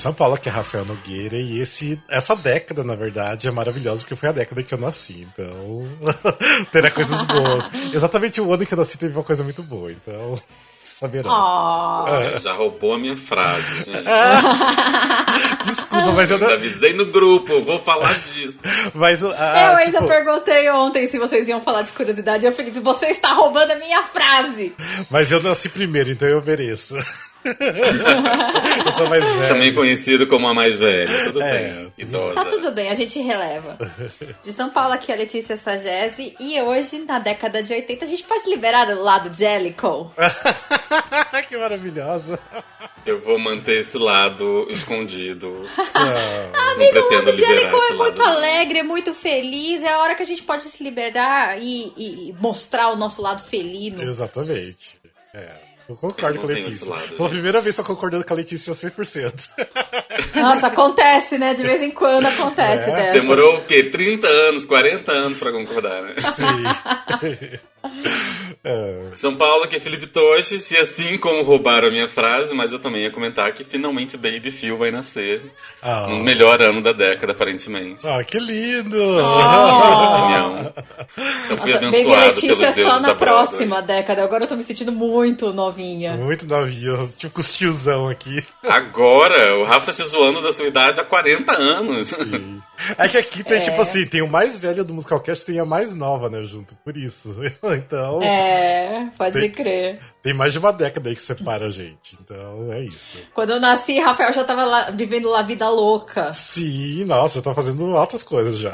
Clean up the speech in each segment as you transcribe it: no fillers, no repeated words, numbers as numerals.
São Paulo, que é Rafael Nogueira, e essa década, na verdade, é maravilhosa, porque foi a década que eu nasci, então terá coisas boas. Exatamente o ano que eu nasci teve uma coisa muito boa, então saberão. Já roubou a minha frase, gente. Desculpa, mas eu não... avisei no grupo, vou falar disso. Mas, eu ainda perguntei ontem se vocês iam falar de curiosidade, e eu falei, você está roubando a minha frase. Mas eu nasci primeiro, então eu mereço. Eu sou mais velho. Também conhecido como a mais velha. Tudo bem, idosa. Tá tudo bem, a gente releva. De São Paulo, aqui é a Letícia Sagese. E hoje, na década de 80, a gente pode liberar o lado Jellicle? Que maravilhosa. Eu vou manter esse lado escondido. Amigo, o lado Jellicle é muito alegre, é muito feliz. É a hora que a gente pode se liberar e mostrar o nosso lado felino. Exatamente. Eu concordo com a Letícia. Pela primeira vez tô concordando com a Letícia 100%. Nossa, acontece, né? De vez em quando acontece dessa. Demorou o quê? 30 anos, 40 anos pra concordar, né? Sim. São Paulo, que é Felipe Toches, e assim como roubaram a minha frase, mas eu também ia comentar que finalmente Baby Phil vai nascer no melhor ano da década, aparentemente. Que lindo! Opinião. Eu fui abençoado pelos deuses só na da próxima década. Agora eu tô me sentindo muito novinha. Muito novinha, tipo com os tiozão aqui. Agora, o Rafa tá te zoando da sua idade há 40 anos. Sim. É que aqui tem, tipo assim, tem o mais velho do Musicalcast e tem a mais nova, né, junto. Por isso. Então... pode crer. Tem mais de uma década aí que separa a gente. Então, é isso. Quando eu nasci, Rafael já tava lá, vivendo lá vida louca. Sim, nossa, eu tô fazendo altas coisas já.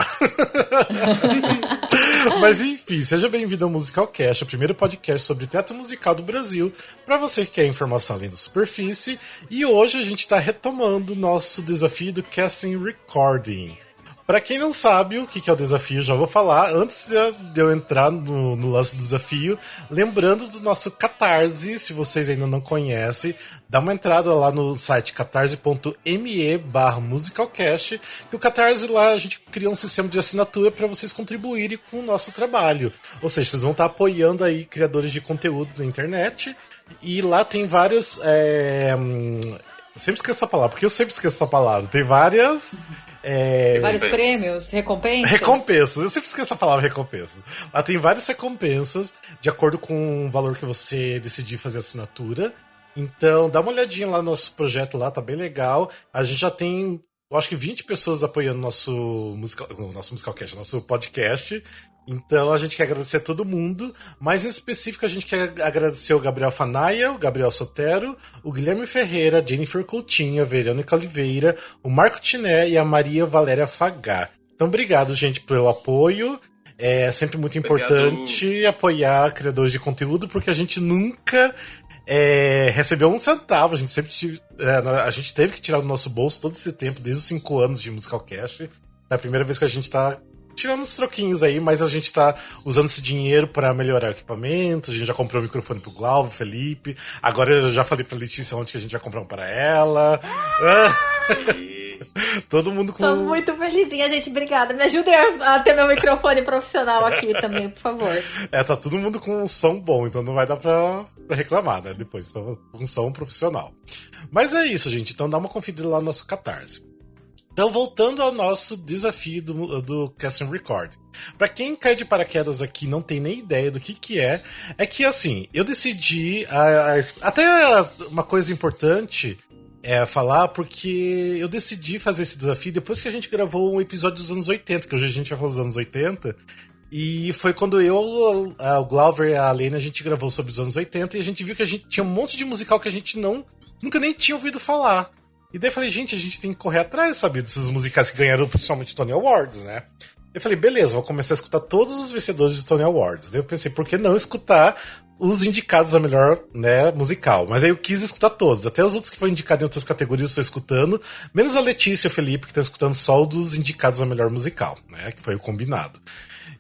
Mas enfim, seja bem-vindo ao Musicalcast, o primeiro podcast sobre teatro musical do Brasil, pra você que quer informação além da superfície. E hoje a gente tá retomando o nosso desafio do Casting Recording. Pra quem não sabe o que é o desafio, já vou falar. Antes de eu entrar no lance do desafio, lembrando do nosso Catarse, se vocês ainda não conhecem, dá uma entrada lá no site catarse.me/musicalcast, que o Catarse lá a gente criou um sistema de assinatura para vocês contribuírem com o nosso trabalho. Ou seja, vocês vão estar apoiando aí criadores de conteúdo na internet, e lá tem várias... Eu sempre esqueço essa palavra, porque eu sempre esqueço essa palavra. Tem várias... vários prêmios, recompensas. Recompensas, eu sempre esqueço a palavra recompensas. Lá tem várias recompensas, de acordo com o valor que você decidir fazer assinatura. Então, dá uma olhadinha lá no nosso projeto lá, tá bem legal. A gente já tem, eu acho que 20 pessoas apoiando o nosso Musicalcast, nosso podcast. Então a gente quer agradecer a todo mundo, mas em específico a gente quer agradecer o Gabriel Fanaia, o Gabriel Sotero, o Guilherme Ferreira, a Jennifer Coutinho, a Verônica Oliveira, o Marco Tiné e a Maria Valéria Fagá. Então obrigado, gente, pelo apoio. É sempre muito importante apoiar criadores de conteúdo, porque a gente nunca recebeu um centavo. A gente sempre a gente teve que tirar do nosso bolso todo esse tempo, desde os 5 anos de Musicalcast. É a primeira vez que a gente tá tirando uns troquinhos aí, mas a gente tá usando esse dinheiro pra melhorar o equipamento. A gente já comprou o microfone pro Glauco, Felipe. Agora eu já falei pra Letícia onde que a gente vai comprar um pra ela. Todo mundo com... Tô muito felizinha, gente. Obrigada. Me ajudem a ter meu microfone profissional aqui também, por favor. Tá todo mundo com um som bom, então não vai dar pra reclamar, né? Depois, então, um som profissional. Mas é isso, gente. Então dá uma conferida lá no nosso Catarse. Então, voltando ao nosso desafio do Casting Recording. Pra quem cai de paraquedas aqui e não tem nem ideia do que é que assim, eu decidi... até uma coisa importante falar, porque eu decidi fazer esse desafio depois que a gente gravou um episódio dos anos 80, que hoje a gente vai falar dos anos 80, e foi quando eu, o Glauber e a Lene, a gente gravou sobre os anos 80, e a gente viu que a gente tinha um monte de musical que a gente nunca nem tinha ouvido falar. E daí eu falei, gente, a gente tem que correr atrás, sabe, desses musicais que ganharam principalmente Tony Awards, né? Eu falei, beleza, vou começar a escutar todos os vencedores de Tony Awards. Daí eu pensei, por que não escutar os indicados a melhor, né, musical? Mas aí eu quis escutar todos, até os outros que foram indicados em outras categorias eu estou escutando, menos a Letícia e o Felipe, que estão escutando só o dos indicados a melhor musical, né, que foi o combinado.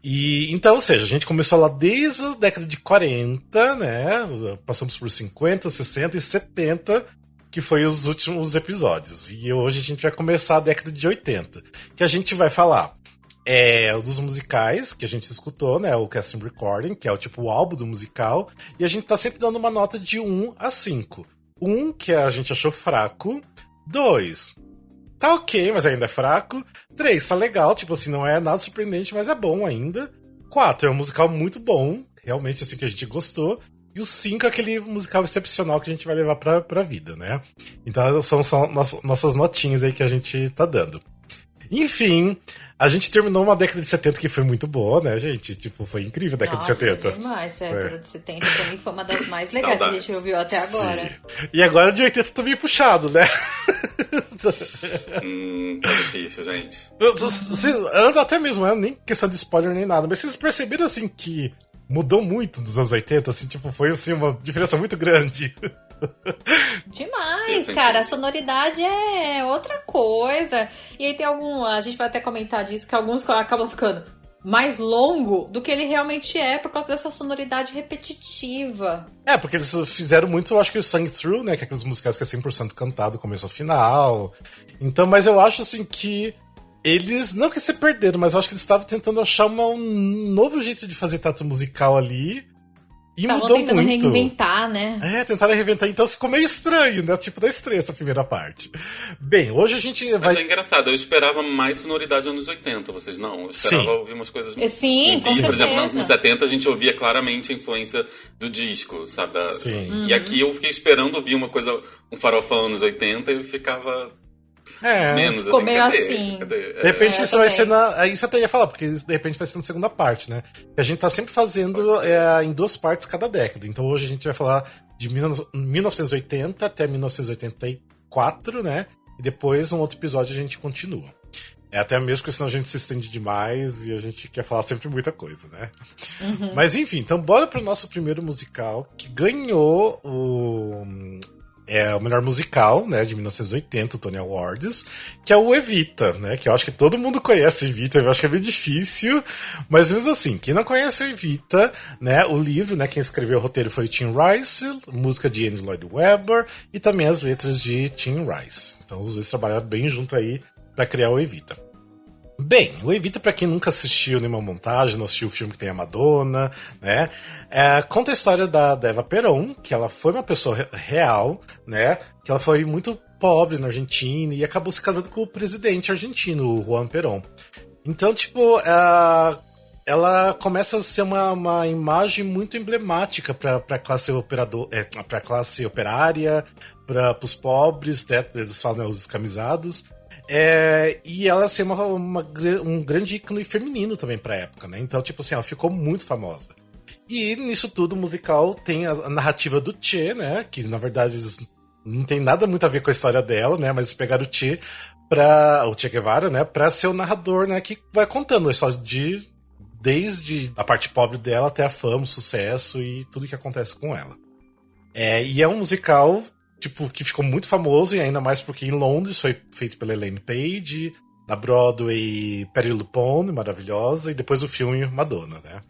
E então, ou seja, a gente começou lá desde a década de 40, né, passamos por 50, 60 e 70, que foi os últimos episódios. E hoje a gente vai começar a década de 80, que a gente vai falar dos musicais que a gente escutou, né, o Casting Recording, que é o tipo o álbum do musical, e a gente tá sempre dando uma nota de 1 a 5. 1 que a gente achou fraco, 2, tá ok, mas ainda é fraco. 3, tá legal, tipo assim, não é nada surpreendente, mas é bom ainda. 4, é um musical muito bom, realmente assim que a gente gostou. E o 5 é aquele musical excepcional que a gente vai levar pra vida, né? Então são só nossas notinhas aí que a gente tá dando. Enfim, a gente terminou uma década de 70 que foi muito boa, né, gente? Tipo, foi incrível a década de 70. Demais, a década de 70 pra mim foi uma das mais legais que a gente ouviu até agora. Sim. E agora de 80 tá meio puxado, né? Tá difícil, gente. Até mesmo, não é nem questão de spoiler nem nada, mas vocês perceberam assim que mudou muito dos anos 80, assim, tipo, foi assim uma diferença muito grande. Demais, cara, a sonoridade é outra coisa. E aí tem a gente vai até comentar disso, que alguns acabam ficando mais longo do que ele realmente é por causa dessa sonoridade repetitiva. Porque eles fizeram muito, eu acho que o Sing Through, né, que é aqueles musicais que é 100% cantado, começo ao final. Então, mas eu acho assim que eles, não que se perderam, mas eu acho que eles estavam tentando achar um novo jeito de fazer teatro musical ali. E estavam mudou tentando muito. reinventar, né? Tentaram reinventar, então ficou meio estranho, né? Tipo da estreia essa primeira parte. Bem, hoje a gente vai... Mas é engraçado, eu esperava mais sonoridade anos 80, vocês não? Eu esperava ouvir umas coisas... Sim, com certeza. Por exemplo, nos 70 a gente ouvia claramente a influência do disco, sabe? Sim. E aqui eu fiquei esperando ouvir uma coisa, um farofão anos 80 e eu ficava... menos ficou assim, meio assim. De repente isso vai ser isso eu até ia falar, porque de repente vai ser na segunda parte, né? A gente tá sempre fazendo em 2 partes cada década. Então hoje a gente vai falar de 1980 até 1984, né? E depois um outro episódio a gente continua. Até mesmo porque senão a gente se estende demais e a gente quer falar sempre muita coisa, né? Uhum. Mas enfim, então bora pro nosso primeiro musical que ganhou o melhor musical, né, de 1980, o Tony Awards, que é o Evita, né, que eu acho que todo mundo conhece Evita, eu acho que é bem difícil, mas mesmo assim, quem não conhece o Evita, né, o livro, né, quem escreveu o roteiro foi o Tim Rice, música de Andrew Lloyd Webber e também as letras de Tim Rice. Então os dois trabalharam bem junto aí para criar o Evita. Bem, o Evita, pra quem nunca assistiu nenhuma montagem, não assistiu o filme que tem a Madonna, né? Conta a história da Eva Perón, que ela foi uma pessoa real, né? Que ela foi muito pobre na Argentina e acabou se casando com o presidente argentino, o Juan Perón. Então, tipo, ela começa a ser uma imagem muito emblemática pra classe pra classe operária, pros pobres, né? Eles falam, né, os descamisados. E ela ser um grande ícone feminino também pra época, né? Então, tipo assim, ela ficou muito famosa. E nisso tudo, o musical tem a narrativa do Che, né? Que, na verdade, não tem nada muito a ver com a história dela, né? Mas eles pegaram o Che Guevara, né? Pra ser o narrador, né? Que vai contando a história desde a parte pobre dela até a fama, o sucesso e tudo que acontece com ela. E é um musical... tipo, que ficou muito famoso, e ainda mais porque em Londres foi feito pela Elaine Page, na Broadway Patti LuPone, maravilhosa, e depois o filme Madonna, né?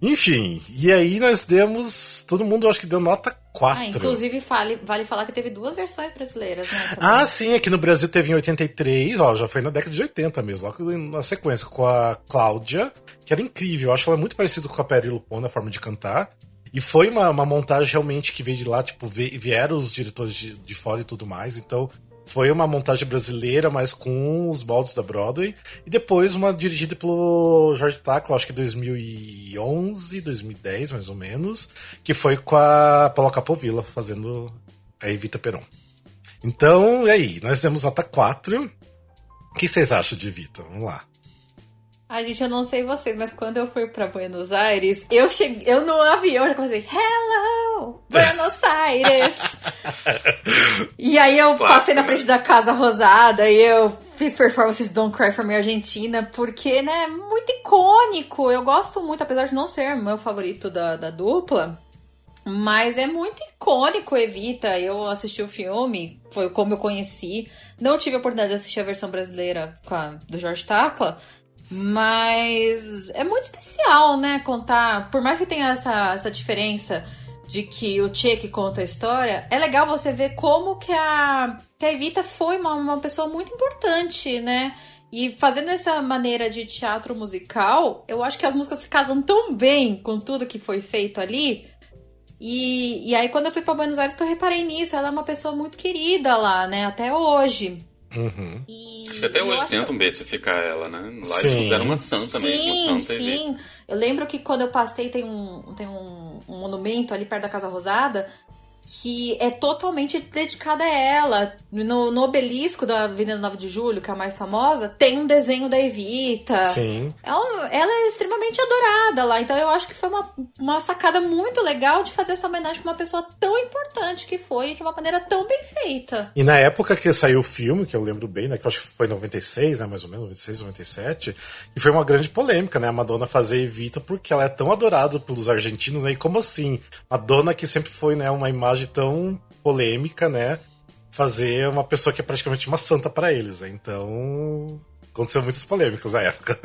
Enfim, e aí nós demos... todo mundo acho que deu nota 4. Inclusive vale falar que teve 2 versões brasileiras, né? Sim, aqui no Brasil teve em 83, já foi na década de 80 mesmo, logo na sequência, com a Cláudia, que era incrível, eu acho ela muito parecida com a Patti LuPone na forma de cantar. E foi uma montagem realmente que veio de lá, tipo, vieram os diretores de fora e tudo mais. Então, foi uma montagem brasileira, mas com os moldes da Broadway. E depois uma dirigida pelo George Takla, acho que 2011, 2010, mais ou menos. Que foi com a Paula Capovilla, fazendo a Evita Perón. Então, e aí? Nós temos nota 4. O que vocês acham de Evita? Vamos lá. Gente, eu não sei vocês, mas quando eu fui pra Buenos Aires, eu no avião já comecei, hello, Buenos Aires. E aí eu passei na frente da Casa Rosada e eu fiz performance de Don't Cry For Me Argentina, porque, né, muito icônico. Eu gosto muito, apesar de não ser meu favorito da dupla, mas é muito icônico, Evita. Eu assisti o filme, foi como eu conheci. Não tive a oportunidade de assistir a versão brasileira do George Takla, mas é muito especial, né, contar, por mais que tenha essa diferença de que o Che que conta a história, é legal você ver como que a Evita foi uma pessoa muito importante, né, e fazendo essa maneira de teatro musical, eu acho que as músicas se casam tão bem com tudo que foi feito ali, E aí, quando eu fui pra Buenos Aires, que eu reparei nisso. Ela é uma pessoa muito querida lá, né? Até hoje. Uhum. Acho que até hoje tentam beatificar ela, né? Lá eles fizeram uma santa mesmo, uma santa Sim. Eu lembro que quando eu passei, tem um monumento ali perto da Casa Rosada que é totalmente dedicada a ela. No obelisco da Avenida 9 de Julho, que é a mais famosa, tem um desenho da Evita. Sim. Ela é extremamente adorada lá. Então eu acho que foi uma sacada muito legal de fazer essa homenagem pra uma pessoa tão importante que foi, de uma maneira tão bem feita. E na época que saiu o filme, que eu lembro bem, né, que eu acho que foi em 96, né, mais ou menos, 96, 97, e foi uma grande polêmica, né, a Madonna fazer Evita porque ela é tão adorada pelos argentinos, né, e como assim? Madonna que sempre foi, né, uma imagem tão polêmica, né, fazer uma pessoa que é praticamente uma santa pra eles, né, então aconteceu muitas polêmicas na época.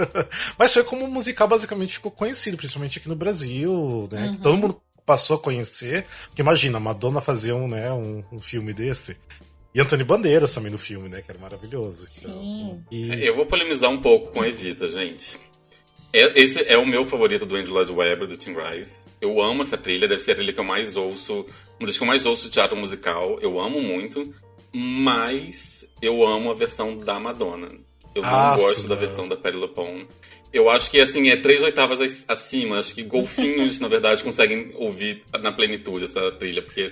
Mas foi como o musical basicamente ficou conhecido, principalmente aqui no Brasil, né, que todo mundo passou a conhecer, porque imagina, a Madonna fazer um filme desse. E Antônio Bandeiras também no filme, né, que era maravilhoso. Sim. Então, eu vou polemizar um pouco com Evita, gente. Esse é o meu favorito do Andrew Lloyd Webber, do Tim Rice. Eu amo essa trilha, deve ser a trilha que eu mais ouço, uma das que eu mais ouço de teatro musical. Eu amo muito, mas eu amo a versão da Madonna. Eu não gosto da versão da Patti LuPone. Eu acho que, assim, é 3 oitavas acima. Acho que golfinhos, na verdade, conseguem ouvir na plenitude essa trilha, porque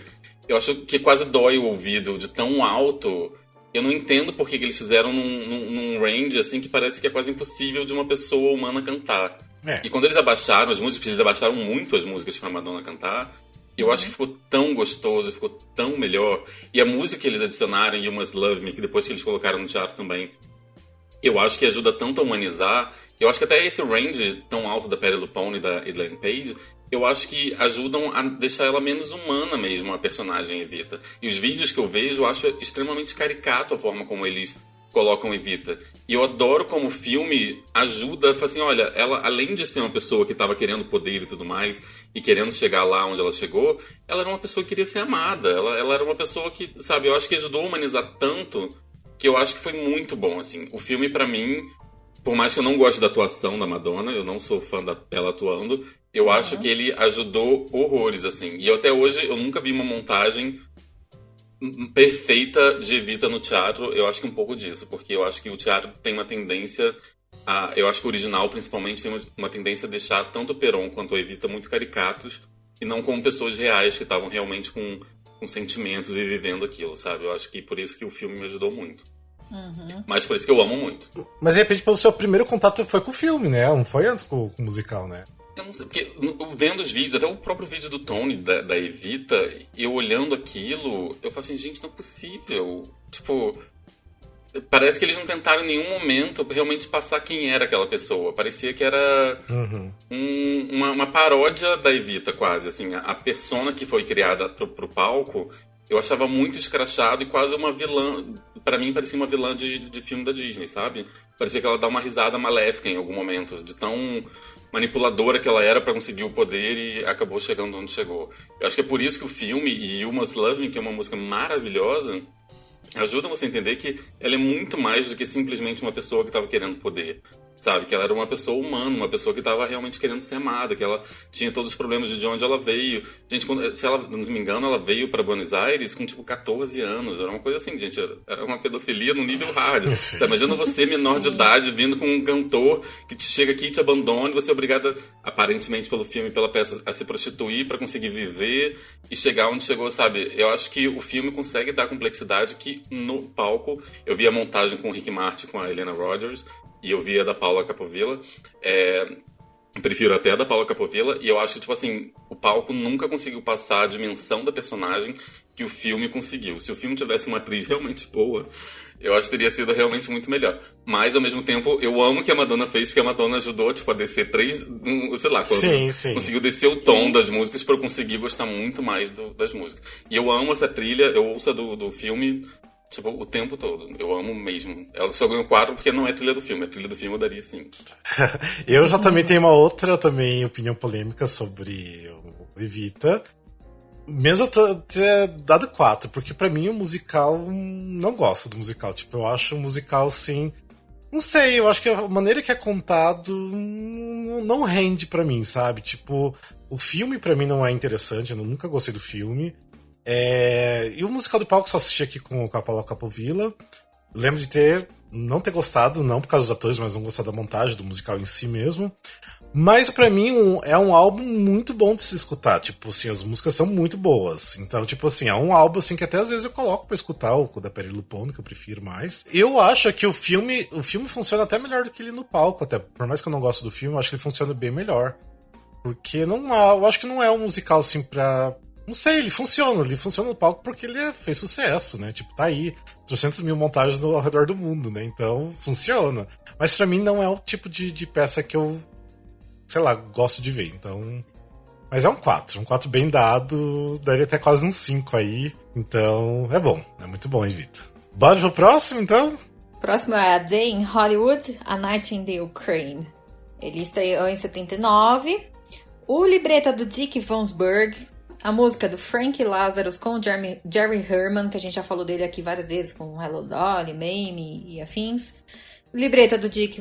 eu acho que quase dói o ouvido de tão alto. Eu não entendo por que eles fizeram num range, assim, que parece que é quase impossível de uma pessoa humana cantar. E quando eles abaixaram as músicas, eles abaixaram muito as músicas pra Madonna cantar, eu acho que ficou tão gostoso, ficou tão melhor. E a música que eles adicionaram, You Must Love Me, que depois que eles colocaram no teatro também, eu acho que ajuda tanto a humanizar. Eu acho que até esse range tão alto da Patti LuPone e da Elaine Paige, eu acho que ajudam a deixar ela menos humana mesmo, a personagem Evita. E os vídeos que eu vejo, eu acho extremamente caricato a forma como eles colocam Evita. E eu adoro como o filme ajuda, assim, olha, ela, além de ser uma pessoa que estava querendo poder e tudo mais, e querendo chegar lá onde ela chegou, ela era uma pessoa que queria ser amada. Ela era uma pessoa que, sabe, eu acho que ajudou a humanizar tanto, que eu acho que foi muito bom, assim. O filme, pra mim, por mais que eu não goste da atuação da Madonna, eu não sou fã dela atuando, eu acho que ele ajudou horrores, assim. E até hoje eu nunca vi uma montagem perfeita de Evita no teatro. Eu acho que um pouco disso, porque eu acho que o teatro tem uma tendência eu acho que o original, principalmente, tem uma tendência a deixar tanto o Perón quanto a Evita muito caricatos e não como pessoas reais que estavam realmente com sentimentos e vivendo aquilo, sabe? Eu acho que por isso que o filme me ajudou muito. Mas por isso que eu amo muito. Mas de repente, pelo seu primeiro contato foi com o filme, né? Não foi antes com o musical, né? Eu não sei, porque vendo os vídeos, até o próprio vídeo do Tony, da Evita, eu olhando aquilo, eu falo assim, gente, não é possível. Tipo, parece que eles não tentaram em nenhum momento realmente passar quem era aquela pessoa. Parecia que era uma paródia da Evita, quase. Assim, a persona que foi criada pro palco, eu achava muito escrachado e quase uma vilã. Pra mim, parecia uma vilã de filme da Disney, sabe? Parecia que ela dá uma risada maléfica em algum momento, de tão manipuladora que ela era pra conseguir o poder e acabou chegando onde chegou. Eu acho que é por isso que o filme e You Must Love Me, que é uma música maravilhosa, ajudam você a entender que ela é muito mais do que simplesmente uma pessoa que estava querendo poder. Sabe? Que ela era uma pessoa humana, uma pessoa que estava realmente querendo ser amada, que ela tinha todos os problemas de onde ela veio. Gente, se ela, não me engano, ela veio para Buenos Aires com, tipo, 14 anos. Era uma coisa assim, gente, era uma pedofilia no nível hard. Você imagina você, menor de idade, vindo com um cantor que te chega aqui e te abandona, e você é obrigada, aparentemente pelo filme e pela peça, a se prostituir para conseguir viver e chegar onde chegou, sabe? Eu acho que o filme consegue dar complexidade que no palco, eu vi a montagem com o Rick Martin, com a Helena Rogers, e eu vi a da Paula Capovilla, prefiro até a da Paula Capovilla, e eu acho que, tipo assim, o palco nunca conseguiu passar a dimensão da personagem que o filme conseguiu. Se o filme tivesse uma atriz realmente boa, eu acho que teria sido realmente muito melhor. Mas, ao mesmo tempo, eu amo o que a Madonna fez, porque a Madonna ajudou, tipo, a descer sei lá, conseguiu descer o tom das músicas pra eu conseguir gostar muito mais das músicas. E eu amo essa trilha, eu ouço a do filme, tipo, o tempo todo. Eu amo mesmo. Ela só ganhou 4 porque não é trilha do filme. A trilha do filme eu daria 5. Eu já também tenho uma outra opinião polêmica sobre o Evita. Mesmo eu ter dado 4, porque pra mim o musical, não gosto do musical. Tipo, eu acho o musical, assim, não sei, eu acho que a maneira que é contado não rende pra mim, sabe? Tipo, O filme, pra mim, não é interessante, eu nunca gostei do filme. E o musical de palco só assisti aqui com a Paula Capovilla. Lembro de não ter gostado, não por causa dos atores, mas não gostar da montagem do musical em si mesmo. Mas pra mim é um álbum muito bom de se escutar. Tipo assim, as músicas são muito boas. Então, tipo assim, é um álbum assim que até às vezes eu coloco pra escutar o da Peri Lupone, que eu prefiro mais. Eu acho que o filme funciona até melhor do que ele no palco, até. Por mais que eu não goste do filme, eu acho que ele funciona bem melhor. Porque eu acho que não é um musical assim pra... Não sei, ele funciona no palco porque ele fez sucesso, né? Tipo, tá aí, 300 mil montagens ao redor do mundo, né? Então, funciona. Mas pra mim não é o tipo de peça que eu, sei lá, gosto de ver, então... Mas é um 4 bem dado, daria até quase um 5 aí, então é bom, é muito bom, Evita. Bora pro próximo, então? Próximo é A Day in Hollywood, A Night in the Ukraine. Ele estreou em 79. O libreto é do Dick Vonsberg. A música do Frank Lazarus com o Jerry Herman, que a gente já falou dele aqui várias vezes, com Hello Dolly, Mamie e afins. O libreto é do Dick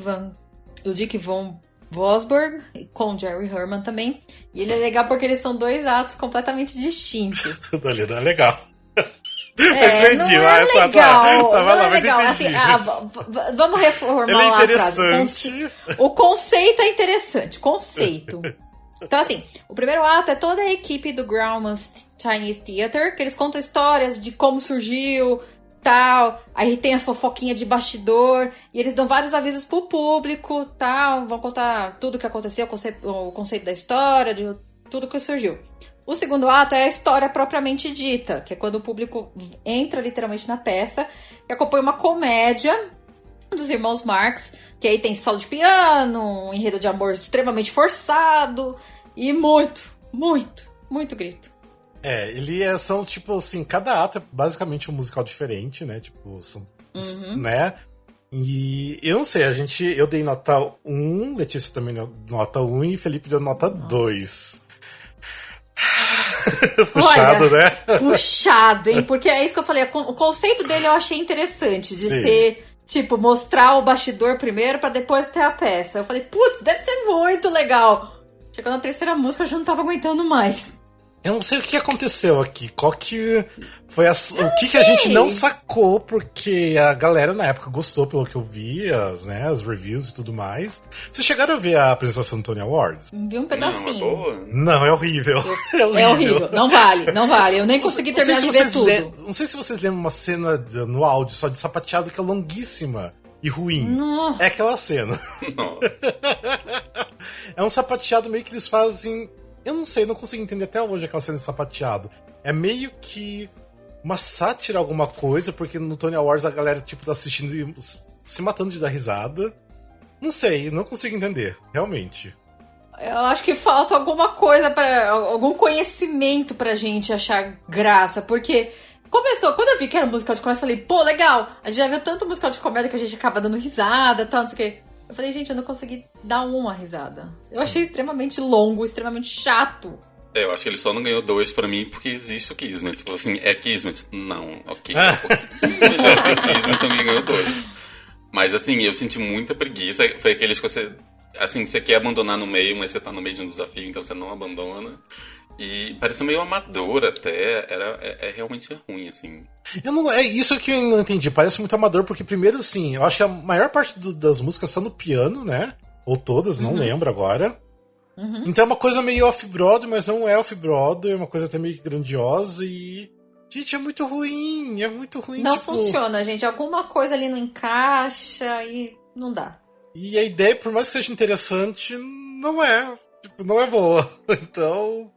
Von Vosberg, com o Jerry Herman também. E ele é legal porque eles são dois atos completamente distintos. Tudo ali não é legal. Não é legal. Tava lá, mas legal. Assim, vamos reformular a frase. O conceito é interessante. Conceito. Então, assim, o primeiro ato é toda a equipe do Grauman's Chinese Theatre, que eles contam histórias de como surgiu, tal. Aí tem as fofoquinhas de bastidor, e eles dão vários avisos pro público, tal. Vão contar tudo o que aconteceu, o conceito da história, de tudo que surgiu. O segundo ato é a história propriamente dita, que é quando o público entra literalmente na peça, e acompanha uma comédia dos irmãos Marx, que aí tem solo de piano, um enredo de amor extremamente forçado e muito grito. São tipo assim, cada ato é basicamente um musical diferente, né? Tipo, são, né? E eu não sei, eu dei nota 1, Letícia também deu nota 1 e Felipe deu nota 2. Puxado, olha, né? Puxado, hein? Porque é isso que eu falei, o conceito dele eu achei interessante, de ser... Tipo, mostrar o bastidor primeiro pra depois ter a peça. Eu falei, putz, deve ser muito legal. Chegou na terceira música, eu já não tava aguentando mais. Eu não sei o que aconteceu aqui. Qual que foi o que a gente não sacou, porque a galera na época gostou, pelo que eu vi, as reviews e tudo mais. Vocês chegaram a ver a apresentação do Tony Awards? Vi um pedacinho. Não, é horrível. É horrível. Não vale. Eu nem consegui terminar de ver tudo. Não sei se vocês lembram uma cena no áudio só de sapateado que é longuíssima e ruim. Nossa. É aquela cena. É um sapateado meio que eles fazem... Eu não sei, não consigo entender até hoje aquela cena de sapateado. É meio que uma sátira, alguma coisa, porque no Tony Awards a galera, tipo, tá assistindo e se matando de dar risada. Não sei, não consigo entender, realmente. Eu acho que falta alguma coisa, algum conhecimento pra gente achar graça, porque começou, quando eu vi que era um musical de comédia, eu falei, pô, legal, a gente já viu tanto musical de comédia que a gente acaba dando risada, tal, não sei o quê. Eu falei, gente, eu não consegui dar uma risada. Eu achei extremamente longo, extremamente chato. Eu acho que ele só não ganhou 2 pra mim porque existe o Kismet. Tipo assim, é Kismet? Não, ok. É um pouquinho melhor que o Kismet, também ganhou 2. Mas assim, eu senti muita preguiça. Foi aqueles que você... Assim, você quer abandonar no meio, mas você tá no meio de um desafio, então você não abandona. E pareceu meio amador até. É realmente ruim, assim. É isso que eu não entendi. Parece muito amador, porque primeiro, assim, eu acho que a maior parte das músicas são no piano, né? Ou todas, não lembro agora. Então é uma coisa meio off-Broadway, mas não é off-Broadway, é uma coisa até meio grandiosa e... Gente, é muito ruim. Não tipo... funciona, gente. Alguma coisa ali não encaixa e não dá. E a ideia, por mais que seja interessante, não é. Tipo, não é boa. Então...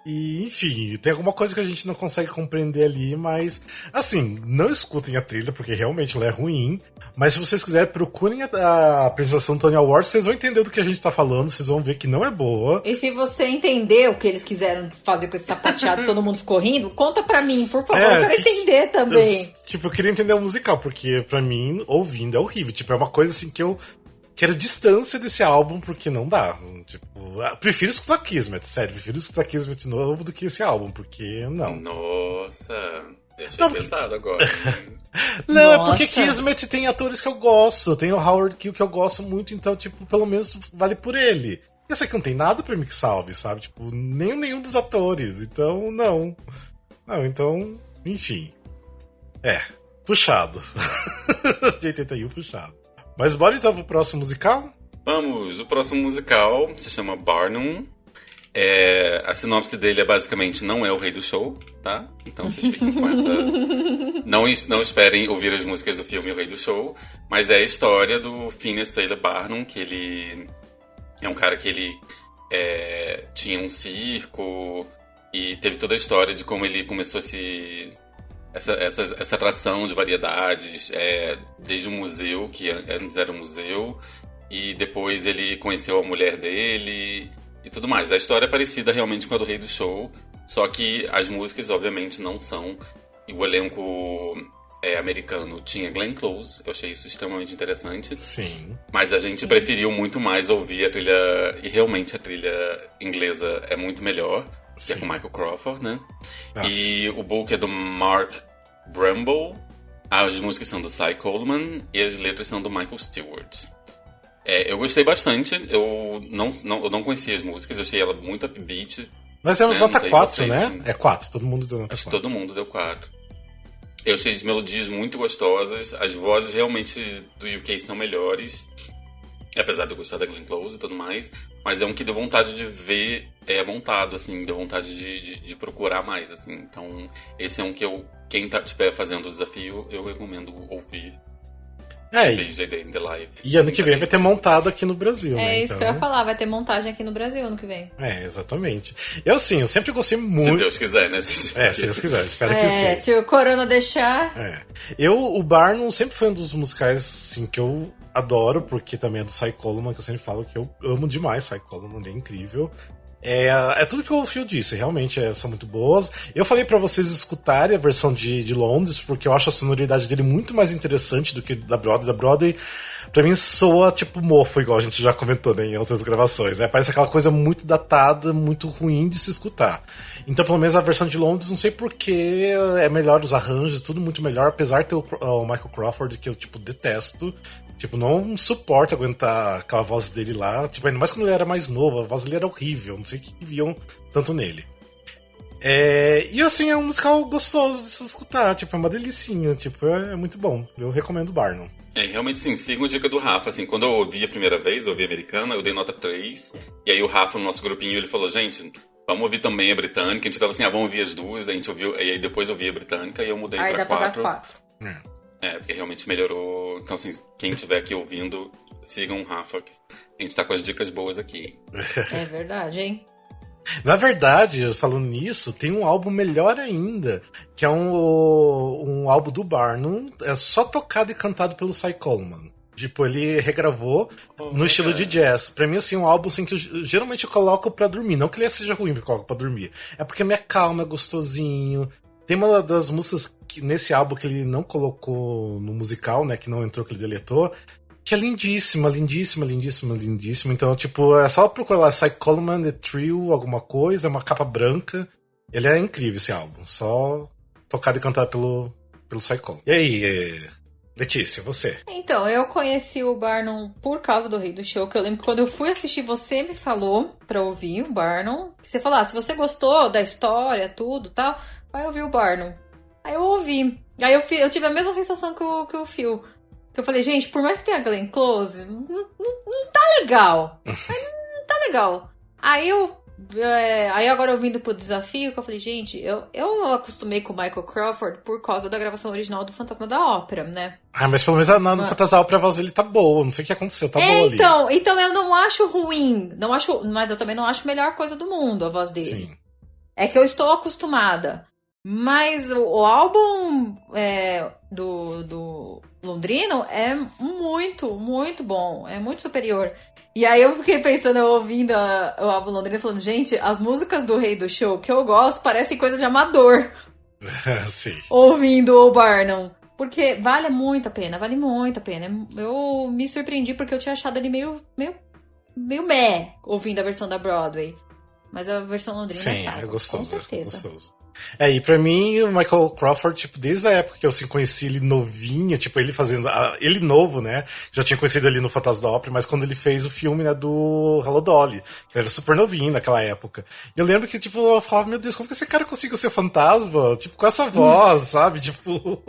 E, enfim, tem alguma coisa que a gente não consegue compreender ali, mas, assim, não escutem a trilha, porque realmente ela é ruim, mas se vocês quiserem, procurem a apresentação do Tony Awards, vocês vão entender do que a gente tá falando, vocês vão ver que não é boa. E se você entender o que eles quiseram fazer com esse sapateado, todo mundo ficou rindo, conta pra mim, por favor, eu quero entender também. Tipo, eu queria entender o musical, porque pra mim, ouvindo, é horrível, tipo, é uma coisa assim que eu quero distância desse álbum, porque não dá. Tipo, prefiro escutar Kismet, sério. Prefiro escutar Kismet novo do que esse álbum, porque não. Nossa, eu achei pesado agora. Não, é porque Kismet tem atores que eu gosto. Tem o Howard Keel que eu gosto muito, então, tipo, pelo menos vale por ele. Eu sei que não tem nada pra mim que salve, sabe? Tipo, nenhum dos atores. Então, não. Não, então, enfim. Puxado. De 81, puxado. Mas bora então pro próximo musical? Vamos, o próximo musical se chama Barnum. A sinopse dele é basicamente não é o rei do show, tá? Então vocês fiquem com essa... Não esperem ouvir as músicas do filme O Rei do Show, mas é a história do Phineas Taylor Barnum, que ele é um cara que ele tinha um circo e teve toda a história de como ele começou essa atração de variedades, desde o museu, que antes era um museu, e depois ele conheceu a mulher dele e tudo mais. A história é parecida realmente com a do Rei do Show, só que as músicas, obviamente, não são. E o elenco americano tinha Glenn Close, eu achei isso extremamente interessante. Sim. Mas a gente preferiu muito mais ouvir a trilha, e realmente a trilha inglesa é muito melhor, que é com Michael Crawford, né? Nossa. E o book é do Mark Bramble, as músicas são do Cy Coleman e as letras são do Michael Stewart. Eu gostei bastante, eu não conhecia as músicas, eu achei ela muito upbeat. Nós temos nota 4, né? Assim, É 4, todo mundo deu nota 4. Acho que todo mundo deu 4. Eu achei as melodias muito gostosas, as vozes realmente do UK são melhores, apesar de eu gostar da Glenn Close e tudo mais, mas é um que deu vontade de ver montado, assim, deu vontade de procurar mais, assim. Então, esse é um que quem estiver fazendo o desafio, eu recomendo ouvir. Desde Day in the Life. E ano que vem vai ter montado aqui no Brasil, né? É isso que eu ia falar, vai ter montagem aqui no Brasil ano que vem. Exatamente. Eu sempre gostei muito... Se Deus quiser, né, gente? Se Deus quiser, espero que sim. Se o Corona deixar... O Barnum sempre foi um dos musicais, assim, que eu adoro, porque também é do Cy Coleman, que eu sempre falo que eu amo demais Cy Coleman, ele é incrível. Tudo que o Phil disse, realmente são muito boas. Eu falei pra vocês escutarem a versão de Londres, porque eu acho a sonoridade dele muito mais interessante do que da Broadway. Da Broadway, pra mim, soa tipo mofo, igual a gente já comentou, né, em outras gravações. Parece aquela coisa muito datada, muito ruim de se escutar. Então, pelo menos a versão de Londres, não sei porquê, é melhor os arranjos, tudo muito melhor, apesar de ter o Michael Crawford, que eu, detesto. Não suporto aguentar aquela voz dele lá. Ainda mais quando ele era mais novo, a voz dele era horrível. Não sei o que viam tanto nele. E assim, é um musical gostoso de se escutar. É uma delicinha. É muito bom. Eu recomendo Barnum. Realmente sim, siga a dica do Rafa. Assim, quando eu ouvi a primeira vez, eu ouvi a americana, eu dei nota 3. E aí o Rafa, no nosso grupinho, ele falou, gente, vamos ouvir também a britânica. A gente tava assim, vamos ouvir as duas. A gente ouviu, e aí depois eu ouvi a britânica e eu mudei pra 4. Porque realmente melhorou. Então, assim, quem estiver aqui ouvindo, sigam o Rafa. A gente tá com as dicas boas aqui. É verdade, hein? Na verdade, falando nisso, tem um álbum melhor ainda, que é um álbum do Barnum, só tocado e cantado pelo Cy Coleman. Ele regravou no estilo de jazz. Pra mim, assim, um álbum assim, que geralmente eu coloco pra dormir. Não que ele seja ruim, eu coloco pra dormir. É porque me acalma, é gostosinho. Tem uma das músicas nesse álbum que ele não colocou no musical, né? Que não entrou, que ele deletou. Que é lindíssima, lindíssima, lindíssima, lindíssima. Então, é só procurar lá Cy Coleman, The Trio, alguma coisa. É uma capa branca. Ele é incrível, esse álbum. Só tocado e cantado pelo Cy Coleman. E aí, Letícia, você? Então, eu conheci o Barnum por causa do Rei do Show, que eu lembro que quando eu fui assistir, você me falou pra ouvir o Barnum. Você falou, se você gostou da história, tudo tal, vai ouvir o Barnum. Aí eu ouvi. Aí eu tive a mesma sensação que o Phil. Que eu falei, gente, por mais que tenha Glenn Close, não tá legal. Não tá legal. Aí aí agora eu vindo pro desafio, que eu falei, gente, eu acostumei com o Michael Crawford por causa da gravação original do Fantasma da Ópera, né? Mas pelo menos no Fantasma da Ópera a voz dele tá boa, não sei o que aconteceu, tá boa ali. Então eu não acho ruim, mas eu também não acho a melhor coisa do mundo a voz dele. Sim. É que eu estou acostumada. Mas o álbum do Londrino é muito, muito bom. É muito superior. E aí eu fiquei pensando, eu ouvindo o álbum Londrino, falando, gente, as músicas do Rei do Show que eu gosto parecem coisa de amador. Sim. Ouvindo o Barnum. Porque vale muito a pena, vale muito a pena. Eu me surpreendi porque eu tinha achado ele meio meh, ouvindo a versão da Broadway. Mas a versão londrina é gostoso, com certeza. É gostoso. E pra mim, o Michael Crawford, tipo, desde a época que eu assim, conheci ele novinho, tipo, ele fazendo. Ele novo, né? Já tinha conhecido ele no Fantasma da Ópera, mas quando ele fez o filme, né, do Hello Dolly, que ele era super novinho naquela época. E eu lembro que, tipo, eu falava, meu Deus, como que esse cara conseguiu ser fantasma? Tipo, com essa voz, sabe? Tipo,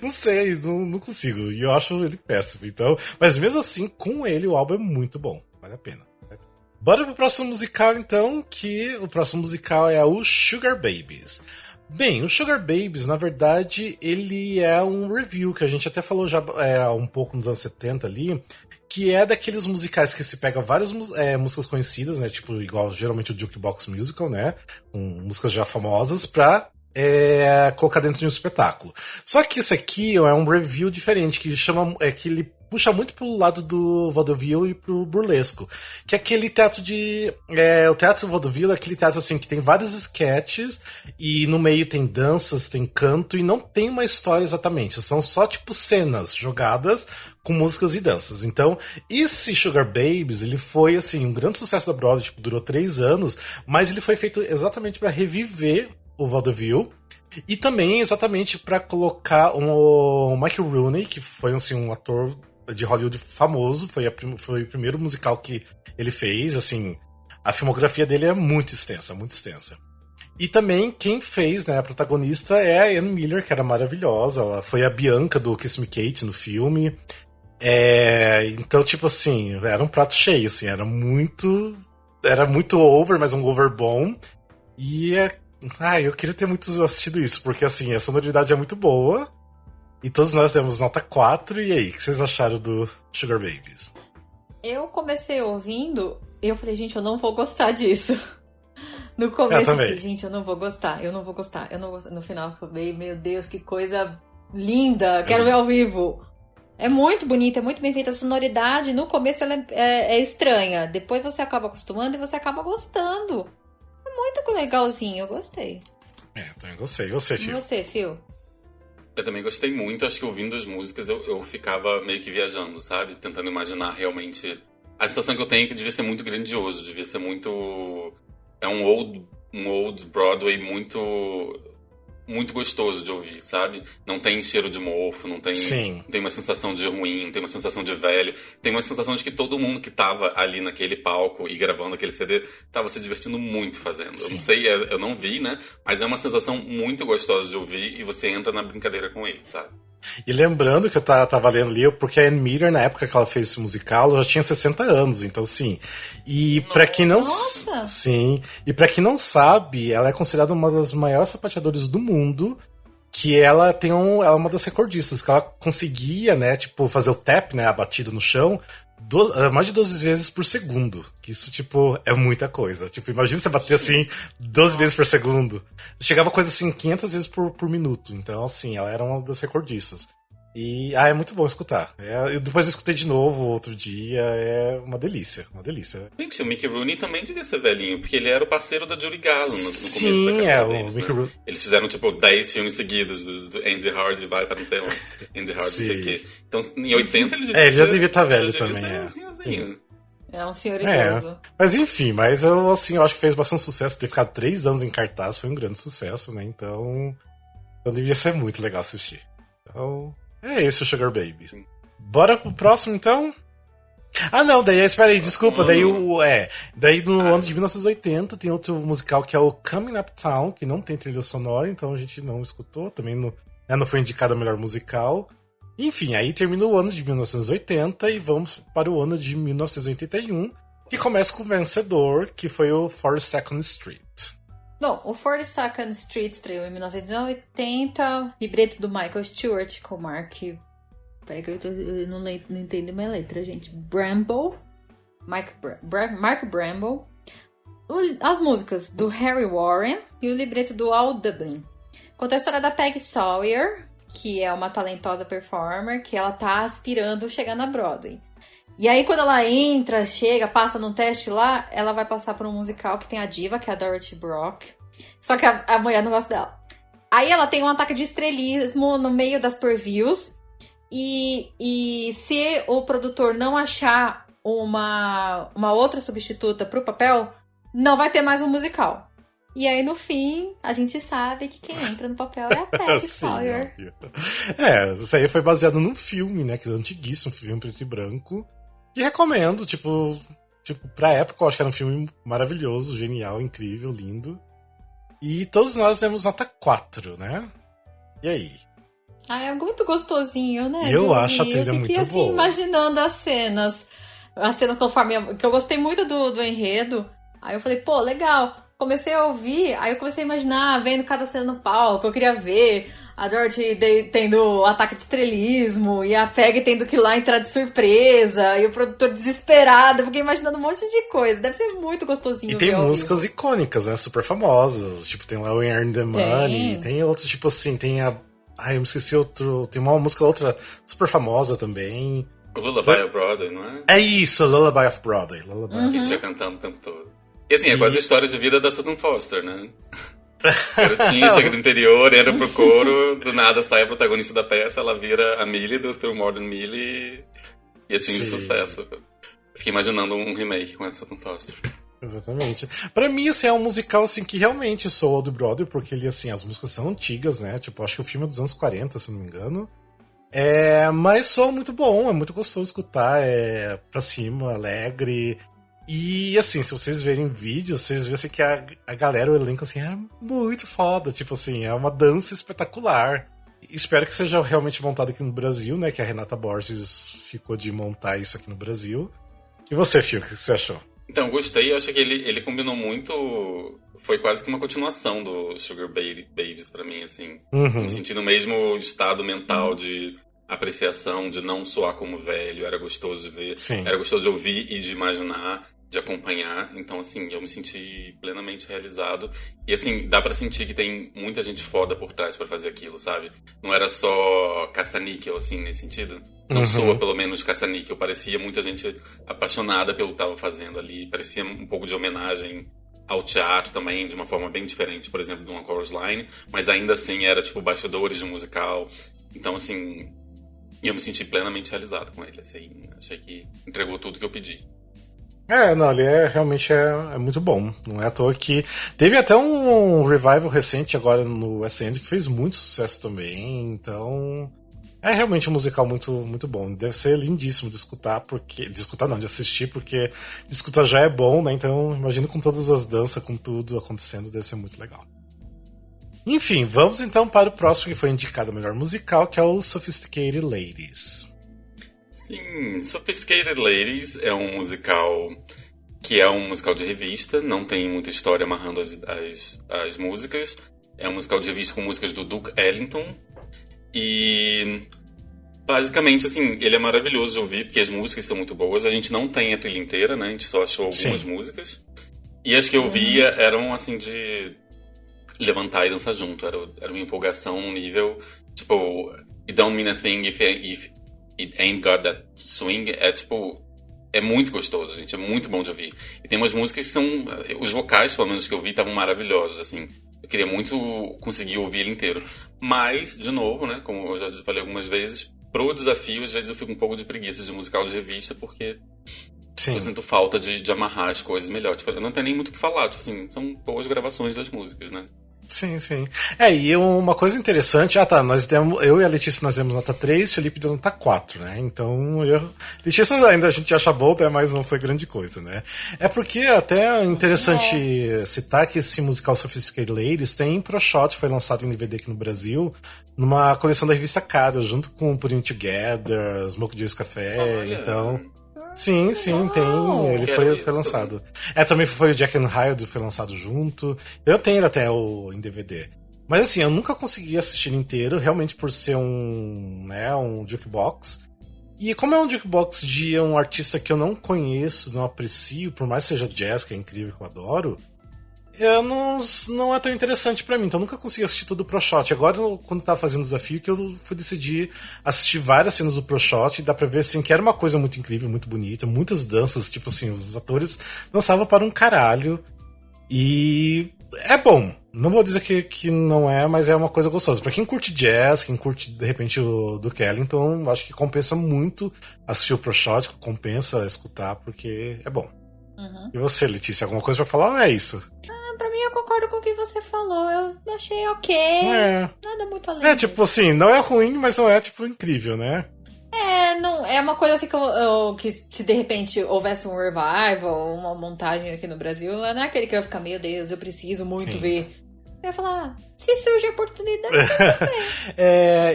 não sei, não consigo. E eu acho ele péssimo. Então, mas mesmo assim, com ele, o álbum é muito bom. Vale a pena. Bora pro próximo musical, então, que o próximo musical é o Sugar Babies. Bem, o Sugar Babies, na verdade, ele é um review, que a gente até falou já um pouco nos anos 70 ali, que é daqueles musicais que se pega várias músicas conhecidas, né, tipo, igual geralmente o Jukebox Musical, né, com músicas já famosas, pra colocar dentro de um espetáculo. Só que esse aqui é um review diferente, que chama, que ele puxa muito pro lado do vaudeville e pro burlesco. Que é aquele teatro de... o teatro vaudeville é aquele teatro assim que tem vários sketches e no meio tem danças, tem canto e não tem uma história exatamente. São só tipo cenas jogadas com músicas e danças. Então, esse Sugar Babies, ele foi assim um grande sucesso da Broadway, tipo, durou 3 anos, mas ele foi feito exatamente para reviver o vaudeville. E também exatamente para colocar o Michael Rooney, que foi assim, um ator de Hollywood famoso, foi o primeiro musical que ele fez, assim, a filmografia dele é muito extensa, muito extensa. E também quem fez, né, a protagonista é a Ann Miller, que era maravilhosa, ela foi a Bianca do Kiss Me Kate no filme. Então, tipo assim, era um prato cheio, assim, era muito over, mas um over bom. E eu queria ter muito assistido isso, porque assim, a sonoridade é muito boa. E todos nós demos nota 4. E aí, o que vocês acharam do Sugar Babies? Eu comecei ouvindo e eu falei, gente, eu não vou gostar disso. No começo eu falei, gente, eu não vou gostar. No final eu falei, meu Deus, que coisa linda, quero ver ao vivo. É muito bonita, é muito bem feita a sonoridade. No começo ela é estranha. Depois você acaba acostumando e você acaba gostando. É muito legalzinho, eu gostei. Também gostei. E você, Phil? E você, Phil? Eu também gostei muito, acho que ouvindo as músicas eu ficava meio que viajando, sabe? Tentando imaginar realmente... A sensação que eu tenho é que devia ser muito grandioso, devia ser muito... É um old Broadway muito gostoso de ouvir, sabe? Não tem cheiro de mofo, não tem uma sensação de ruim, não tem uma sensação de velho. Tem uma sensação de que todo mundo que tava ali naquele palco e gravando aquele CD tava se divertindo muito fazendo. Sim. Eu não sei, eu não vi, né? Mas é uma sensação muito gostosa de ouvir e você entra na brincadeira com ele, sabe? E lembrando que eu tava lendo ali, porque a Ann Miller, na época que ela fez esse musical, ela já tinha 60 anos, então sim. E pra quem não... Nossa! Sim. E pra quem não sabe, ela é considerada uma das maiores sapateadoras do mundo, que ela ela é uma das recordistas, que ela conseguia, né, tipo, fazer o tap, né, a batida no chão, mais de 12 vezes por segundo. Que isso, tipo, é muita coisa. Tipo, imagina você bater assim 12 vezes por segundo. Chegava coisa assim 500 vezes por minuto. Então, assim, ela era uma das recordistas. E, é muito bom escutar. Depois eu escutei de novo outro dia. É uma delícia, uma delícia. Gente, o Mickey Rooney também devia ser velhinho, porque ele era o parceiro da Judy Garland no Sim, começo da carreira deles, o Mickey Rooney. Eles fizeram, tipo, 10 filmes seguidos do Andy Hard vai para não sei onde. Andy Hard, não sei o quê. Então, em 80 ele já devia estar velho também. É um senhor idoso. Mas enfim, eu acho que fez bastante sucesso. Ter ficado 3 anos em cartaz foi um grande sucesso, né? Então devia ser muito legal assistir. Então, é esse o Sugar Baby. Sim. Bora pro próximo, então? Não, espera aí, desculpa. Daí no ano de 1980 tem outro musical que é o Coming Uptown, que não tem trilha sonora, então a gente não escutou. Também não foi indicado a melhor musical. Enfim, aí termina o ano de 1980 e vamos para o ano de 1981, que começa com o vencedor, que foi o 42nd Street. Bom, o 42nd Street estreou em 1980, libreto do Michael Stewart com Mark... Peraí que eu não entendo minha letra, gente. Mark Bramble. As músicas do Harry Warren e o libreto do Al Dublin. Conta a história da Peggy Sawyer, que é uma talentosa performer, que ela tá aspirando chegar na Broadway. E aí, quando ela passa num teste lá, ela vai passar por um musical que tem a diva, que é a Dorothy Brock. Só que a mulher não gosta dela. Aí ela tem um ataque de estrelismo no meio das previews. E se o produtor não achar uma outra substituta pro papel, não vai ter mais um musical. E aí, no fim, a gente sabe que quem entra no papel é a Peggy Sawyer. Isso aí foi baseado num filme, né? Que é antiguíssimo, um filme preto e branco. E recomendo, tipo, pra época eu acho que era um filme maravilhoso, genial, incrível, lindo. E todos nós demos nota 4, né? E aí? É muito gostosinho, né? Eu acho a trilha muito assim, boa. Imaginando as cenas conforme... Que eu gostei muito do enredo. Aí eu falei, pô, legal. Comecei a ouvir, aí eu comecei a imaginar, vendo cada cena no palco, eu queria ver a Dorothy tendo ataque de estrelismo, e a Peggy tendo que ir lá entrar de surpresa, e o produtor desesperado, eu fiquei imaginando um monte de coisa. Deve ser muito gostosinho. E tem músicas icônicas, né? Super famosas. Tipo, tem lá o Earn the Money, tem outros, tipo assim, tem a... Ai, eu me esqueci outro... Tem uma música outra super famosa também. O Lullaby of Broadway, não é? É isso, Lullaby of Broadway. Que tinha cantando o tempo todo. E assim, é quase a história de vida da Sutton Foster, né? Garotinha, chega do interior, entra pro coro, do nada sai a protagonista da peça, ela vira a Millie do Through More Than Millie e atinge sucesso. Fiquei imaginando um remake com a Sutton Foster. Exatamente. Pra mim, assim, é um musical, assim, que realmente soa do Broadway, porque ele, assim, as músicas são antigas, né? Tipo, acho que o filme é dos anos 40, se não me engano. Mas soa muito bom, é muito gostoso escutar, é pra cima, alegre. E, assim, se vocês verem vídeos, vocês veem assim, que a galera, o elenco, assim, era muito foda. Tipo assim, é uma dança espetacular. Espero que seja realmente montado aqui no Brasil, né? Que a Renata Borges ficou de montar isso aqui no Brasil. E você, Fio, o que você achou? Então, gostei. Eu achei que ele combinou muito... Foi quase que uma continuação do Sugar Babies pra mim, assim. Me senti no mesmo estado mental de apreciação, de não soar como velho. Era gostoso de ver. Sim. Era gostoso de ouvir e de imaginar, de acompanhar. Então, assim, eu me senti plenamente realizado. E, assim, dá pra sentir que tem muita gente foda por trás pra fazer aquilo, sabe? Não era só caça-níquel, assim, nesse sentido. Não soa, pelo menos, caça-níquel. Parecia muita gente apaixonada pelo que tava fazendo ali. Parecia um pouco de homenagem ao teatro também, de uma forma bem diferente, por exemplo, de uma chorus line. Mas ainda assim, era, tipo, bastidores de musical. Então, assim... E eu me senti plenamente realizado com ele, assim. Achei que entregou tudo que eu pedi. Não, ele realmente é muito bom. Não é à toa que... Teve até um revival recente agora no West End que fez muito sucesso também. Então... É realmente um musical muito, muito bom. Deve ser lindíssimo de escutar, porque... De escutar não, de assistir, porque de escutar já é bom, né? Então, imagino com todas as danças, com tudo acontecendo, deve ser muito legal. Enfim, vamos então para o próximo que foi indicado o melhor musical, que é o Sophisticated Ladies. Sim, Sophisticated Ladies é um musical que é um musical de revista, não tem muita história amarrando as músicas. É um musical de revista com músicas do Duke Ellington. E basicamente, assim, ele é maravilhoso de ouvir, porque as músicas são muito boas. A gente não tem a trilha inteira, né? A gente só achou algumas músicas. E as que eu via eram, assim, de levantar e dançar junto. Era uma empolgação num nível, tipo, It Don't Mean a Thing if It Ain't Got That Swing. É, tipo, é muito gostoso, gente. É muito bom de ouvir. E tem umas músicas que são... Os vocais, pelo menos, que eu vi, estavam maravilhosos, assim. Eu queria muito conseguir ouvir ele inteiro. Mas, de novo, né, como eu já falei algumas vezes, pro desafio, às vezes eu fico um pouco de preguiça de musical de revista, porque eu sinto falta de amarrar as coisas melhor. Tipo, eu não tenho nem muito o que falar, tipo assim, são boas gravações das músicas, né? Sim, sim. E uma coisa interessante, eu e a Letícia nós demos nota 3, o Felipe deu nota 4, né? Então, Letícia ainda a gente acha bom, mas não foi grande coisa, né? É porque até é interessante citar que esse musical Sophisticated Ladies tem ProShot, foi lançado em DVD aqui no Brasil, numa coleção da revista Cara, junto com Putting Together, Smoke Juice Café, então... Sim, tem. Ele foi lançado. Também foi o Jack and Hyde, foi lançado junto. Eu tenho ele até em DVD. Mas assim, eu nunca consegui assistir inteiro, realmente por ser um jukebox. E como é um jukebox de um artista que eu não conheço, não aprecio, por mais que seja jazz, que é incrível, que eu adoro, não é tão interessante pra mim, então eu nunca consegui assistir tudo o ProShot. Agora, quando eu tava fazendo o desafio, que eu fui decidir assistir várias cenas do ProShot, e dá pra ver, assim, que era uma coisa muito incrível, muito bonita, muitas danças, tipo assim, os atores dançavam para um caralho, e é bom. Não vou dizer que não é, mas é uma coisa gostosa. Pra quem curte jazz, quem curte, de repente, o Duke Ellington, acho que compensa muito assistir o ProShot, compensa escutar, porque é bom. E você, Letícia, alguma coisa pra falar ou é isso? Pra mim eu concordo com o que você falou. Eu achei ok. Nada muito além disso. Tipo assim, não é ruim, mas não é, tipo, incrível, né? Não, é uma coisa assim que se de repente houvesse um revival, uma montagem aqui no Brasil, não é aquele que eu ia ficar, meu Deus, eu preciso muito ver. Eu ia falar, se surge a oportunidade,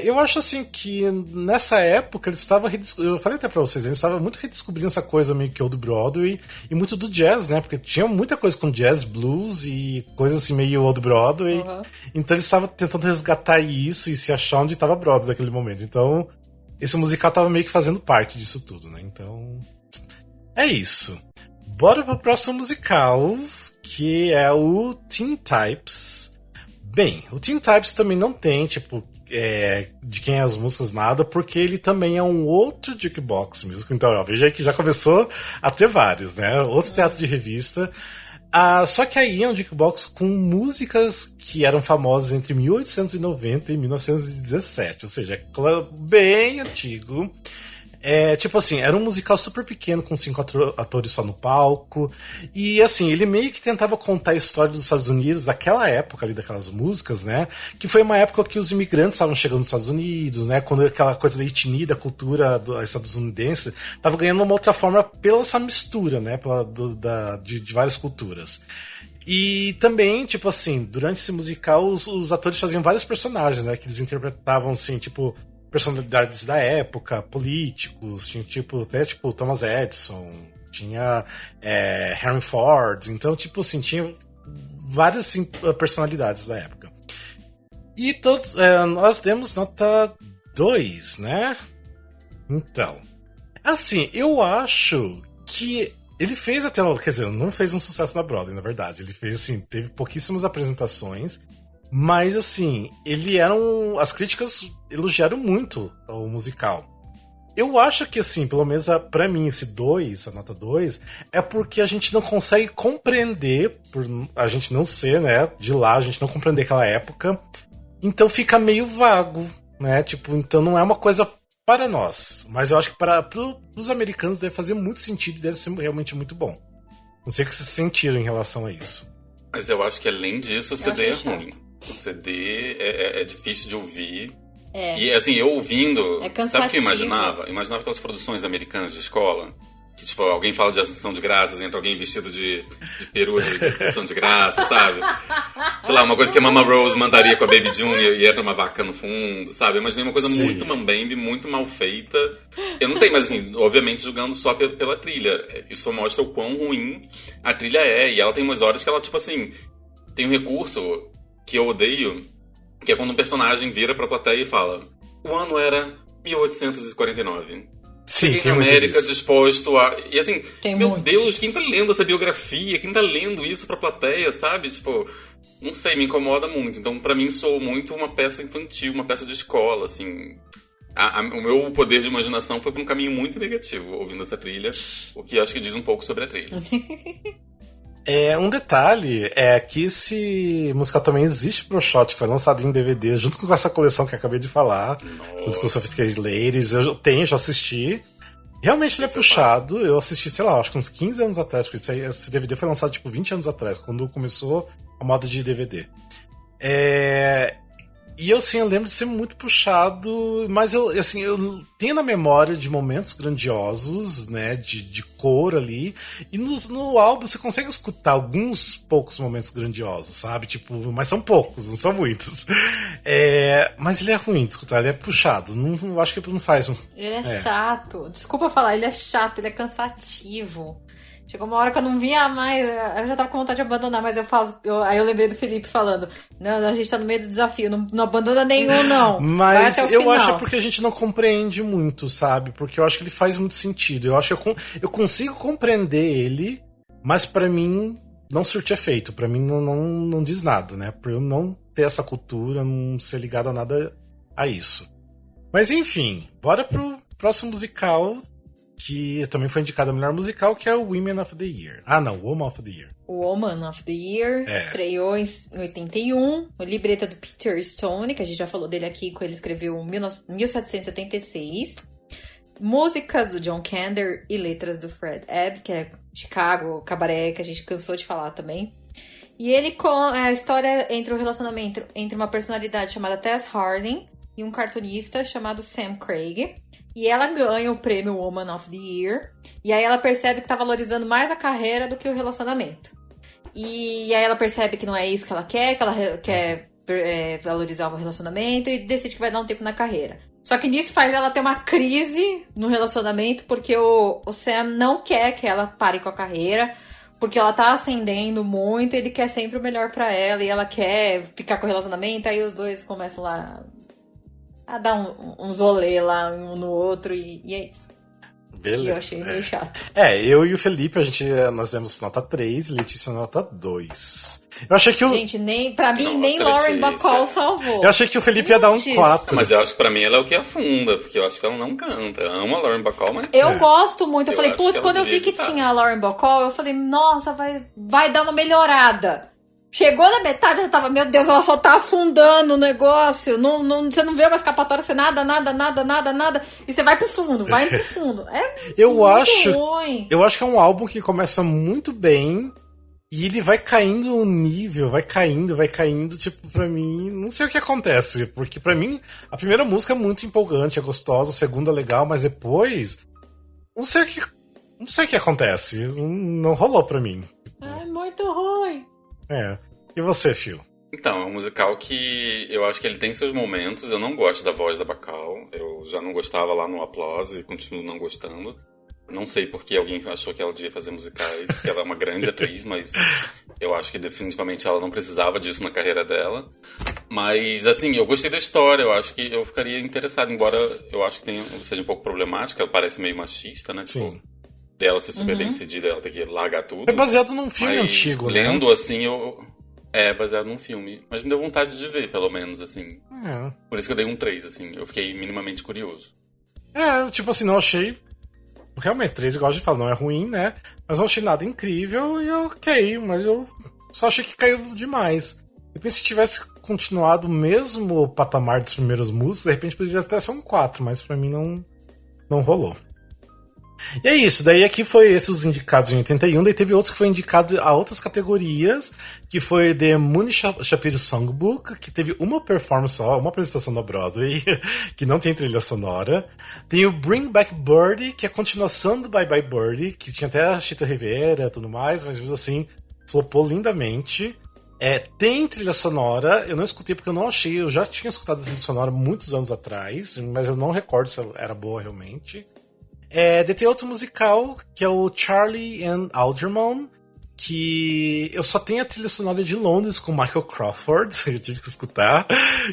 eu acho assim que nessa época eles estavam eu falei até pra vocês, eles estavam muito redescobrindo essa coisa meio que old Broadway e muito do jazz, né? Porque tinha muita coisa com jazz, blues e coisas assim meio old Broadway. Então eles estavam tentando resgatar isso e se achar onde estava Broadway naquele momento. Então esse musical tava meio que fazendo parte disso tudo, né? Então é isso. Bora pro próximo musical, que é o Teen Types. Bem, o Teen Types também não tem, tipo, de quem é as músicas nada, porque ele também é um outro jukebox musical. Então, ó, veja aí que já começou a ter vários, né? Outro teatro de revista. Só que aí é um jukebox com músicas que eram famosas entre 1890 e 1917, ou seja, bem antigo. Tipo assim, era um musical super pequeno, com 5 atores só no palco. E assim, ele meio que tentava contar a história dos Estados Unidos daquela época ali, daquelas músicas, né? Que foi uma época que os imigrantes estavam chegando nos Estados Unidos, né? Quando aquela coisa da etnia, da cultura estadunidense, tava ganhando uma outra forma pela essa mistura, né? De várias culturas. E também, tipo assim, durante esse musical, os atores faziam vários personagens, né? Que eles interpretavam, assim, tipo, personalidades da época, políticos, tinha até Thomas Edison, tinha Henry Ford, então tipo assim, tinha várias assim, personalidades da época. E todos, nós demos nota 2, né? Então, assim, eu acho que ele fez até, quer dizer, não fez um sucesso na Broadway, na verdade, ele fez assim, teve pouquíssimas apresentações. Mas, assim, as críticas elogiaram muito o musical. Eu acho que, assim, pelo menos pra mim, a nota 2, é porque a gente não consegue compreender, por a gente não ser, né, de lá, a gente não compreender aquela época. Então fica meio vago, né? Tipo, então não é uma coisa para nós. Mas eu acho que pros americanos deve fazer muito sentido e deve ser realmente muito bom. Não sei o que vocês sentiram em relação a isso. Mas eu acho que, além disso, o CD é ruim. O CD é difícil de ouvir. E assim, eu ouvindo, sabe o que eu imaginava? Eu imaginava aquelas produções americanas de escola, que tipo, alguém fala de ação de graças, entra alguém vestido de peru de ação de graças, sabe? Sei lá, uma coisa que a Mama Rose mandaria com a Baby Junior e entra uma vaca no fundo, sabe? Eu imaginei uma coisa muito mambembe, muito mal feita. Eu não sei, mas assim, obviamente julgando só pela trilha. Isso mostra o quão ruim a trilha é. E ela tem umas horas que ela, tipo assim, tem um recurso que eu odeio, que é quando um personagem vira pra plateia e fala: o ano era 1849. Sim, Cheguei na América disposto a... E assim, meu Deus, quem tá lendo essa biografia? Quem tá lendo isso pra plateia, sabe? Tipo, não sei, me incomoda muito. Então, pra mim, soou muito uma peça infantil, uma peça de escola, assim. O meu poder de imaginação foi pra um caminho muito negativo ouvindo essa trilha, o que acho que diz um pouco sobre a trilha. Um detalhe é que esse musical também existe pro Shot, foi lançado em DVD junto com essa coleção que eu acabei de falar. Nossa. Junto com o Sophisticated Ladies. Já assisti. Realmente ele é puxado. Eu assisti, sei lá, acho que uns 15 anos atrás, porque esse DVD foi lançado tipo 20 anos atrás, quando começou a moda de DVD. E eu lembro de ser muito puxado, mas eu tenho na memória de momentos grandiosos, né, de cor ali, e no álbum você consegue escutar alguns poucos momentos grandiosos, sabe, tipo, mas são poucos, não são muitos. Mas ele é ruim de escutar, ele é puxado, não acho que ele não faz. Ele é chato, desculpa falar, ele é chato, ele é cansativo. Chegou uma hora que eu não vinha mais, eu já tava com vontade de abandonar, mas aí eu lembrei do Felipe falando: não, a gente tá no meio do desafio, não abandona nenhum, não. Mas eu acho porque a gente não compreende muito, sabe? Porque eu acho que ele faz muito sentido. Eu acho que eu consigo compreender ele, mas pra mim não surte efeito. Pra mim não diz nada, né? Pra eu não ter essa cultura, não ser ligado a nada a isso. Mas enfim, bora pro próximo musical, que também foi indicado a melhor musical, que é o Women of the Year. Woman of the Year. Woman of the Year estreou em 81, o libreto do Peter Stone, que a gente já falou dele aqui, que ele escreveu em 1776. Músicas do John Kander e letras do Fred Ebb, que é Chicago, Cabaré, que a gente cansou de falar também. E ele é a história entre o relacionamento entre uma personalidade chamada Tess Harding e um cartunista chamado Sam Craig. E ela ganha o prêmio Woman of the Year. E aí ela percebe que tá valorizando mais a carreira do que o relacionamento. E aí ela percebe que não é isso que ela quer valorizar o relacionamento e decide que vai dar um tempo na carreira. Só que nisso faz ela ter uma crise no relacionamento, porque o Sam não quer que ela pare com a carreira, porque ela tá ascendendo muito, ele quer sempre o melhor pra ela, e ela quer ficar com o relacionamento, aí os dois começam lá a dar uns olê lá um no outro, e é isso. Beleza. E eu achei meio chato. Eu e o Felipe, nós demos nota 3 e Letícia nota 2. Eu achei que Gente, pra mim, nem Lauren Bacall salvou. Eu achei que o Felipe ia dar um 4. Mas eu acho que pra mim ela é o que afunda, porque eu acho que ela não canta. Eu amo a Lauren Bacall, mas... Eu gosto muito. Eu falei, putz, quando eu vi que evitar. tinha a Lauren Bacall, eu falei, nossa, vai dar uma melhorada. Chegou na metade, eu já tava, meu Deus, ela só tá afundando o negócio. Você não vê uma escapatória, você nada. E você vai pro fundo, vai pro fundo. Ruim. Eu acho que é um álbum que começa muito bem e ele vai caindo o nível, vai caindo. Tipo, pra mim, não sei o que acontece. Porque pra mim, a primeira música é muito empolgante, é gostosa, a segunda é legal, mas depois, não sei o que acontece. Não rolou pra mim. É muito ruim. E você, Phil? Então, é um musical que eu acho que ele tem seus momentos. Eu não gosto da voz da Bacall. Eu já não gostava lá no Applause e continuo não gostando. Não sei porque alguém achou que ela devia fazer musicais, porque ela é uma grande atriz, mas eu acho que definitivamente ela não precisava disso na carreira dela. Mas, assim, eu gostei da história. Eu acho que eu ficaria interessado, embora eu acho que seja um pouco problemática. Ela parece meio machista, né? Sim. Tipo, dela ser super bem cedida, ela ter que largar tudo. É baseado num filme mas, antigo, lendo, né? assim, É baseado num filme. Mas me deu vontade de ver, pelo menos, assim. Por isso que eu dei um 3, assim. Eu fiquei minimamente curioso. Tipo assim, não achei... Realmente, 3, igual a gente fala, não é ruim, né? Mas não achei nada incrível e mas eu só achei que caiu demais. Depois, se tivesse continuado o mesmo patamar dos primeiros músicos, de repente poderia até ser um 4, mas pra mim não rolou. E é isso, daí aqui foi esses os indicados em 81, daí teve outros que foi indicado a outras categorias, que foi The Mooney Shapiro Songbook, que teve uma performance só, uma apresentação da Broadway, que não tem trilha sonora. Tem o Bring Back Birdie, que é a continuação do Bye Bye Birdie, que tinha até a Chita Rivera e tudo mais, mas mesmo assim, flopou lindamente. Tem trilha sonora, eu não escutei porque eu não achei, eu já tinha escutado a trilha sonora muitos anos atrás, mas eu não recordo se ela era boa realmente. Tem outro musical, que é o Charlie and Algernon, que eu só tenho a trilha sonora de Londres com Michael Crawford, eu tive que escutar,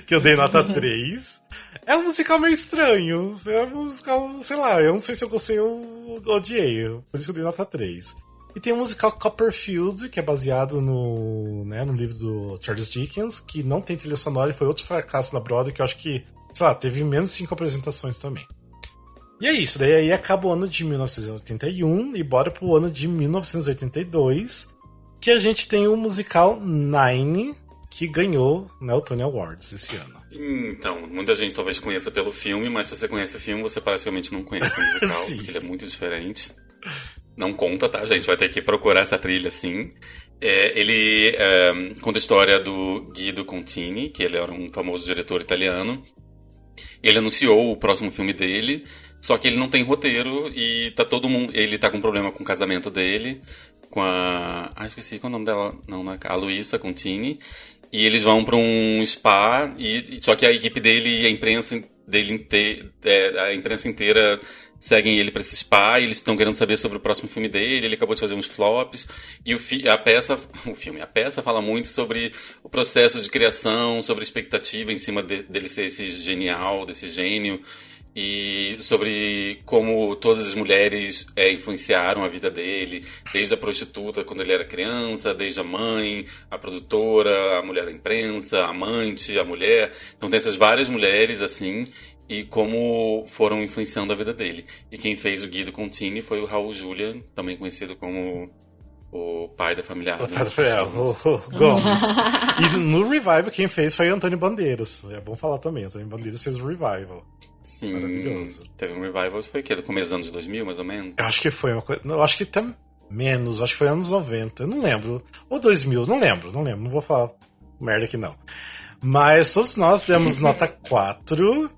que eu dei nota 3. É um musical meio estranho, é um musical, sei lá, eu não sei se eu gostei ou odiei, por isso que eu dei nota 3. E tem o musical Copperfield, que é baseado no livro do Charles Dickens, que não tem trilha sonora e foi outro fracasso na Broadway, que eu acho que, sei lá, teve menos 5 apresentações também. E é isso, daí aí acaba o ano de 1981 e bora pro ano de 1982, que a gente tem o musical Nine, que ganhou, né, o Tony Awards esse ano. Então, muita gente talvez conheça pelo filme, mas se você conhece o filme, você praticamente não conhece o musical, porque ele é muito diferente. Não conta, tá, gente? Vai ter que procurar essa trilha, sim. Ele conta a história do Guido Contini, que ele era um famoso diretor italiano. Ele anunciou o próximo filme dele, só que ele não tem roteiro e tá todo mundo... Ele tá com problema com o casamento dele, com a... esqueci qual é o nome dela. Não, a Luisa Contini. E eles vão pra um spa, só que a equipe dele e a imprensa inteira seguem ele pra esse spa, e eles estão querendo saber sobre o próximo filme dele. Ele acabou de fazer uns flops, e a peça fala muito sobre o processo de criação, sobre a expectativa em cima dele ser esse genial, desse gênio, e sobre como todas as mulheres influenciaram a vida dele, desde a prostituta quando ele era criança, desde a mãe, a produtora, a mulher da imprensa, a amante, a mulher. Então tem essas várias mulheres, assim, e como foram influenciando a vida dele. E quem fez o Guido Contini foi o Raul Julia, também conhecido como o pai da família Adams. O Gomes. E no Revival quem fez foi Antônio Bandeiras. É bom falar também, Antônio Bandeiras fez o Revival. Sim, teve um Revival, foi o quê? Do começo dos anos 2000, mais ou menos? Eu acho que foi uma coisa... Eu acho que Menos, acho que foi anos 90, eu não lembro. Ou 2000, não lembro, não vou falar merda aqui não. Mas todos nós demos nota 4.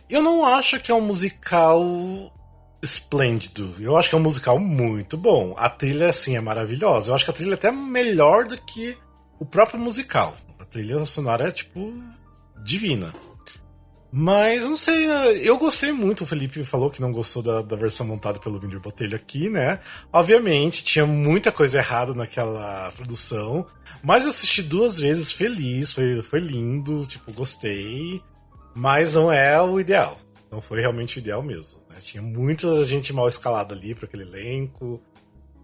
Eu não acho que é um musical esplêndido. Eu acho que é um musical muito bom. A trilha, assim, é maravilhosa. Eu acho que a trilha é até melhor do que o próprio musical. A trilha sonora é, tipo, divina. Mas, não sei, eu gostei muito. O Felipe falou que não gostou da versão montada pelo Miller Botelho aqui, né? Obviamente, tinha muita coisa errada naquela produção. Mas eu assisti 2 vezes feliz, foi lindo, tipo, gostei. Mas não é o ideal. Não foi realmente o ideal mesmo, né? Tinha muita gente mal escalada ali para aquele elenco.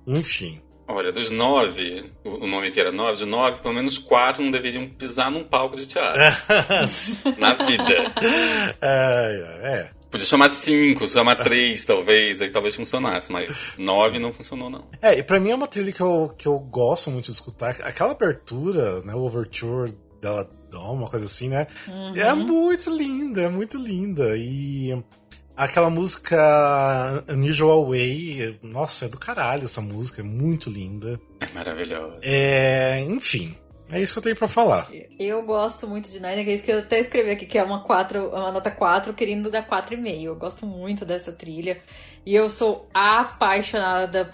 Enfim. Olha, dos 9, o nome aqui era 9, de 9, pelo menos 4 não deveriam pisar num palco de teatro. Na vida. Podia chamar de 5, chamar 3, talvez, aí talvez funcionasse, mas 9 não funcionou, não. E pra mim é uma trilha que eu gosto muito de escutar. Aquela abertura, né, o overture dela, uma coisa assim, né? Uhum. É muito linda. E aquela música Unusual Way, nossa, é do caralho essa música, é muito linda. É maravilhosa. Enfim, é isso que eu tenho pra falar. Eu gosto muito de Nine, é isso que eu até escrevi aqui, que é uma nota 4, querendo dar 4,5. Eu gosto muito dessa trilha. E eu sou apaixonada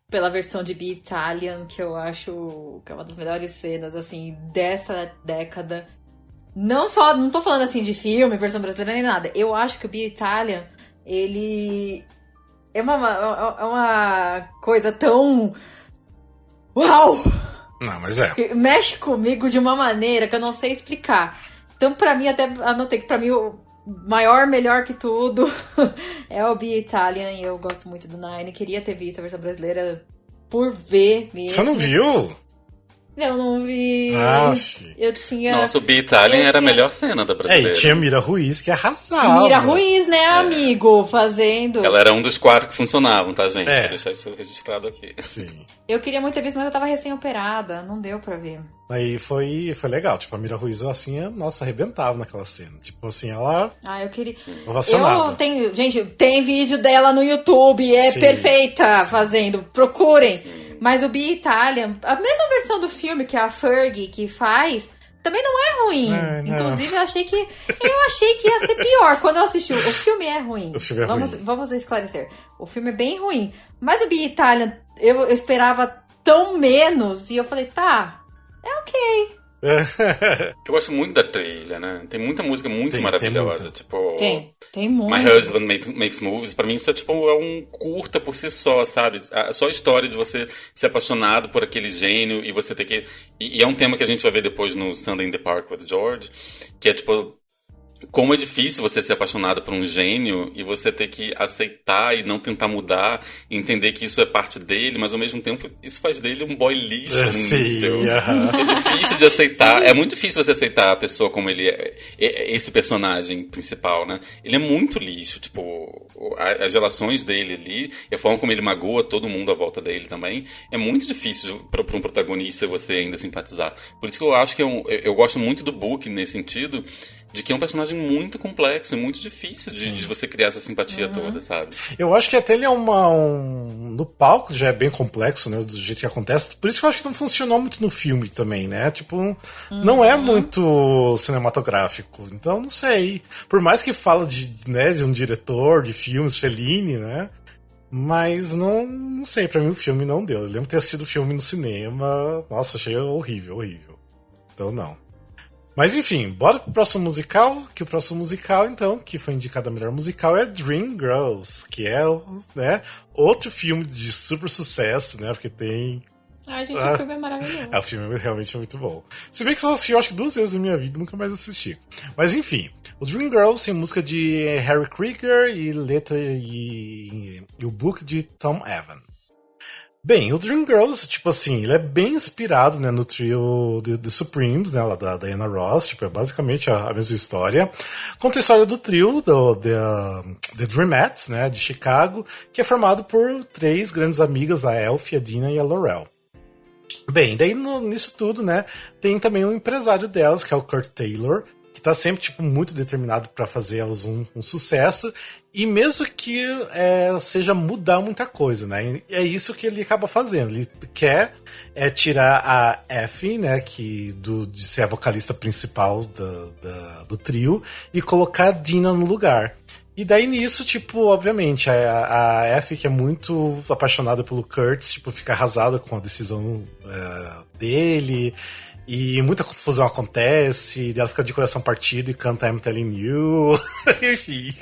pela versão de Be Italian, que eu acho que é uma das melhores cenas, assim, dessa década. Não tô falando, assim, de filme, versão brasileira, nem nada. Eu acho que o Be Italian, ele é uma coisa tão... Uau! Não, mas é. Mexe comigo de uma maneira que eu não sei explicar. Então, pra mim, até anotei que pra mim o maior, melhor que tudo é o Be Italian, e eu gosto muito do Nine. Queria ter visto a versão brasileira por ver mesmo. Você não viu? Eu não vi. Eu tinha. Nossa, o Be Italian era a melhor cena da brasileira. E tinha Mira Ruiz que arrasava. Mira Ruiz, né, amigo? Fazendo. Ela era um dos 4 que funcionavam, tá, gente? Vou deixar isso registrado aqui. Sim. Eu queria muito ter visto, mas eu tava recém-operada. Não deu pra ver. Aí foi legal. Tipo, a Mira Ruiz, assim, nossa, arrebentava naquela cena. Tipo assim, ela... eu queria... Ovacionada. Gente, tem vídeo dela no YouTube. É perfeita fazendo. Procurem. Sim. Mas o Be Italian, a mesma versão do filme que a Fergie que faz, também não é ruim. Inclusive, eu achei que ia ser pior quando eu assisti. O filme é ruim. O filme é ruim. Vamos esclarecer. O filme é bem ruim. Mas o Be Italian, eu esperava tão menos. E eu falei, tá, é ok. Eu gosto muito da trilha, né? Tem muita música muito maravilhosa. Tipo, tem muito. My Husband Makes Movies. Pra mim isso é um curta por si só, sabe? Só a história de você ser apaixonado por aquele gênio e você ter que... E é um tema que a gente vai ver depois no Sunday in the Park with George, que é tipo... Como é difícil você ser apaixonado por um gênio e você ter que aceitar e não tentar mudar, e entender que isso é parte dele, mas ao mesmo tempo isso faz dele um boy lixo. É difícil de aceitar. É muito difícil você aceitar a pessoa como ele é, esse personagem principal, né? Ele é muito lixo, tipo, as relações dele ali, e a forma como ele magoa todo mundo à volta dele também, é muito difícil para um protagonista você ainda simpatizar. Por isso que eu acho que eu gosto muito do Book nesse sentido, de que é um personagem muito complexo e muito difícil de você criar essa simpatia toda, sabe? Eu acho que até ele é no palco já é bem complexo, né? Do jeito que acontece. Por isso que eu acho que não funcionou muito no filme também, né? Tipo, não é muito cinematográfico. Então, não sei. Por mais que fala de um diretor de filmes, Fellini, né? Mas não sei, pra mim o filme não deu. Eu lembro de ter assistido o filme no cinema. Nossa, achei horrível. Então, não. Mas enfim, bora pro próximo musical, que o próximo musical, então, que foi indicado a melhor musical, é Dreamgirls, que é, né, outro filme de super sucesso, né, porque tem... Gente, o filme é maravilhoso. O filme realmente é muito bom. Se bem que só assisti, eu acho que 2 vezes na minha vida, nunca mais assisti. Mas enfim, o Dreamgirls tem música de Harry Krieger e letra e o book de Tom Evan. Bem, o Dreamgirls, tipo assim, ele é bem inspirado, né, no trio The Supremes, né, lá da Diana Ross, tipo, é basicamente a mesma história. Conta a história do trio, The Dreamettes, né, de Chicago, que é formado por 3 grandes amigas, a Elfie, a Dina e a Laurel. Bem, daí nisso tudo, né, tem também um empresário delas, que é o Kurt Taylor, que tá sempre, tipo, muito determinado pra fazer elas um sucesso, e mesmo que seja mudar muita coisa, né? E é isso que ele acaba fazendo. Ele quer tirar a Effie, né, de ser a vocalista principal do trio, e colocar a Dina no lugar. E daí nisso, tipo, obviamente, a Effie, que é muito apaixonada pelo Kurtz, tipo, fica arrasada com a decisão dele, e muita confusão acontece, e ela fica de coração partido e canta I'm Telling You, enfim.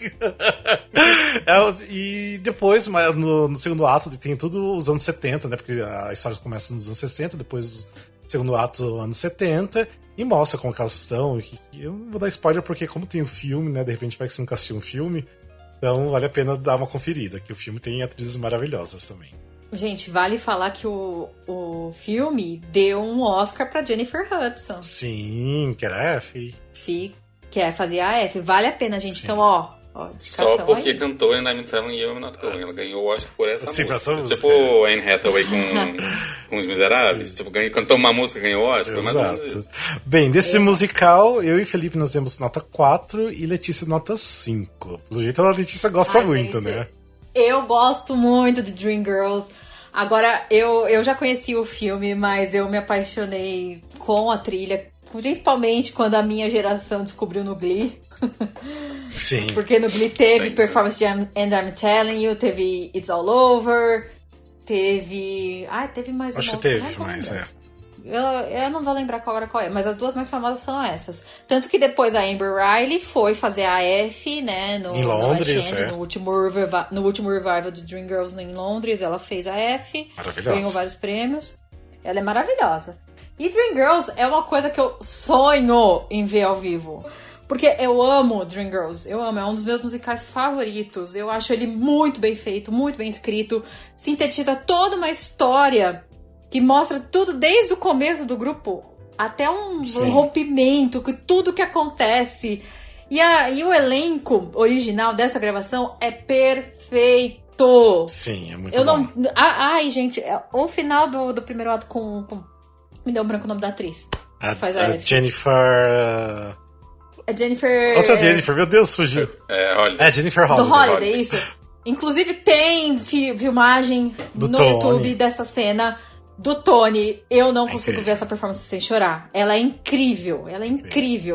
E depois, no segundo ato, tem tudo os anos 70, né, porque a história começa nos anos 60, depois segundo ato, anos 70, e mostra como que elas estão. Eu não vou dar spoiler porque, como tem o filme, né? De repente vai que você nunca assistiu um filme, então vale a pena dar uma conferida, que o filme tem atrizes maravilhosas também. Gente, vale falar que o filme deu um Oscar pra Jennifer Hudson. Sim, que era a Effie. Que fazia a F. Vale a pena, gente. Sim. Então, ó só porque aí. cantou em I'm Telling You I'm Not Going. Ela ganhou o Oscar por essa música. Essa música. Tipo Anne Hathaway com Os Miseráveis. Sim. Tipo, cantou uma música e ganhou o Oscar. Exato. Mais ou menos isso. Bem, desse musical, eu e Felipe nós demos nota 4 e Letícia nota 5. Pelo jeito, a Letícia gosta muito, gente, né? Eu gosto muito de Dreamgirls. Agora, eu já conheci o filme, mas eu me apaixonei com a trilha, principalmente quando a minha geração descobriu no Glee. Sim. Porque no Glee teve performance de And I'm Telling You, teve It's All Over, teve mais uma. Acho que teve mais, Eu não vou lembrar agora qual é, mas as duas mais famosas são essas. Tanto que depois a Amber Riley foi fazer a F, né, em Londres, no último revival de Dreamgirls em Londres, ela fez a F, ganhou vários prêmios. Ela é maravilhosa. E Dreamgirls é uma coisa que eu sonho em ver ao vivo. Porque eu amo Dreamgirls, é um dos meus musicais favoritos. Eu acho ele muito bem feito, muito bem escrito, sintetiza toda uma história que mostra tudo desde o começo do grupo até um rompimento, tudo que acontece. E o elenco original dessa gravação é perfeito. Sim, é muito bom. Ai, gente, o final do primeiro ato com... Me deu um branco o nome da atriz. Faz a Jennifer... É Jennifer... Outra Jennifer, meu Deus, fugiu. Jennifer Holiday. Do Holiday, isso. Inclusive tem filmagem no YouTube dessa cena do Tony. Eu não consigo ver essa performance sem chorar. Ela é incrível,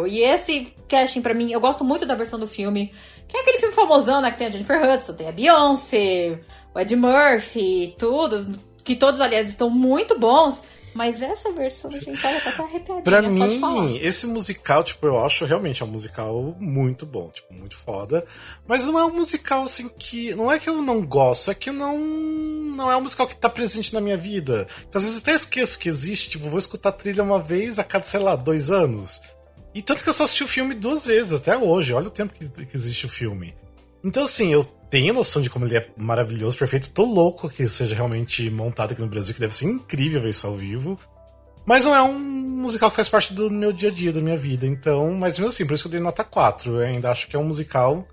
E esse casting pra mim, eu gosto muito da versão do filme, que é aquele filme famosão, né, que tem a Jennifer Hudson, tem a Beyoncé, o Ed Murphy, tudo, que todos, aliás, estão muito bons. Mas essa versão, gente, olha, tá até arrepiadinha. Pra mim, esse musical, tipo, eu acho realmente um musical muito bom, tipo, muito foda. Mas não é um musical, assim, que... Não é que eu não gosto, é que não é um musical que tá presente na minha vida. Então, às vezes eu até esqueço que existe, tipo, vou escutar a trilha uma vez a cada, sei lá, 2 anos. E tanto que eu só assisti o filme 2 vezes, até hoje. Olha o tempo que existe o filme. Então, assim, eu tenho noção de como ele é maravilhoso, perfeito. Tô louco que seja realmente montado aqui no Brasil, que deve ser incrível ver isso ao vivo. Mas não é um musical que faz parte do meu dia a dia, da minha vida. Então, mas mesmo assim, por isso que eu dei nota 4. Eu ainda acho que é um musical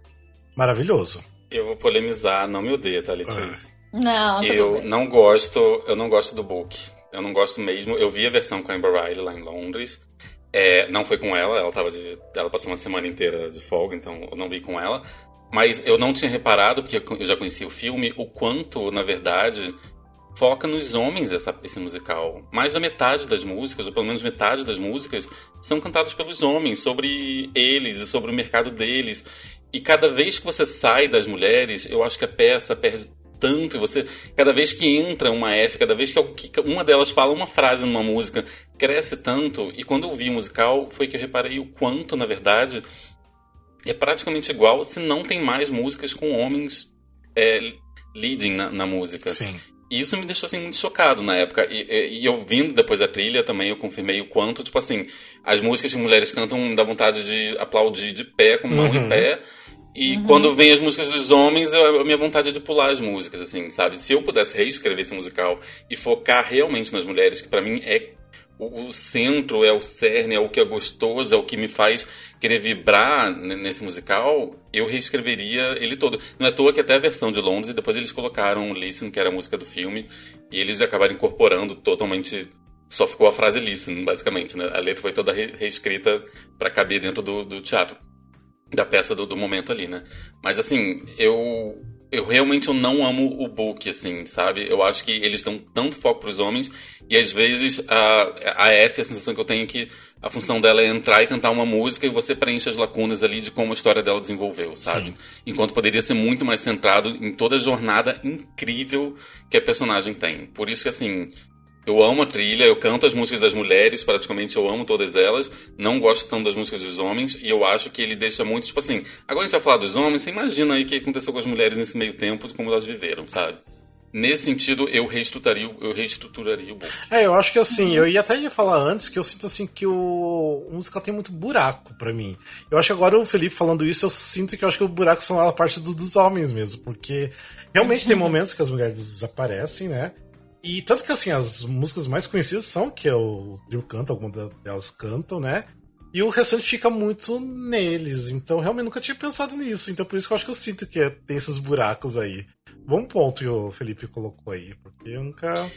maravilhoso. Eu vou polemizar, não me odeia, tá, Letícia? Não, eu não gosto do book. Eu não gosto mesmo. Eu vi a versão com a Amber Riley lá em Londres. Não foi com ela, ela passou uma semana inteira de folga, então eu não vi com ela. Mas eu não tinha reparado, porque eu já conhecia o filme, o quanto, na verdade, foca nos homens esse musical. Mais da metade das músicas, ou pelo menos metade das músicas, são cantadas pelos homens, sobre eles e sobre o mercado deles. E cada vez que você sai das mulheres, eu acho que a peça perde tanto. E cada vez que entra uma F, cada vez que uma delas fala uma frase numa música, cresce tanto. E quando eu vi o musical, foi que eu reparei o quanto, na verdade... é praticamente igual, se não tem mais músicas com homens leading na música. Sim. E isso me deixou assim, muito chocado na época. E eu vindo depois da trilha também, eu confirmei o quanto, tipo assim, as músicas que mulheres cantam dá vontade de aplaudir de pé, com mão em pé. E quando vem as músicas dos homens, a minha vontade é de pular as músicas, assim, sabe? Se eu pudesse reescrever esse musical e focar realmente nas mulheres, que pra mim é o centro, é o cerne, é o que é gostoso, é o que me faz querer vibrar nesse musical, eu reescreveria ele todo. Não é à toa que até a versão de Londres, e depois eles colocaram Listen, que era a música do filme, e eles acabaram incorporando totalmente Só ficou a frase listen, basicamente, né? A letra foi toda reescrita pra caber dentro do teatro, da peça do momento ali, né? Mas, assim, eu realmente não amo o book, assim, sabe? Eu acho que eles dão tanto foco pros homens e, às vezes, a F, a sensação que eu tenho é que a função dela é entrar e cantar uma música e você preenche as lacunas ali de como a história dela desenvolveu, sabe? Sim. Enquanto poderia ser muito mais centrado em toda a jornada incrível que a personagem tem. Por isso que, assim, eu amo a trilha, eu canto as músicas das mulheres, praticamente eu amo todas elas, não gosto tanto das músicas dos homens, e eu acho que ele deixa muito, tipo assim, agora a gente vai falar dos homens, você imagina aí o que aconteceu com as mulheres nesse meio tempo, de como elas viveram, sabe? Nesse sentido, eu reestruturaria o book. Eu acho que assim, eu ia falar antes que eu sinto assim que o musical tem muito buraco pra mim. Eu acho que agora o Felipe falando isso, eu sinto que eu acho que o buraco são a parte dos homens mesmo, porque realmente tem momentos que as mulheres desaparecem, né? E tanto que assim, as músicas mais conhecidas são que o Drew canta, algumas delas cantam, né? E o restante fica muito neles. Então realmente nunca tinha pensado nisso. Então por isso que eu acho que eu sinto que tem esses buracos aí. Bom ponto que o Felipe colocou aí, porque eu nunca...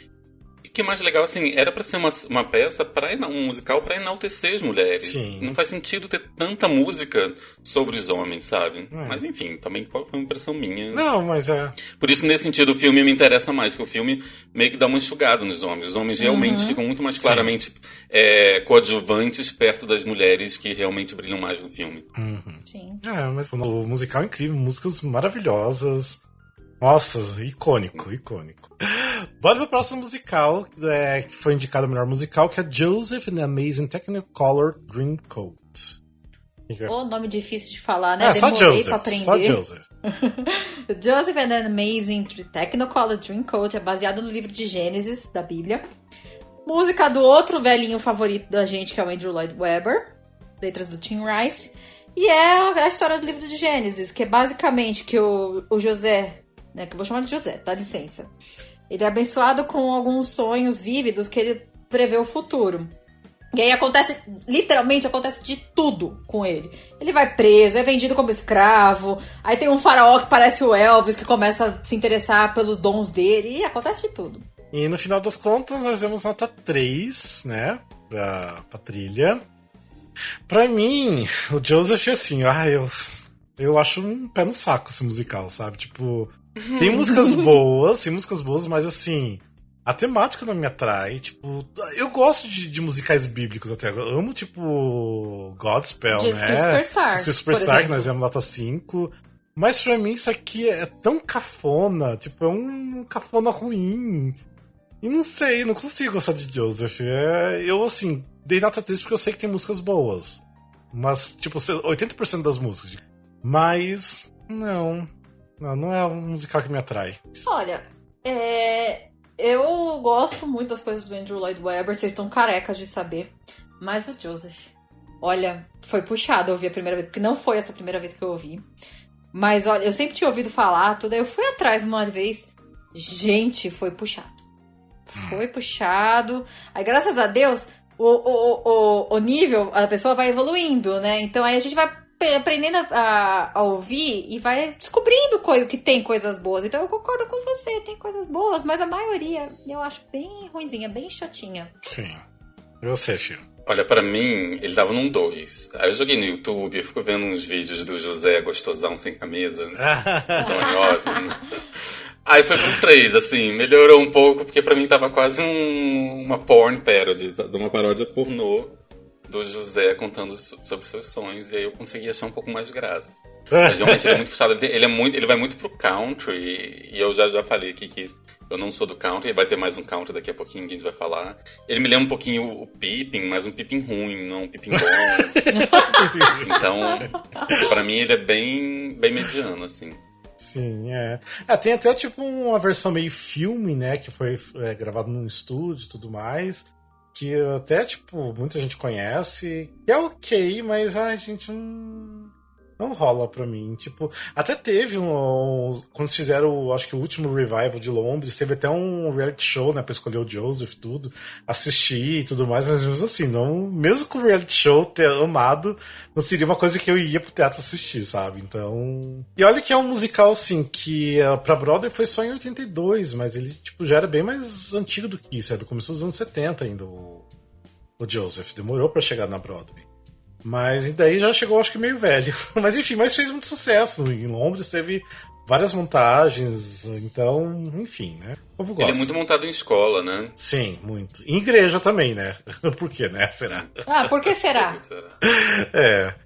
E o que é mais legal, assim, era pra ser uma peça, um musical pra enaltecer as mulheres. Sim. Não faz sentido ter tanta música sobre os homens, sabe? Mas enfim, também foi uma impressão minha. Não, mas é... Por isso, nesse sentido, o filme me interessa mais, porque o filme meio que dá uma enxugada nos homens. Os homens realmente ficam muito mais claramente coadjuvantes perto das mulheres que realmente brilham mais no filme. Sim. Mas o musical é incrível, músicas maravilhosas. Nossa, icônico. Bora pro próximo musical, que foi indicado o melhor musical, que é Joseph and the Amazing Technicolor Dreamcoat. O nome difícil de falar, né? Só Demorei Joseph, pra aprender. só Joseph. Joseph and the Amazing Technicolor Dreamcoat é baseado no livro de Gênesis, da Bíblia. Música do outro velhinho favorito da gente, que é o Andrew Lloyd Webber. Letras do Tim Rice. E é a história do livro de Gênesis, que é basicamente que o José... Né, que eu vou chamar de José, dá licença. Ele é abençoado com alguns sonhos vívidos que ele prevê o futuro. E aí literalmente acontece de tudo com ele. Ele vai preso, é vendido como escravo. Aí tem um faraó que parece o Elvis, que começa a se interessar pelos dons dele. E acontece de tudo. E no final das contas, nós demos nota 3, né? Pra trilha. Pra mim, o Joseph, assim, eu acho um pé no saco esse musical, sabe? Tipo... Tem músicas boas, mas assim, a temática não me atrai. Tipo, eu gosto de musicais bíblicos até. Eu amo, tipo, Godspell, né? Superstar, que nós demos nota 5. Mas pra mim isso aqui é tão cafona. Tipo, é um cafona ruim. E não sei, não consigo gostar de Joseph. Eu, assim, dei nota 3 porque eu sei que tem músicas boas. Mas, tipo, 80% das músicas. Mas, não é um musical que me atrai. Olha, eu gosto muito das coisas do Andrew Lloyd Webber, vocês estão carecas de saber. Mas o Joseph, olha, foi puxado eu ouvi a primeira vez, porque não foi essa a primeira vez que eu ouvi. Mas olha, eu sempre tinha ouvido falar, tudo, aí eu fui atrás uma vez. Gente, foi puxado. Foi puxado. Aí, graças a Deus, o nível, a pessoa vai evoluindo, né? Então aí a gente vai aprendendo a ouvir e vai descobrindo que tem coisas boas. Então eu concordo com você, tem coisas boas, mas a maioria eu acho bem ruinzinha, bem chatinha. Sim. E você, Chico? Olha, pra mim, ele tava num 2. Aí eu joguei no YouTube, eu fico vendo uns vídeos do José gostosão sem camisa, Tony Osmond. Aí foi pro 3, assim, melhorou um pouco, porque pra mim tava quase uma porn parody, uma paródia pornô do José contando sobre seus sonhos, e aí eu consegui achar um pouco mais de graça. Mas realmente ele é muito puxado, ele vai muito pro country, e eu já falei aqui que eu não sou do country, vai ter mais um country daqui a pouquinho que a gente vai falar. Ele me lembra um pouquinho o Pippin, mas um Pippin ruim, não um Pippin bom. Então, pra mim ele é bem mediano, assim. Sim, tem até tipo uma versão meio filme, né, que foi gravado num estúdio e tudo mais, que até, tipo, muita gente conhece, que é ok, mas a gente Não rola pra mim. Tipo, até teve quando eles fizeram, acho que o último revival de Londres, teve até um reality show, né, pra escolher o Joseph, tudo, assistir e tudo mais, mas mesmo assim, não, mesmo com o reality show ter amado, não seria uma coisa que eu ia pro teatro assistir, sabe? Então. E olha que é um musical, assim, que pra Broadway foi só em 82, mas ele, tipo, já era bem mais antigo do que isso, é do começo dos anos 70 ainda, o Joseph. Demorou pra chegar na Broadway. Mas e daí já chegou, acho que meio velho. Mas enfim, mas fez muito sucesso. Em Londres teve várias montagens, então, enfim, né? O povo gosta. Ele é muito montado em escola, né? Sim, muito. Em igreja também, né? Por quê, né? Será? Por que será? Por que será?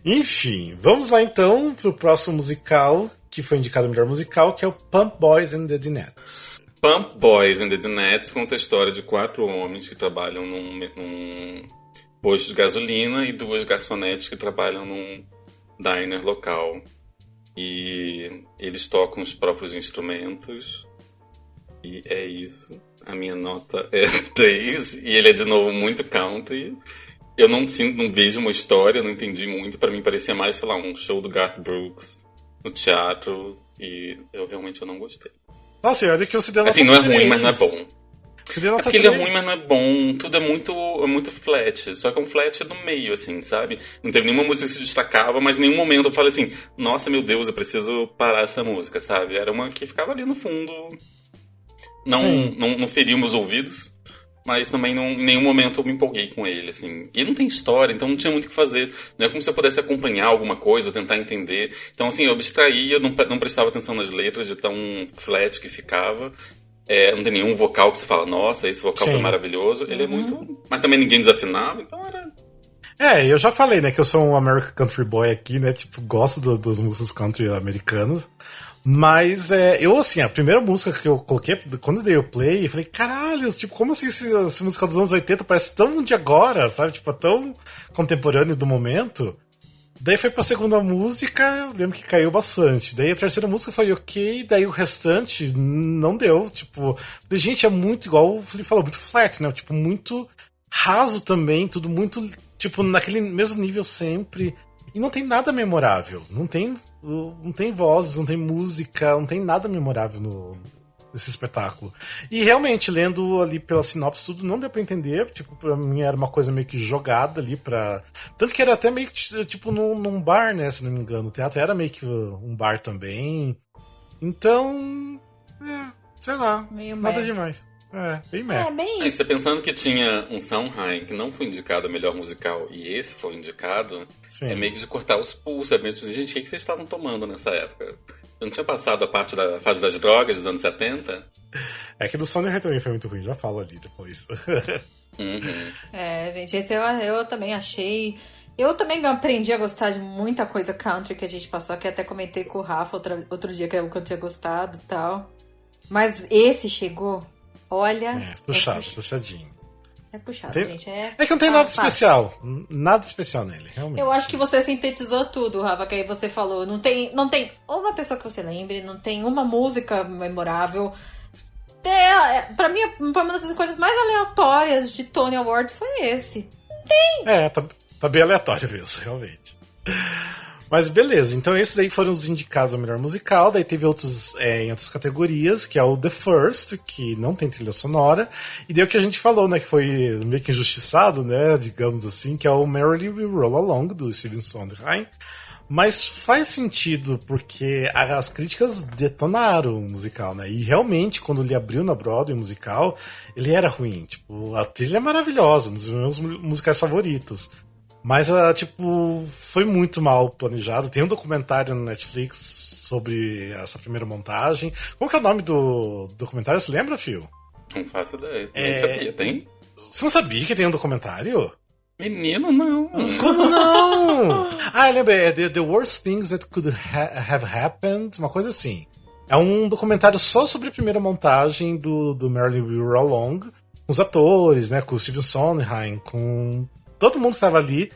Enfim, vamos lá então pro próximo musical, que foi indicado melhor musical, que é o Pump Boys and the Dinettes. Pump Boys and the Dinettes conta a história de 4 homens que trabalham num posto de gasolina e 2 garçonetes que trabalham num diner local. E eles tocam os próprios instrumentos. E é isso. A minha nota é 3. E ele é de novo muito country. Eu não vejo uma história, não entendi muito. Pra mim parecia mais, sei lá, um show do Garth Brooks no teatro. E eu realmente não gostei. Nossa, olha que você deu assim, não é ruim, mas não é bom. É porque ele é ruim, mas não é bom. Tudo é muito flat. Só que é um flat do meio, assim, sabe? Não teve nenhuma música que se destacava, mas em nenhum momento eu falei assim, nossa, meu Deus, eu preciso parar essa música, sabe? Era uma que ficava ali no fundo. Não feria meus ouvidos, mas também em nenhum momento eu me empolguei com ele, assim. E não tem história, então não tinha muito o que fazer. Não é como se eu pudesse acompanhar alguma coisa, ou tentar entender. Então, assim, eu abstraía, não prestava atenção nas letras de tão flat que ficava. Não tem nenhum vocal que você fala, nossa, esse vocal foi maravilhoso. Ele é muito... Mas também ninguém desafinava, então era... eu já falei, né, que eu sou um American Country Boy aqui, né, tipo, gosto das músicas country americanas. Mas eu, assim, a primeira música que eu coloquei, quando eu dei o play, eu falei, caralho, tipo, como assim esse musical dos anos 80 parece tão de agora, sabe? Tipo, tão contemporâneo do momento. Daí foi pra segunda música, eu lembro que caiu bastante. Daí a terceira música foi ok, daí o restante não deu. Tipo, gente, é muito igual, o Felipe falou, muito flat, né? Tipo, muito raso também, tudo muito, tipo, naquele mesmo nível sempre. E não tem nada memorável. Não tem vozes, não tem música, não tem nada memorável nesse espetáculo. E realmente, lendo ali pela sinopse, tudo não deu pra entender. Tipo, pra mim era uma coisa meio que jogada ali pra... Tanto que era até meio que, tipo, num bar, né? Se não me engano. O teatro era meio que um bar também. Então... sei lá. Meio nada merda. Demais. Bem merda. Bem Aí isso. você pensando que tinha um Sondheim que não foi indicado a melhor musical e esse foi indicado, Sim. é meio que de cortar os pulsos. É mesmo de dizer, gente, o que vocês estavam tomando nessa época? Eu não tinha passado a parte da fase das drogas dos anos 70? É que do Sondheim também foi muito ruim, já falo ali depois. Gente, esse eu também achei... Eu também aprendi a gostar de muita coisa country que a gente passou, que até comentei com o Rafa outro dia que eu tinha gostado e tal. Mas esse chegou... Olha... puxadinho. É puxado, Tem... gente. É que não tem nada especial. Nada especial nele, realmente. Eu acho que você sintetizou tudo, Rafa, que aí você falou. Não tem uma pessoa que você lembre, não tem uma música memorável. Pra mim, uma das coisas mais aleatórias de Tony Awards foi esse. Não tem! Tá bem aleatório mesmo, realmente. Mas beleza, então esses aí foram os indicados ao melhor musical. Daí teve outros em outras categorias, que é o The First, que não tem trilha sonora. E daí o que a gente falou, né, que foi meio que injustiçado, né, digamos assim, que é o Merrily We Roll Along, do Stephen Sondheim. Mas faz sentido, porque as críticas detonaram o musical, né? E realmente, quando ele abriu na Broadway o musical, ele era ruim. Tipo, a trilha é maravilhosa, um dos meus musicais favoritos. Mas, tipo, foi muito mal planejado. Tem um documentário no Netflix sobre essa primeira montagem. Como que é o nome do documentário? Você lembra, Fio? Não faço ideia. Nem sabia, tem? Você não sabia que tem um documentário? Menino, não. Como não? Eu lembro. É The Worst Things That Could Have Happened. Uma coisa assim. É um documentário só sobre a primeira montagem do Merrily We Roll Along. Com os atores, né? Com o Stephen Sondheim, com... todo mundo que estava ali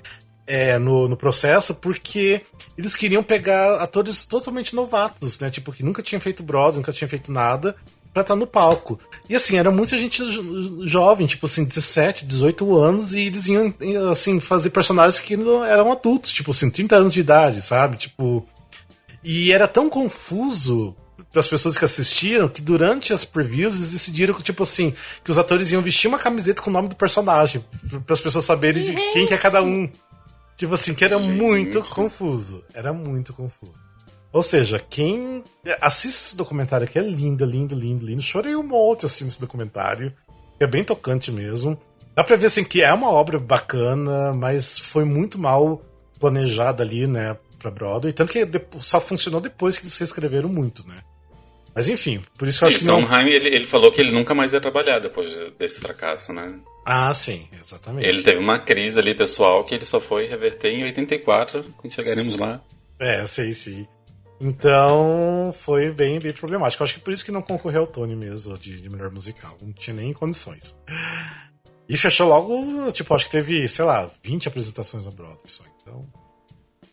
no processo, porque eles queriam pegar atores totalmente novatos, né? Tipo, que nunca tinham feito Broadway, nunca tinham feito nada, pra estar no palco. E assim, era muita gente jovem, tipo assim, 17, 18 anos, e eles iam, assim, fazer personagens que não eram adultos, tipo assim, 30 anos de idade, sabe? Tipo. E era tão confuso para as pessoas que assistiram que durante as previews eles decidiram que, tipo assim, que os atores iam vestir uma camiseta com o nome do personagem, para as pessoas saberem de quem que é cada um. Tipo assim, que era muito confuso. Era muito confuso. Ou seja, quem assiste esse documentário aqui é lindo, lindo, lindo, lindo. Chorei um monte assistindo esse documentário. É bem tocante mesmo. Dá pra ver assim que é uma obra bacana, mas foi muito mal planejada ali, né, pra Broadway. Tanto que só funcionou depois que eles reescreveram muito, né? Mas enfim, por isso que eu acho que não... Sondheim, ele falou que ele nunca mais ia trabalhar depois desse fracasso, né? Ah, sim, exatamente. Ele teve uma crise ali pessoal que ele só foi reverter em 84, quando chegaremos lá. Sei, sim. Então, foi bem, bem problemático. Eu acho que por isso que não concorreu ao Tony mesmo, de melhor musical. Não tinha nem condições. E fechou logo, tipo, acho que teve, sei lá, 20 apresentações na Broadway só. Então...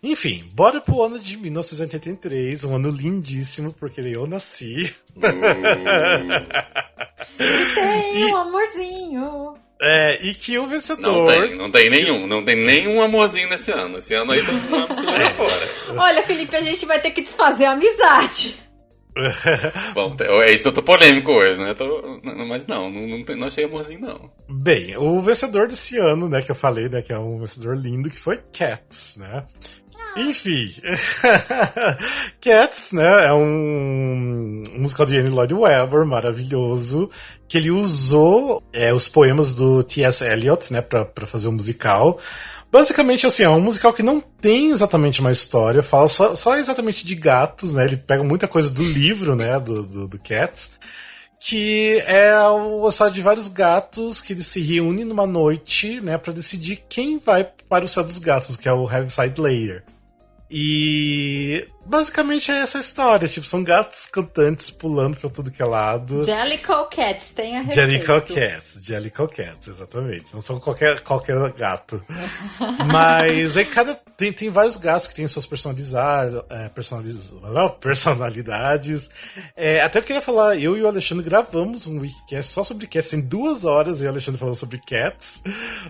Enfim, bora pro ano de 1983, um ano lindíssimo, porque eu nasci. Tem um amorzinho. E que o vencedor... Não tem nenhum amorzinho nesse ano. Esse ano aí todo mundo se joga fora. Olha, Felipe, a gente vai ter que desfazer a amizade. Bom, é isso, eu tô polêmico hoje, né? Mas não achei amorzinho, não. Bem, o vencedor desse ano, né, que eu falei, né, que é um vencedor lindo, que foi Cats, né? Enfim, Cats, né, é um musical de Andrew Lloyd Webber, maravilhoso, que ele usou os poemas do T.S. Eliot, né, pra fazer o musical. Basicamente, assim, é um musical que não tem exatamente uma história, fala só exatamente de gatos, né, ele pega muita coisa do livro, né, do Cats, que é a história de vários gatos que eles se reúnem numa noite, né, pra decidir quem vai para o céu dos gatos, que é o Heaviside Layer. E basicamente é essa história, tipo, são gatos cantantes pulando pra tudo que é lado. Jellicle Cats, tem a respeito. Jellicle Cats, exatamente. Não são qualquer gato. Mas aí tem vários gatos que têm suas personalidades. Até eu queria falar, eu e o Alexandre gravamos um Wikicast só sobre Cats em 2 horas, e o Alexandre falando sobre Cats.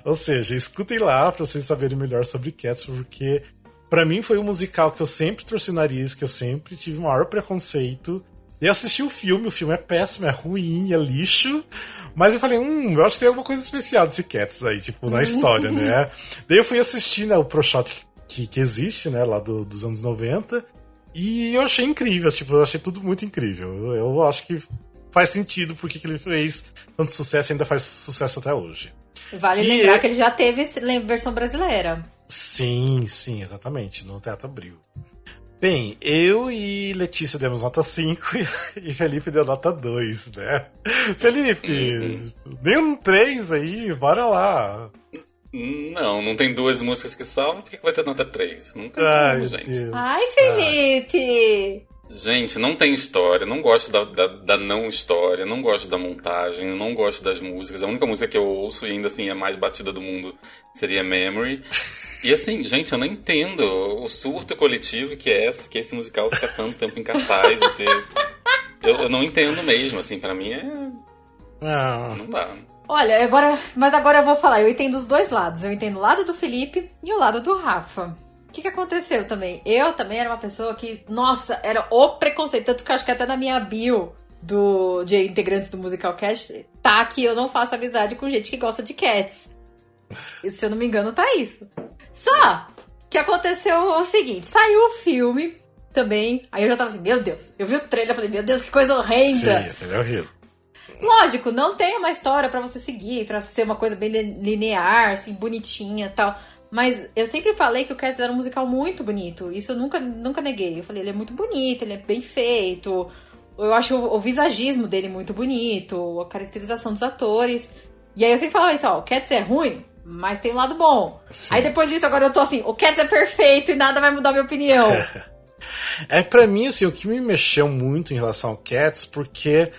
Ou seja, escutem lá pra vocês saberem melhor sobre Cats, porque pra mim foi um musical que eu sempre torci o nariz, que eu sempre tive o maior preconceito. Eu assisti o filme é péssimo, é ruim, é lixo. Mas eu falei, eu acho que tem alguma coisa especial desse Cats aí, tipo, na história, né? Daí eu fui assistir, né, o Pro Shot que existe, né, lá dos anos 90. E eu achei incrível, tipo, eu achei tudo muito incrível. Eu acho que faz sentido porque que ele fez tanto sucesso e ainda faz sucesso até hoje. Vale lembrar que ele já teve versão brasileira. Sim, exatamente, no Teatro Abril. Bem, eu e Letícia demos nota 5 e Felipe deu nota 2, né? Felipe, dê um 3 aí, bora lá. Não tem 2 músicas que salvam, por que vai ter nota 3? Não tem como, gente. Deus. Ai, Felipe! Gente, não tem história, não gosto da não história, não gosto da montagem, não gosto das músicas. A única música que eu ouço, e ainda assim é mais batida do mundo, seria Memory. E assim, gente, eu não entendo o surto coletivo que é esse musical fica tanto tempo em cartaz e ter... Eu não entendo mesmo, assim, pra mim não dá. Olha, mas agora eu vou falar, eu entendo os dois lados. Eu entendo o lado do Felipe e o lado do Rafa. O que aconteceu também? Eu também era uma pessoa que, nossa, era o preconceito. Tanto que eu acho que até na minha bio de integrantes do Musical Cast tá que eu não faço amizade com gente que gosta de Cats. E, se eu não me engano, tá isso. Só que aconteceu o seguinte, saiu o filme também, aí eu já tava assim, meu Deus. Eu vi o trailer e falei, meu Deus, que coisa horrenda. Sim, é horrível. Lógico, não tem uma história pra você seguir, pra ser uma coisa bem linear, assim, bonitinha e tal. Mas eu sempre falei que o Cats era um musical muito bonito. Isso eu nunca neguei. Eu falei, ele é muito bonito, ele é bem feito. Eu acho o visagismo dele muito bonito, a caracterização dos atores. E aí eu sempre falava isso, ó, o Cats é ruim, mas tem um lado bom. Sim. Aí depois disso, agora eu tô assim, o Cats é perfeito e nada vai mudar minha opinião. Pra mim, assim, o que me mexeu muito em relação ao Cats, porque...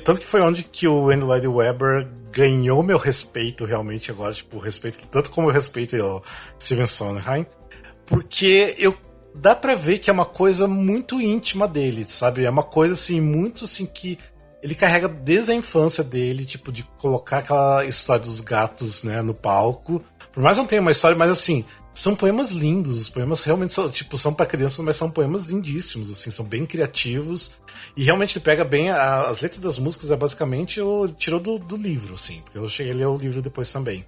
tanto que foi onde que o Andrew Lloyd Webber ganhou meu respeito realmente agora, tipo, respeito tanto como eu respeito o Stephen Sondheim, porque dá pra ver que é uma coisa muito íntima dele, sabe? É uma coisa assim, muito assim que ele carrega desde a infância dele, tipo, de colocar aquela história dos gatos, né, no palco. Por mais que não tenha uma história, mas assim, são poemas lindos. Os poemas realmente são, tipo, são pra crianças, mas são poemas lindíssimos, assim, são bem criativos. E realmente ele pega bem. As letras das músicas tirou do livro, assim, porque eu cheguei a ler o livro depois também.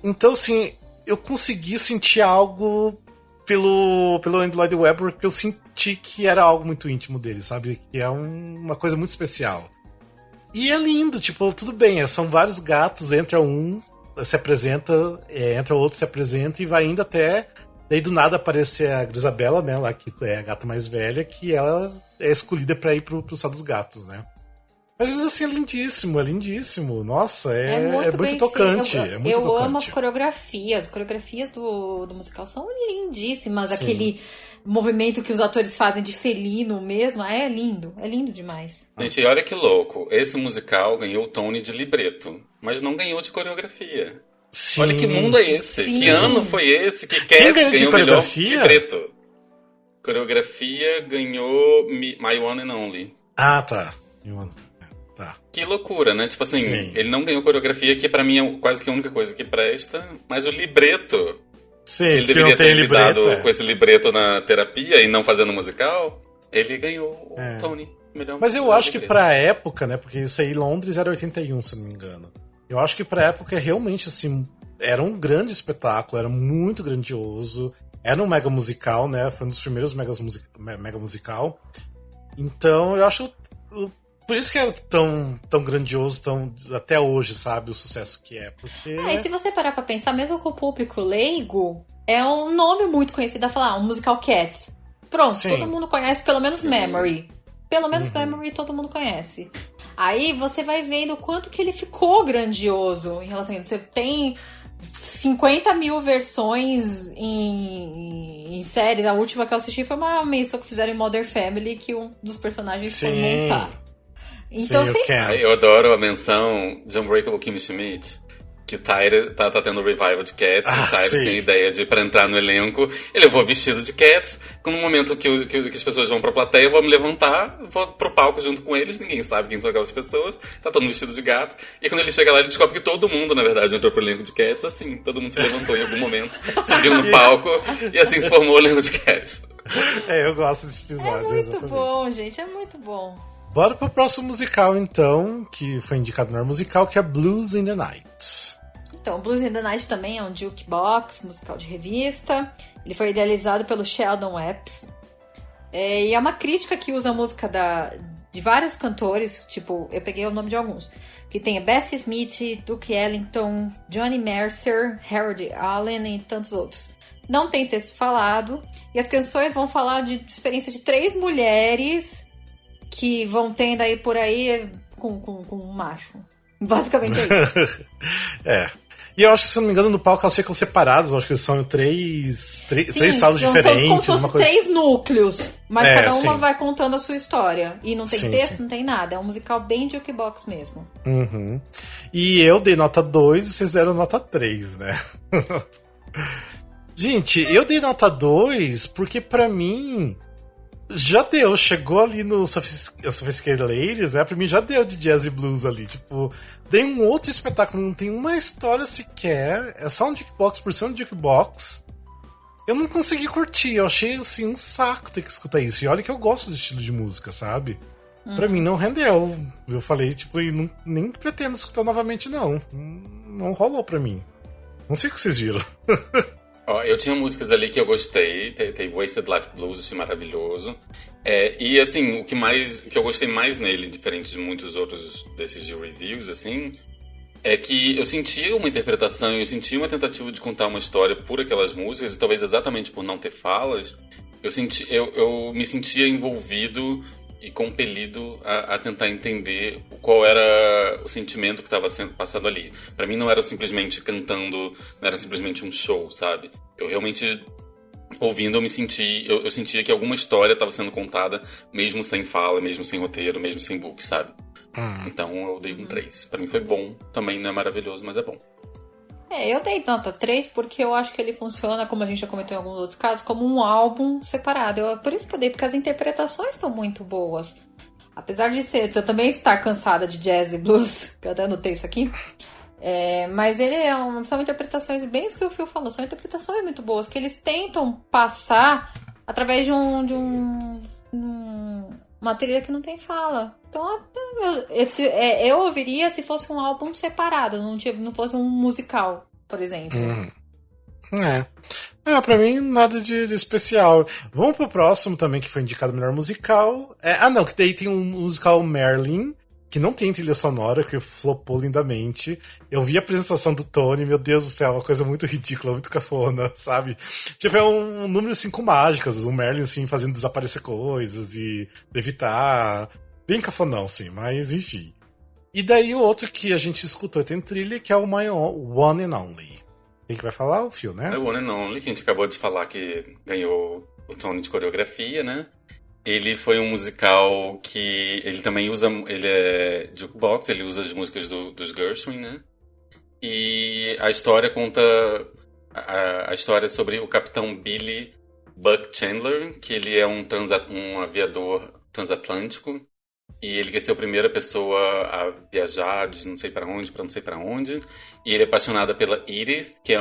Então, assim, eu consegui sentir algo pelo Andrew Lloyd Webber, porque eu senti que era algo muito íntimo dele, sabe? Que é uma coisa muito especial. E é lindo, tipo, tudo bem, são vários gatos, entra um, se apresenta, entra outro, se apresenta e vai indo até. Daí do nada aparece a Grisabella, né? Lá que é a gata mais velha, que ela é escolhida pra ir pro Sal dos Gatos, né? Mas mesmo assim é lindíssimo, é lindíssimo. Nossa, é muito tocante. Eu amo as coreografias. As coreografias do musical são lindíssimas. Sim. Aquele movimento que os atores fazem de felino mesmo. É lindo demais. Gente, olha que louco. Esse musical ganhou o Tony de libreto, mas não ganhou de coreografia. Sim. Olha que mundo é esse. Sim. Que ano foi esse? Que Cats ganhou o melhor libreto? Coreografia ganhou My One and Only. Ah, tá. Tá. Que loucura, né? Tipo assim, sim. Ele não ganhou coreografia, que pra mim é quase que a única coisa que presta, mas o libreto. Sim, ele deveria ter lidado com esse libreto na terapia e não fazendo musical. Ele ganhou o Tony. Mas eu acho que pra época, né? Porque isso aí, Londres era 81, se não me engano. Eu acho que pra época realmente, assim, era um grande espetáculo, era muito grandioso. Era um mega musical, né? Foi um dos primeiros mega musical. Então, eu acho. Por isso que é tão grandioso, até hoje, sabe, o sucesso que é. Porque... e se você parar pra pensar, mesmo com o público leigo, é um nome muito conhecido a falar, um musical Cats. Pronto, sim. Todo mundo conhece, pelo menos Memory. Pelo menos Memory todo mundo conhece. Aí você vai vendo o quanto que ele ficou grandioso em relação a isso. Você tem 50 mil versões em séries. A última que eu assisti foi uma menção que fizeram em Modern Family, que um dos personagens foi montar. Então, sim, eu adoro a menção de Unbreakable Kimmy Schmidt, que Tyrus tá tendo um revival de Cats, e o Tyrus tem a ideia de, pra entrar no elenco, ele eu vou vestido de Cats, no momento que as pessoas vão pra plateia, eu vou me levantar, vou pro palco junto com eles, ninguém sabe quem são aquelas pessoas, tá todo mundo vestido de gato, e quando ele chega lá, ele descobre que todo mundo, na verdade, entrou pro elenco de Cats, assim, todo mundo se levantou em algum momento, subiu no palco, e assim se formou o elenco de Cats. Eu gosto desse episódio. É muito bom, gente, é muito bom. Bora pro próximo musical, então, que foi indicado no melhor musical, que é Blues in the Night. Então, Blues in the Night também é um jukebox, musical de revista. Ele foi idealizado pelo Sheldon Epps. E é uma crítica que usa a música de vários cantores, tipo, eu peguei o nome de alguns. Que tem Bessie Smith, Duke Ellington, Johnny Mercer, Harold Allen e tantos outros. Não tem texto falado. E as canções vão falar de experiência de 3 mulheres... que vão tendo aí por aí com um macho. Basicamente é isso. E eu acho que, se não me engano, no palco elas ficam separadas. Eu acho que são três salas diferentes. São como se fossem 3 núcleos. Mas cada uma vai contando a sua história. E não tem texto, não tem nada. É um musical bem jukebox mesmo. Uhum. E eu dei nota 2 e vocês deram nota 3, né? Gente, eu dei nota 2 porque pra mim... já deu, chegou ali no Sophisticated Ladies, né? Pra mim já deu de jazz e blues ali. Tipo, dei um outro espetáculo, não tem uma história sequer. É só um jukebox por ser um jukebox. Eu não consegui curtir, eu achei assim um saco ter que escutar isso. E olha que eu gosto do estilo de música, sabe? Pra mim não rendeu. Eu falei, tipo, e nem pretendo escutar novamente, não. Não rolou pra mim. Não sei o que vocês viram. Eu tinha músicas ali que eu gostei, teve Wasted Life Blues, achei maravilhoso. E assim, o que eu gostei mais nele, diferente de muitos outros desses de reviews, assim, é que eu sentia uma interpretação, eu sentia uma tentativa de contar uma história por aquelas músicas, e talvez exatamente por não ter falas, eu me sentia envolvido e compelido a tentar entender qual era o sentimento que estava sendo passado ali. Pra mim não era simplesmente cantando, não era simplesmente um show, sabe? Eu realmente, ouvindo, eu sentia que alguma história estava sendo contada, mesmo sem fala, mesmo sem roteiro, mesmo sem book, sabe? Então eu dei um 3. Pra mim foi bom, também não é maravilhoso, mas é bom. Eu dei nota 3 porque eu acho que ele funciona, como a gente já comentou em alguns outros casos, como um álbum separado. Por isso que eu dei, porque as interpretações estão muito boas. apesar de eu também estar cansada de jazz e blues, que eu até anotei isso aqui, mas são interpretações, bem isso que o Phil falou, são interpretações muito boas, que eles tentam passar através de uma trilha que não tem fala. Então, eu ouviria se fosse um álbum separado, não fosse um musical, por exemplo. Pra mim, nada de especial. Vamos pro próximo também, que foi indicado melhor musical. Não, que daí tem um musical Merlin, que não tem trilha sonora, que flopou lindamente. Eu vi a apresentação do Tony, meu Deus do céu, uma coisa muito ridícula, muito cafona, sabe? Tipo, é um número assim com mágicas, um Merlin assim fazendo desaparecer coisas e evitar. Bem cafonão, sim, mas enfim. E daí o outro que a gente escutou tem trilha, que é o My One and Only. Quem que vai falar? O Phil, né? É o One and Only, que a gente acabou de falar que ganhou o Tony de coreografia, né? Ele foi um musical que ele também usa, ele é jukebox, ele usa as músicas dos Gershwin, né? E a história conta a história sobre o capitão Billy Buck Chandler, que ele é um aviador transatlântico, e ele quer ser a primeira pessoa a viajar de não sei para onde, para não sei para onde, e ele é apaixonado pela Edith, que é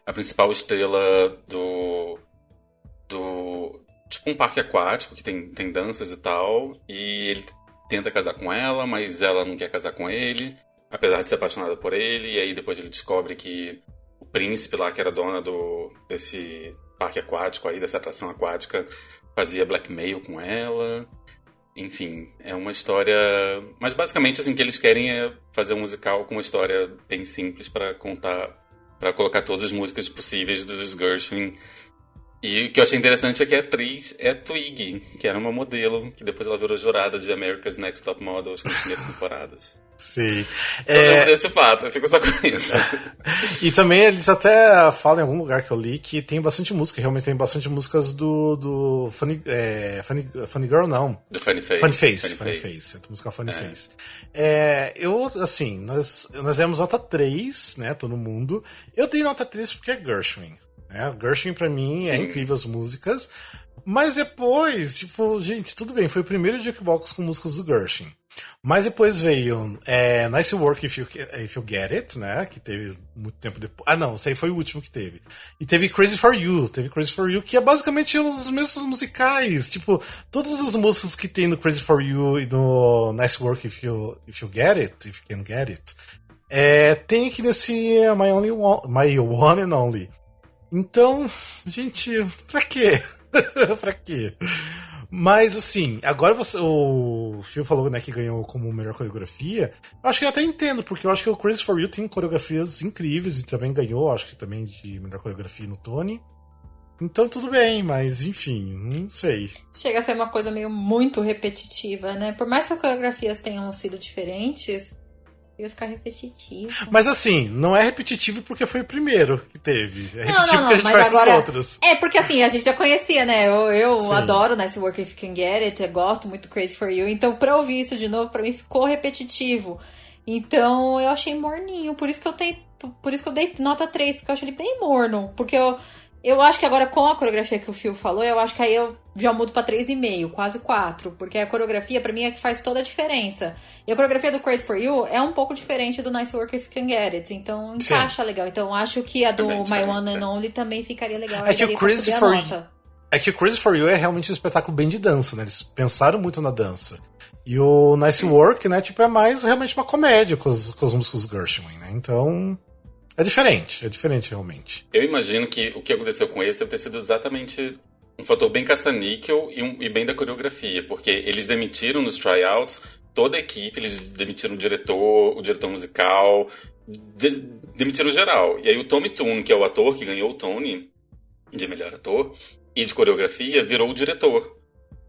a principal estrela do tipo um parque aquático, que tem danças e tal, e ele tenta casar com ela, mas ela não quer casar com ele, apesar de ser apaixonada por ele, e aí depois ele descobre que o príncipe lá, que era dona desse parque aquático aí, dessa atração aquática, fazia blackmail com ela. Enfim, é uma história... Mas basicamente, assim, o que eles querem é fazer um musical com uma história bem simples para colocar todas as músicas possíveis dos Gershwin. E o que eu achei interessante é que a atriz é Twiggy, que era uma modelo, que depois ela virou jurada de America's Next Top Model, acho que nas primeiras temporadas. Sim. Eu lembro desse fato, eu fico só com isso. E também eles até falam em algum lugar que eu li que tem bastante música, realmente tem bastante músicas do Funny Girl, não. Do Funny Face. Funny Face. A música Funny Face. Eu, assim, nós demos nota 3, né, todo mundo. Eu dei nota 3 porque é Gershwin. Gershwin pra mim é incrível as músicas, mas depois, tipo, gente, tudo bem, foi o primeiro jukebox com músicas do Gershwin. Mas depois veio Nice Work If You Get It, né? Que teve muito tempo depois. Não, esse aí foi o último que teve. E teve Crazy For You, que é basicamente os mesmos musicais. Tipo, todas as músicas que tem no Crazy For You e no Nice Work If You Get It, If You Can Get It, tem aqui nesse My One and Only. Então, gente, pra quê? Pra quê? Mas, assim, agora o Phil falou, né, que ganhou como melhor coreografia. Eu acho que eu até entendo, porque eu acho que o Crazy For You tem coreografias incríveis e também ganhou, acho que também de melhor coreografia no Tony. Então tudo bem, mas enfim, não sei. Chega a ser uma coisa meio muito repetitiva, né? Por mais que as coreografias tenham sido diferentes, ia ficar repetitivo. Mas assim, não é repetitivo porque foi o primeiro que teve. É repetitivo porque a gente conhece os outros. Porque assim, a gente já conhecia, né? Eu adoro Nice Work If You Can Get It, eu gosto muito Crazy For You. Então, pra ouvir isso de novo, pra mim ficou repetitivo. Então, eu achei morninho. Por isso que eu dei nota 3, porque eu achei ele bem morno. Porque eu acho que agora, com a coreografia que o Phil falou, eu acho que aí eu já mudo pra 3,5, quase 4. Porque a coreografia, pra mim, é que faz toda a diferença. E a coreografia do Crazy For You é um pouco diferente do Nice Work If You Can Get It. Então, encaixa legal. Então, acho que a do My One and Only também ficaria legal. É que o Crazy For You é realmente um espetáculo bem de dança, né? Eles pensaram muito na dança. E o Nice Work, né, tipo, é mais realmente uma comédia com os músicos Gershwin, né? Então... É diferente realmente. Eu imagino que o que aconteceu com esse deve ter sido exatamente um fator bem caça-níquel e bem da coreografia, porque eles demitiram nos tryouts toda a equipe, eles demitiram o diretor musical, demitiram geral. E aí o Tommy Tune, que é o ator que ganhou o Tony de melhor ator, e de coreografia, virou o diretor.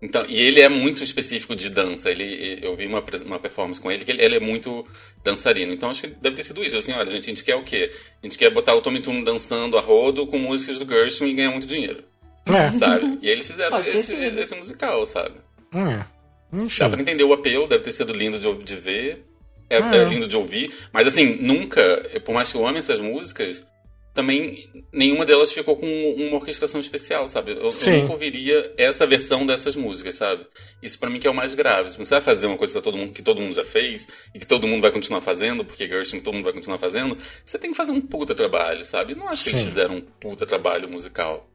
Então, e ele é muito específico de dança. Eu vi uma performance com ele que ele é muito dançarino. Então acho que deve ter sido isso. Assim, olha, a gente quer o quê? A gente quer botar o Tommy Tune dançando a rodo com músicas do Gershwin e ganhar muito dinheiro. Sabe? E eles fizeram esse musical, sabe? Dá pra entender o apelo, deve ter sido lindo de ver. É lindo de ouvir. Mas assim, nunca, por mais que eu ame essas músicas, também nenhuma delas ficou com uma orquestração especial, sabe? Eu nunca ouviria essa versão dessas músicas, sabe? Isso pra mim que é o mais grave. Se você vai fazer uma coisa que todo mundo já fez e que todo mundo vai continuar fazendo, porque Gershwin todo mundo vai continuar fazendo, você tem que fazer um puta trabalho, sabe? Não acho que eles fizeram um puta trabalho musical.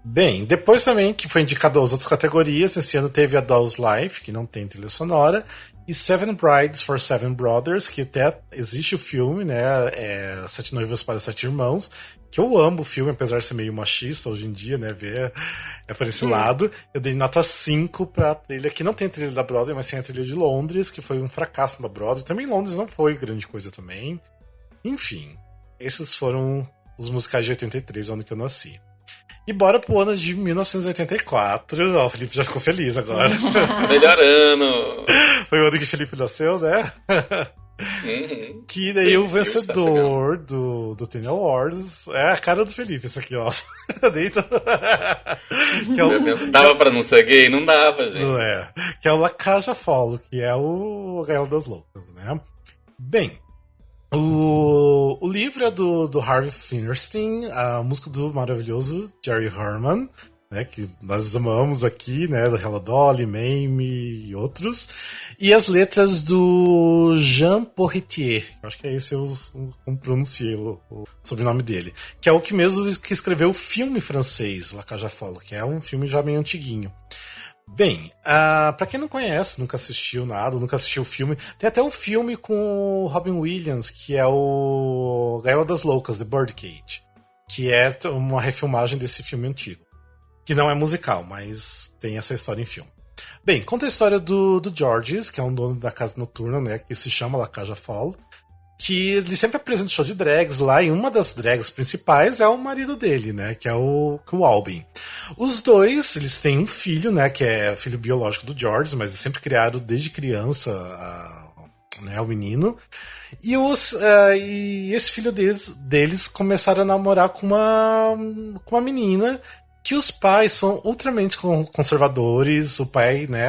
Bem, depois também que foi indicado às outras categorias, esse ano teve a Doll's Life, que não tem trilha sonora, e Seven Brides for Seven Brothers, que até existe o filme, né? Sete Noivas para Sete Irmãos, que eu amo o filme, apesar de ser meio machista hoje em dia, né? Ver por esse lado. Eu dei nota 5 pra trilha, que não tem trilha da Broadway, mas tem a trilha de Londres, que foi um fracasso da Broadway. Também Londres não foi grande coisa também. Enfim, esses foram os musicais de 83, o ano que eu nasci. E bora pro ano de 1984. Ó, o Felipe já ficou feliz agora. Melhor ano! Foi o ano que o Felipe nasceu, né? Uhum. Que daí o vencedor do Tony Awards é a cara do Felipe, isso aqui, ó. Dava pra não ser gay? Não dava, gente. Não é. Que é o La Cage aux Folles, que é o Gaiola das Loucas, né? Bem, o livro é do Harvey Fierstein, a música do maravilhoso Jerry Herman, né, que nós amamos aqui, né, do Hello Dolly, Mamie e outros, e as letras do Jean Porretier, acho que é esse como pronunciei o sobrenome dele, que é o que mesmo que escreveu o filme francês, La Cage aux Folles, que é um filme já meio antiguinho. Bem, pra quem não conhece, nunca assistiu nada, nunca assistiu o filme, tem até um filme com o Robin Williams, que é o Gaiola das Loucas, The Birdcage, que é uma refilmagem desse filme antigo, que não é musical, mas tem essa história em filme. Bem, conta a história do Georges, que é um dono da casa noturna, né, que se chama La Cage aux Folles, que ele sempre apresenta show de drags lá, e uma das drags principais é o marido dele, né, que é o Albin. Os dois, eles têm um filho, né, que é filho biológico do George, mas eles sempre criaram desde criança né, o menino. E esse filho deles começaram a namorar com uma menina que os pais são ultramente conservadores, o pai, né,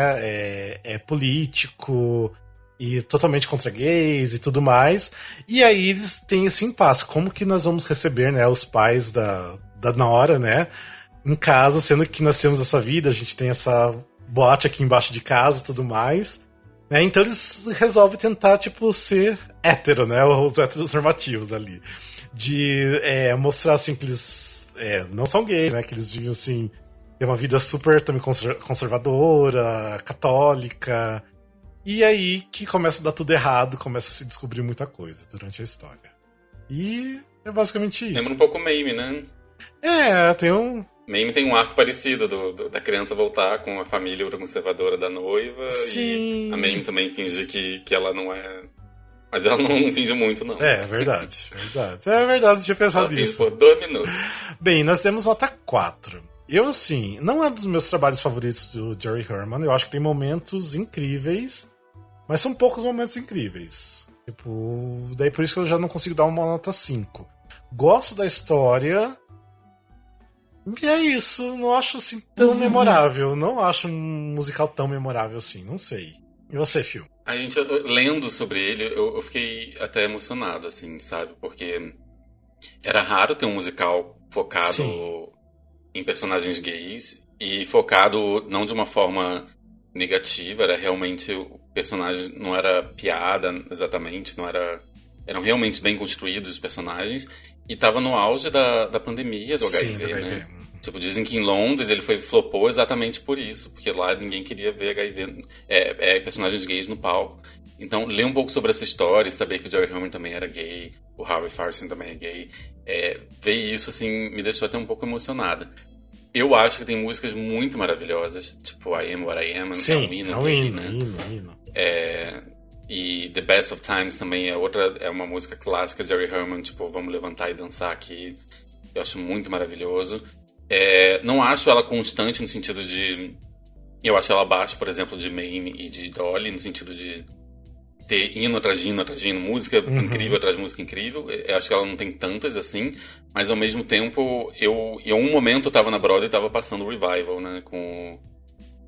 é político e totalmente contra gays e tudo mais. E aí eles têm esse impasse. Como que nós vamos receber, né, os pais da Nora, né, em casa, sendo que nós temos essa vida, a gente tem essa boate aqui embaixo de casa e tudo mais. Né? Então eles resolvem tentar, tipo, ser hétero, né, os heteronormativos ali. De mostrar, assim, que eles não são gays, né, que eles vivem, assim, tem uma vida super também conservadora, católica. E aí que começa a dar tudo errado, começa a se descobrir muita coisa durante a história. E é basicamente isso. Lembra um pouco Mamie, né? Tem um... Mamie tem um arco parecido da criança voltar com a família ultraconservadora da noiva. Sim. E a Mamie também finge que ela não é... Mas ela não finge muito, não. É verdade. É verdade, eu tinha pensado nisso. Por 2 minutos. Bem, nós temos nota 4. Eu, assim, não é um dos meus trabalhos favoritos do Jerry Herman. Eu acho que tem momentos incríveis, mas são poucos momentos incríveis. Tipo, daí por isso que eu já não consigo dar uma nota 5. Gosto da história. E é isso. Não acho assim tão memorável. Não acho um musical tão memorável assim. Não sei. E você, Phil? A gente, lendo sobre ele, eu fiquei até emocionado, assim, sabe? Porque era raro ter um musical focado... Sim. Em personagens gays e focado não de uma forma negativa, era realmente o personagem, não era piada exatamente, eram realmente bem construídos os personagens e tava no auge da pandemia do HIV, né? Tipo, dizem que em Londres ele flopou exatamente por isso, porque lá ninguém queria ver HIV, personagens gays no palco. Então, ler um pouco sobre essa história e saber que o Jerry Herman também era gay, o Harvey Fierstein também é gay, ver isso, assim, me deixou até um pouco emocionada. Eu acho que tem músicas muito maravilhosas, tipo I Am What I Am, sim, é um hino gay, né? E The Best of Times também é uma música clássica de Jerry Herman, tipo, vamos levantar e dançar aqui. Eu acho muito maravilhoso. Não acho ela constante no sentido de... Eu acho ela abaixo, por exemplo, de Mamie e de Dolly, no sentido de ter hino atrás de hino, música incrível atrás de música incrível. Eu acho que ela não tem tantas assim, mas ao mesmo tempo, em um momento eu tava na Broadway e tava passando o Revival, né, com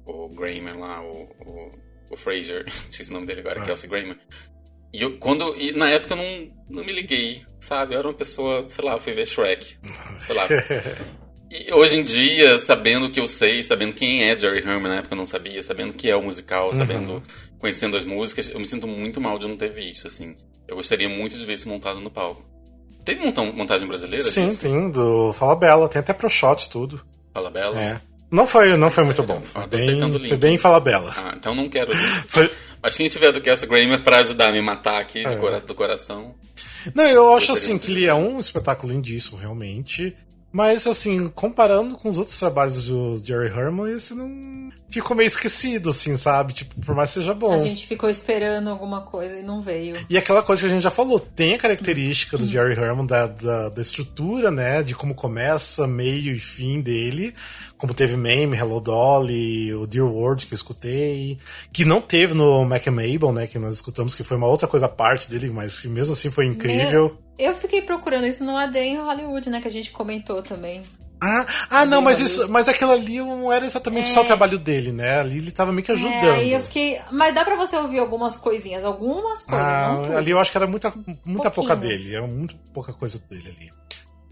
o Grammer lá, o Fraser, não sei se o nome dele agora, Kelsey Grammer. E na época eu não me liguei, sabe? Eu era uma pessoa, sei lá, eu fui ver Shrek, sei lá. E hoje em dia, sabendo o que eu sei, sabendo quem é Jerry Herman, na época eu não sabia, sabendo o que é o musical, conhecendo as músicas, eu me sinto muito mal de não ter visto, assim. Eu gostaria muito de ver isso montado no palco. Teve montagem brasileira Sim, disso? tem, do Fala Bela, tem até pro shot, tudo. Fala Bela? É. Não foi muito bom. Foi bem Fala Bela. Ah, então não quero. Mas quem tiver do Kelsey Grammer pra ajudar a me matar aqui do coração. Não, eu acho assim que ele é um espetáculo lindíssimo, realmente. Mas, assim, comparando com os outros trabalhos do Jerry Herman, esse não ficou meio esquecido, assim, sabe? Tipo, por mais que seja bom. A gente ficou esperando alguma coisa e não veio. E aquela coisa que a gente já falou, tem a característica do Jerry Herman da estrutura, né? De como começa, meio e fim dele. Como teve Mame, Hello Dolly, o Dear World que eu escutei. Que não teve no Mac and Mabel, né? Que nós escutamos, que foi uma outra coisa à parte dele, mas que mesmo assim foi incrível. Eu fiquei procurando isso no AD em Hollywood, né? Que a gente comentou também. Não, mas aquilo ali não era exatamente só o trabalho dele, né? Ali ele tava meio que ajudando. Aí eu fiquei. Mas dá pra você ouvir algumas coisinhas, não tudo. Ali eu acho que era muita pouca dele, era muito pouca coisa dele ali.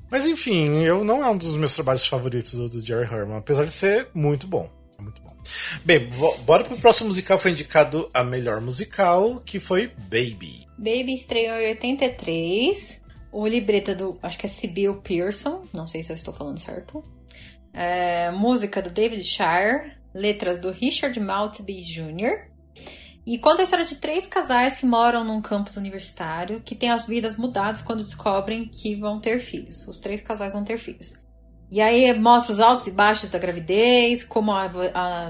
Mas enfim, não é um dos meus trabalhos favoritos do Jerry Herman, apesar de ser muito bom. É muito bom. Bem, bora pro próximo musical. Foi indicado a melhor musical, que foi Baby. Baby estreou em 83. O libreto do, acho que é Sybil Pearson, não sei se eu estou falando certo. Música do David Shire, letras do Richard Maltby Jr. E conta a história de 3 casais que moram num campus universitário, que têm as vidas mudadas quando descobrem que vão ter filhos. Os 3 casais vão ter filhos. E aí mostra os altos e baixos da gravidez, como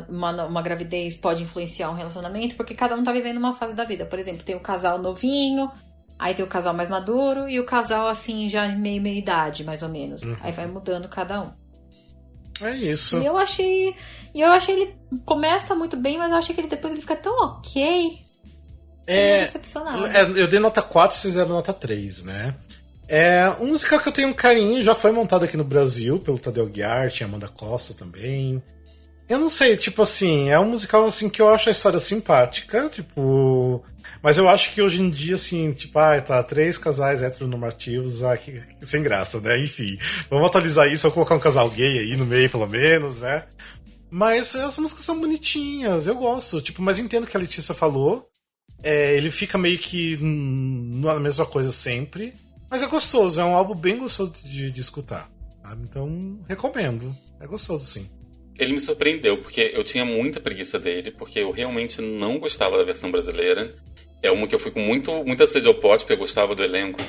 uma gravidez pode influenciar um relacionamento, porque cada um tá vivendo uma fase da vida. Por exemplo, tem o casal novinho, aí tem o casal mais maduro e o casal, assim, já meia idade, mais ou menos. Aí vai mudando cada um. É isso. E eu achei ele começa muito bem, mas eu achei que depois ele fica tão ok. Decepcionado. Eu dei nota 4, vocês deram nota 3, né? É um musical que eu tenho um carinho, já foi montado aqui no Brasil pelo Tadeu Guiar, tinha Amanda Costa também. Eu não sei, tipo assim, é um musical assim que eu acho a história simpática, tipo... Mas eu acho que hoje em dia, assim, tipo, tá, 3 casais heteronormativos, que sem graça, né? Enfim, vamos atualizar isso, vou colocar um casal gay aí no meio, pelo menos, né? Mas as músicas são bonitinhas, eu gosto, tipo, mas entendo o que a Letícia falou. Ele fica meio que na mesma coisa sempre, mas é gostoso, é um álbum bem gostoso de escutar, sabe? Então, recomendo, é gostoso, sim. Ele me surpreendeu, porque eu tinha muita preguiça dele, porque eu realmente não gostava da versão brasileira. É uma que eu fui com muita sede ao pote, porque eu gostava do elenco.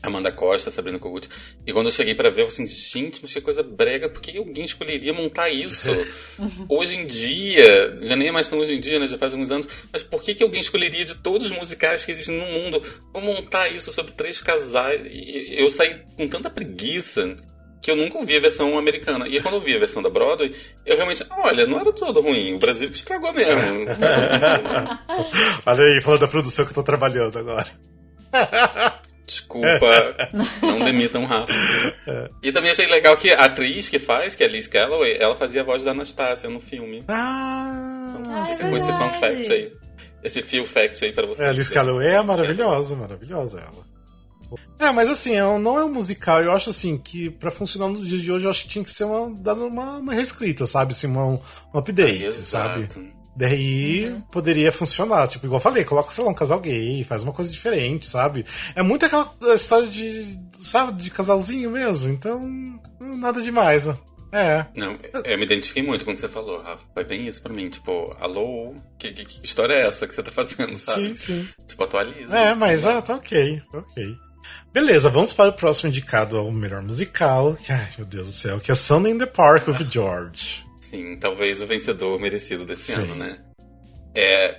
Amanda Costa, Sabrina Kogut. E quando eu cheguei pra ver, eu falei assim, gente, mas que coisa brega, por que alguém escolheria montar isso? Hoje em dia, já nem é mais tão hoje em dia, né, já faz alguns anos, mas por que alguém escolheria de todos os musicais que existem no mundo, vou montar isso sobre 3 casais? E eu saí com tanta preguiça que eu nunca ouvi a versão americana. E quando eu vi a versão da Broadway, eu realmente... Olha, não era tudo ruim. O Brasil estragou mesmo. Olha aí, falando da produção que eu tô trabalhando agora. Desculpa, não demitam rápido. E também achei legal que a atriz que faz, que é Liz Calloway, ela fazia a voz da Anastasia no filme. Então, ficou esse fun fact aí. Esse feel fact aí pra vocês. A Liz Calloway é maravilhosa ela. Mas assim, não é um musical. Eu acho assim que pra funcionar no dia de hoje, eu acho que tinha que ser dado uma reescrita, sabe? Assim, um update, sabe? Daí poderia funcionar. Tipo, igual eu falei, coloca, sei lá, um casal gay, faz uma coisa diferente, sabe? É muito aquela história de casalzinho mesmo. Então, nada demais, né? Não, eu me identifiquei muito quando você falou, Rafa. Foi bem isso pra mim. Tipo, alô, que história é essa que você tá fazendo, sabe? Sim. Tipo, atualiza. Mas tá ok. Beleza, vamos para o próximo indicado ao melhor musical. Ai, meu Deus do céu, que é Sunday in the Park with George. Sim, talvez o vencedor merecido desse ano, né?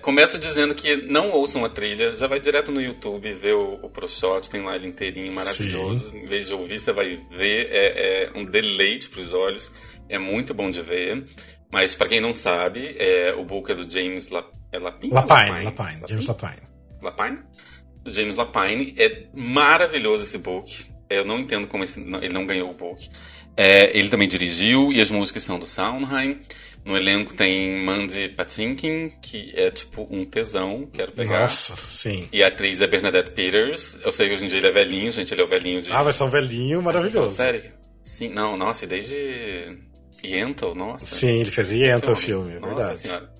Começo dizendo que não ouçam a trilha, já vai direto no YouTube ver o Pro Shot, tem lá ele inteirinho, maravilhoso. Sim. Em vez de ouvir, você vai ver, é um deleite pros olhos, é muito bom de ver. Mas pra quem não sabe, o book é do James Lapine. James Lapine. Do James Lapine. É maravilhoso esse book. Eu não entendo como ele não ganhou o Book. Ele também dirigiu, e as músicas são do Sondheim. No elenco tem Mandy Patinkin, que é tipo um tesão, quero pegar. Nossa, sim. E a atriz é Bernadette Peters. Eu sei que hoje em dia ele é velhinho, gente, ele é o velhinho de... Vai ser um velhinho maravilhoso. Sério? Sim, não, nossa, desde Yentl, nossa. Sim, ele fez Yentl o filme, é nossa verdade. Senhora.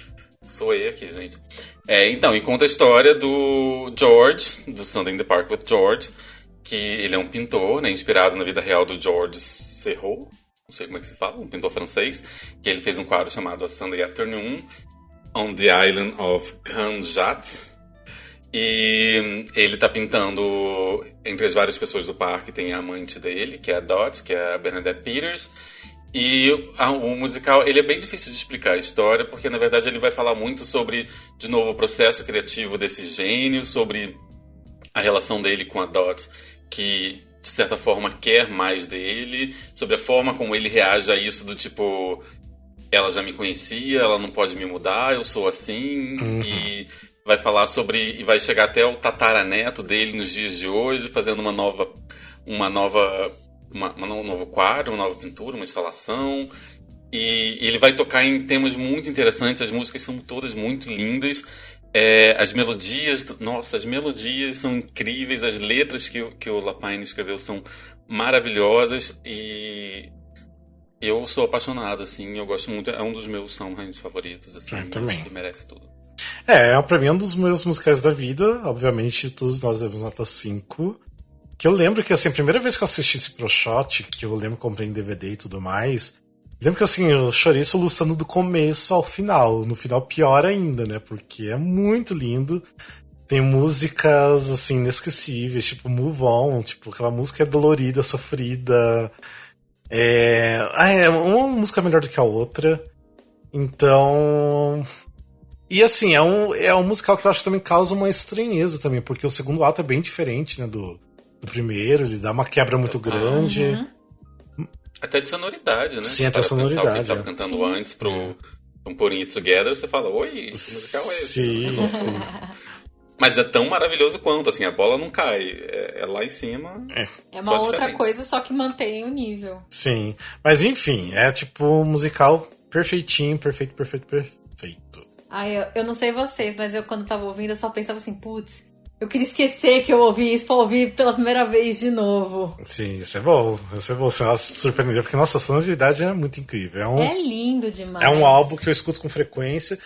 Soei aqui, gente. Então, e conta a história do George, do Sunday in the Park with George, que ele é um pintor, né, inspirado na vida real do George Seurat, não sei como é que se fala, um pintor francês, que ele fez um quadro chamado A Sunday Afternoon on the Island of Khanjat. E ele tá pintando, entre as várias pessoas do parque, tem a amante dele, que é a Dot, que é a Bernadette Peters. E o musical, ele é bem difícil de explicar a história, porque na verdade ele vai falar muito sobre, de novo, o processo criativo desse gênio, sobre a relação dele com a Dot, que de certa forma quer mais dele, sobre a forma como ele reage a isso do tipo, ela já me conhecia, ela não pode me mudar, eu sou assim, e vai falar sobre, e vai chegar até o tataraneto dele nos dias de hoje, fazendo um novo quadro, uma nova pintura, uma instalação. E ele vai tocar em temas muito interessantes, as músicas são todas muito lindas. As melodias, nossa, as melodias são incríveis, as letras que o Lapine escreveu são maravilhosas e eu sou apaixonado, assim, eu gosto muito, é um dos meus Sondheim favoritos, assim, também. Que merece tudo. Pra mim é um dos meus musicais da vida, obviamente todos nós demos nota 5. Que eu lembro que, assim, a primeira vez que eu assisti esse Pro Shot, que eu lembro que comprei em DVD e tudo mais, lembro que, assim, eu chorei soluçando do começo ao final. No final, pior ainda, né? Porque é muito lindo. Tem músicas, assim, inesquecíveis, tipo Move On, tipo, aquela música é dolorida, sofrida. Uma música melhor do que a outra. Então... E, assim, é um musical que eu acho que também causa uma estranheza também, porque o segundo ato é bem diferente, né, do primeiro, ele dá uma quebra muito grande. Até de sonoridade, né? Sim, até sonoridade. Que ele tava cantando antes pro Putting It Together, você fala, oi, esse musical é esse? Sim. Mas é tão maravilhoso quanto, assim, a bola não cai. É lá em cima. É uma outra coisa, só que mantém o nível. Sim. Mas enfim, é tipo um musical perfeitinho, perfeito. Eu não sei vocês, mas eu quando tava ouvindo, eu só pensava assim, putz, eu queria esquecer que eu ouvi isso pra ouvir pela primeira vez de novo. Sim, isso é bom. Você se surpreendeu, porque nossa, a sonoridade é muito incrível. É lindo demais. É um álbum que eu escuto com frequência.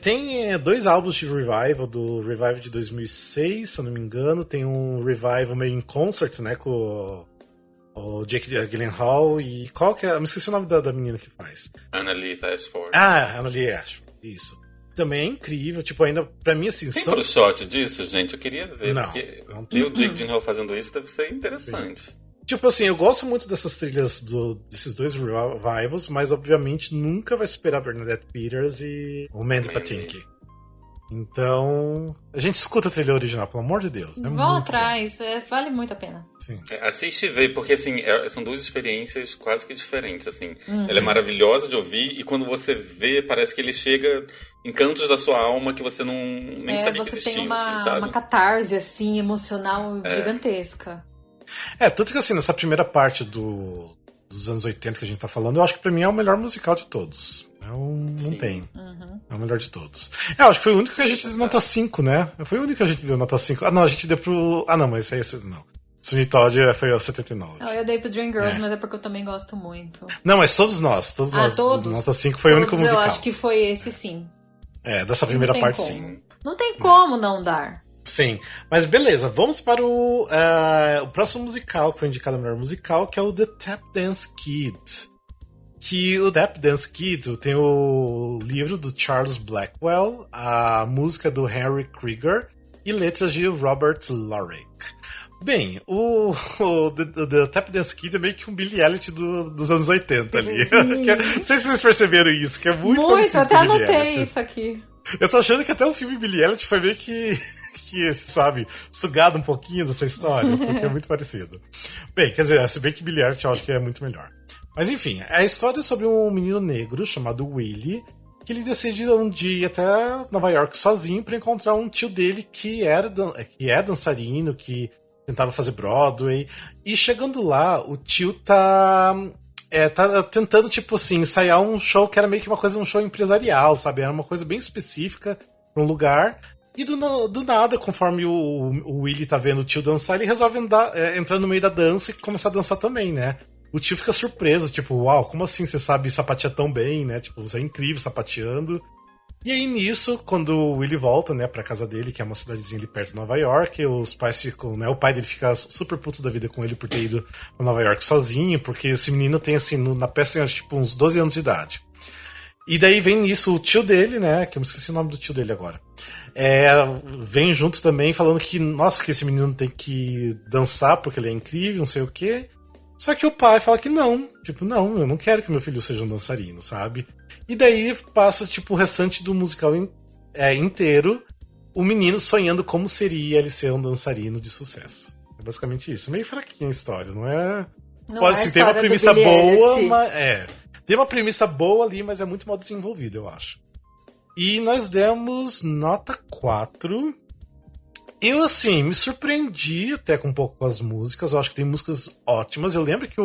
Tem 2 álbuns de revival, do Revival de 2006, se eu não me engano. Tem um revival meio em concert, né, com o Jake Gyllenhaal e qual que é? Eu me esqueci o nome da menina que faz. Annalise Ashford. Annalise Ashford, isso. Também é incrível, tipo, ainda, pra mim, assim... Tem pro shot disso, gente? Eu queria ver, não, porque ver o Jake Gyllenhaal fazendo isso deve ser interessante. Sim. Tipo assim, eu gosto muito dessas trilhas desses 2 revivals, mas obviamente nunca vai superar Bernadette Peters e o Mandy Patinkin. Então, a gente escuta a trilha original, pelo amor de Deus. Vão atrás, vale muito a pena. Sim. Assiste e vê, porque assim, são 2 experiências quase que diferentes, assim. Ela é maravilhosa de ouvir e quando você vê, parece que ele chega em cantos da sua alma que você nem sabia que existiam, você tem assim, sabe? uma catarse, assim, emocional gigantesca. Tanto que assim, nessa primeira parte dos anos 80 que a gente tá falando, eu acho que pra mim é o melhor musical de todos. Não tem. É o melhor de todos. Eu acho que foi o único que a gente deu nota 5, né? Foi o único que a gente deu nota 5. Não, a gente deu pro... não, mas esse aí não. Sweeney Todd foi o 79. Eu dei pro Dreamgirls, mas é porque eu também gosto muito. Não, mas todos nós. Todos. Nota 5 foi o único musical. Eu acho que foi esse sim. Dessa primeira parte sim. Não tem como não dar. Sim, mas beleza, vamos para o próximo musical que foi indicado ao melhor musical, que é o The Tap Dance Kid. Que o Tap Dance Kid tem o livro do Charles Blackwell, a música do Henry Krieger e letras de Robert Lorick. Bem, o The Tap Dance Kid é meio que um Billie Eilish dos anos 80 ali. Não sei se vocês perceberam isso, que é muito parecido até com Billie anotei Eilish. isso aqui. Eu tô achando que até o filme Billie Eilish foi meio que, sabe, sugado um pouquinho dessa história, porque é muito parecido. Bem, quer dizer, se bem que Billie Eilish eu acho que é muito melhor. Mas enfim, a história é sobre um menino negro chamado Willie, que ele decide um dia ir até Nova York sozinho para encontrar um tio dele que é dançarino, que tentava fazer Broadway. E chegando lá, o tio tá tentando, tipo assim, ensaiar um show que era meio que um show empresarial, sabe? Era uma coisa bem específica pra um lugar. E do nada, conforme o Willie tá vendo o tio dançar, ele resolve entrar no meio da dança e começar a dançar também, né? O tio fica surpreso, tipo, uau, como assim você sabe sapatear tão bem, né? Tipo, você é incrível sapateando. E aí nisso, quando o Willie volta, né, pra casa dele, que é uma cidadezinha ali perto de Nova York, os pais ficam, né, o pai dele fica super puto da vida com ele por ter ido pra Nova York sozinho, porque esse menino tem, assim, na peça tem, tipo, uns 12 anos de idade. E daí vem nisso o tio dele, né, que eu me esqueci o nome do tio dele agora. Vem junto também falando que, nossa, que esse menino tem que dançar porque ele é incrível, não sei o quê. Só que o pai fala que não, tipo, não, eu não quero que meu filho seja um dançarino, sabe? E daí passa, tipo, o restante do musical inteiro, o menino sonhando como seria ele ser um dançarino de sucesso. É basicamente isso. Meio fraquinha a história, não é? Não Pode é sim, tem uma premissa Billie boa, Eilish. mas tem uma premissa boa ali, mas é muito mal desenvolvida, eu acho. E nós demos nota 4. Eu, assim, me surpreendi até com um pouco com as músicas. Eu acho que tem músicas ótimas. Eu lembro que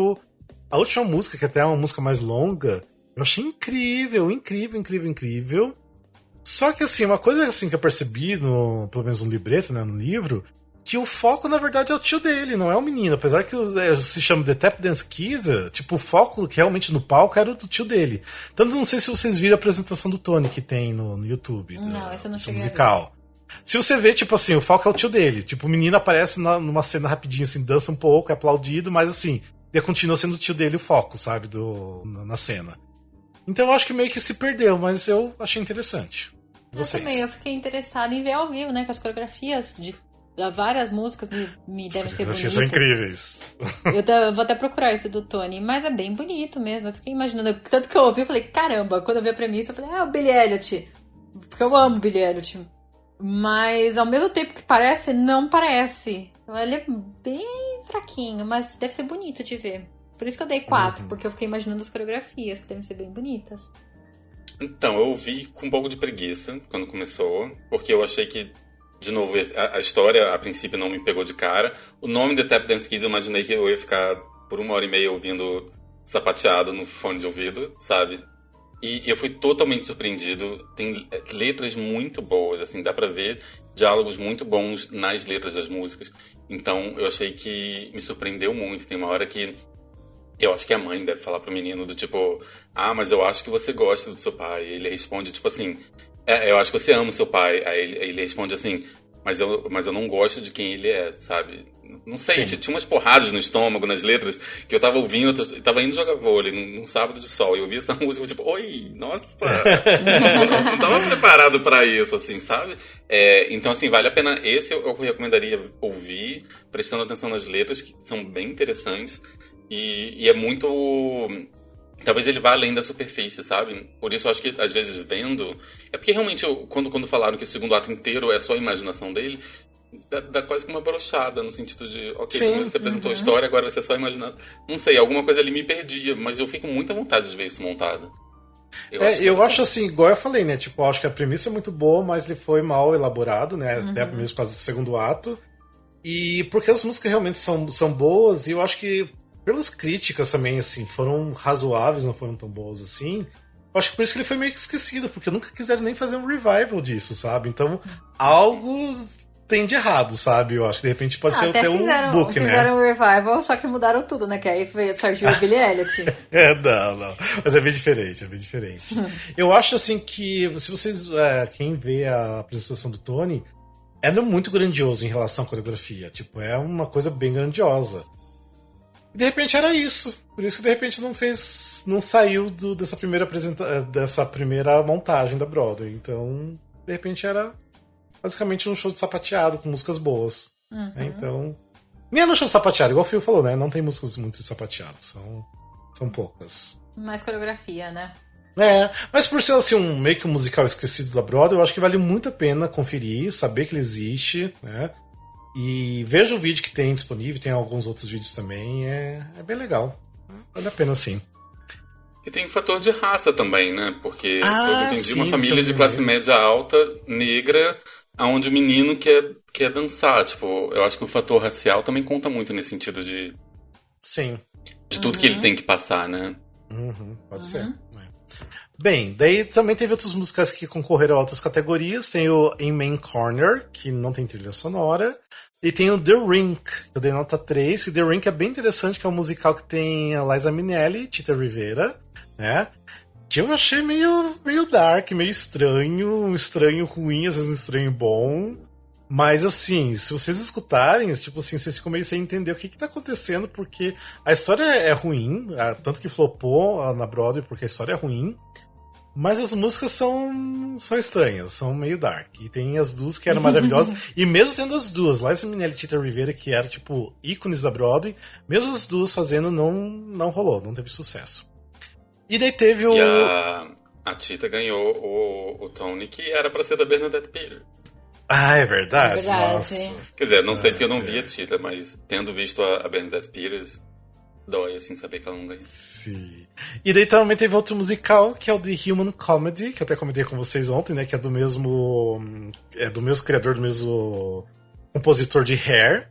a última música, que até é uma música mais longa, eu achei incrível, incrível, incrível, incrível. Só que, assim, uma coisa assim que eu percebi, pelo menos no libreto, né, no livro, que o foco, na verdade, é o tio dele, não é o menino. Apesar que se chama The Tap Dance Kids, tipo, o foco que realmente no palco era o do tio dele. Tanto não sei se vocês viram a apresentação do Tony que tem no YouTube. Não, isso eu não cheguei musical. Se você vê, tipo assim, o foco é o tio dele. Tipo, o menino aparece numa cena rapidinho, assim, dança um pouco, é aplaudido, mas assim, ele continua sendo o tio dele o foco, sabe, na cena. Então eu acho que meio que se perdeu, mas eu achei interessante. Vocês? Eu também, eu fiquei interessada em ver ao vivo, né, com as coreografias de várias músicas me devem ser bonitas. São incríveis. Eu vou até procurar esse do Tony, mas é bem bonito mesmo. Eu fiquei imaginando, tanto que eu ouvi, eu falei, caramba, quando eu vi a premissa, eu falei, o Billy Elliot. Porque eu amo Billy Elliot. Mas ao mesmo tempo que parece, não parece. Ele é bem fraquinho, mas deve ser bonito de ver. Por isso que eu dei 4, porque eu fiquei imaginando as coreografias, que devem ser bem bonitas. Então, eu vi com um pouco de preguiça quando começou, porque eu achei que, de novo, a história a princípio não me pegou de cara. O nome The Tap Dance Kids eu imaginei que eu ia ficar por 1h30 ouvindo sapateado no fone de ouvido, sabe? E eu fui totalmente surpreendido. Tem letras muito boas, assim, dá pra ver diálogos muito bons nas letras das músicas. Então, eu achei que me surpreendeu muito. Tem uma hora que eu acho que a mãe deve falar pro menino do tipo, mas eu acho que você gosta do seu pai. E ele responde, tipo assim, eu acho que você ama o seu pai. Aí ele responde assim, mas eu não gosto de quem ele é, sabe? Não sei, tinha umas porradas no estômago, nas letras, que eu tava ouvindo, eu tava indo jogar vôlei num sábado de sol, e eu ouvi essa música, tipo, oi, nossa! eu não tava preparado pra isso, assim, sabe? Então, assim, vale a pena, esse eu recomendaria ouvir, prestando atenção nas letras, que são bem interessantes, e é muito... Talvez ele vá além da superfície, sabe? Por isso eu acho que, às vezes, vendo... É porque, realmente, quando falaram que o segundo ato inteiro é só a imaginação dele, dá quase que uma brochada, no sentido de... Ok, primeiro você apresentou a história, agora você só imaginar... Não sei, alguma coisa ali me perdia, mas eu fico com muita vontade de ver isso montado. Eu acho assim, igual eu falei, né? Tipo, eu acho que a premissa é muito boa, mas ele foi mal elaborado, né? Até mesmo por causa do segundo ato. E porque as músicas realmente são boas, e eu acho que pelas críticas também, assim, foram razoáveis, não foram tão boas assim. Eu acho que por isso que ele foi meio que esquecido, porque nunca quiseram nem fazer um revival disso, sabe? Então, algo tem de errado, sabe? Eu acho que de repente pode ser até um book, né? Fizeram um revival, só que mudaram tudo, né? Que aí surgiu o Billy Elliot. Não. Mas é bem diferente, Eu acho, assim, que se vocês... quem vê a apresentação do Tony, ela é muito grandioso em relação à coreografia. Tipo, é uma coisa bem grandiosa. E de repente era isso. Por isso que de repente não saiu dessa primeira montagem da Broadway. Então, de repente era basicamente um show de sapateado com músicas boas. Então, nem no show de sapateado, igual o Phil falou, né? Não tem músicas muito de sapateado, são poucas. Mais coreografia, né? Mas por ser assim, meio que um musical esquecido da Broadway, eu acho que vale muito a pena conferir, saber que ele existe, né? E veja o vídeo que tem disponível, tem alguns outros vídeos também, é bem legal. Vale a pena, sim. E tem um fator de raça também, né? Porque eu entendi, sim, uma família de classe média alta, negra, onde o menino quer dançar. Tipo, eu acho que o fator racial também conta muito nesse sentido Sim. de tudo que ele tem que passar, né? Pode ser. Bem, daí também teve outros musicais que concorreram a outras categorias. Tem o In Main Corner, que não tem trilha sonora. E tem o The Rink, que eu dei nota 3. E The Rink é bem interessante, que é um musical que tem a Liza Minnelli e Tita Rivera, né? Que eu achei meio dark, meio estranho. Um estranho ruim, às vezes um estranho bom. Mas assim, se vocês escutarem, tipo assim, vocês ficam meio sem entender o que tá acontecendo, porque a história é ruim, tanto que flopou na Broadway porque a história é ruim. Mas as músicas são estranhas, são meio dark. E tem as duas que eram maravilhosas. E mesmo tendo as duas, Liza Minnelli e Tita Rivera, que eram tipo ícones da Broadway, mesmo as duas fazendo, não rolou, não teve sucesso. E daí teve o... E a Tita ganhou o Tony, que era pra ser da Bernadette Peters. Ah, é verdade? É verdade. Nossa. Quer dizer, não sei porque eu não vi a Tita, mas tendo visto a Bernadette Peters, dói assim saber que ela não ganhou. Sim. E daí também teve outro musical, que é o The Human Comedy, que eu até comentei com vocês ontem, né? Que é do mesmo criador, do mesmo compositor de Hair.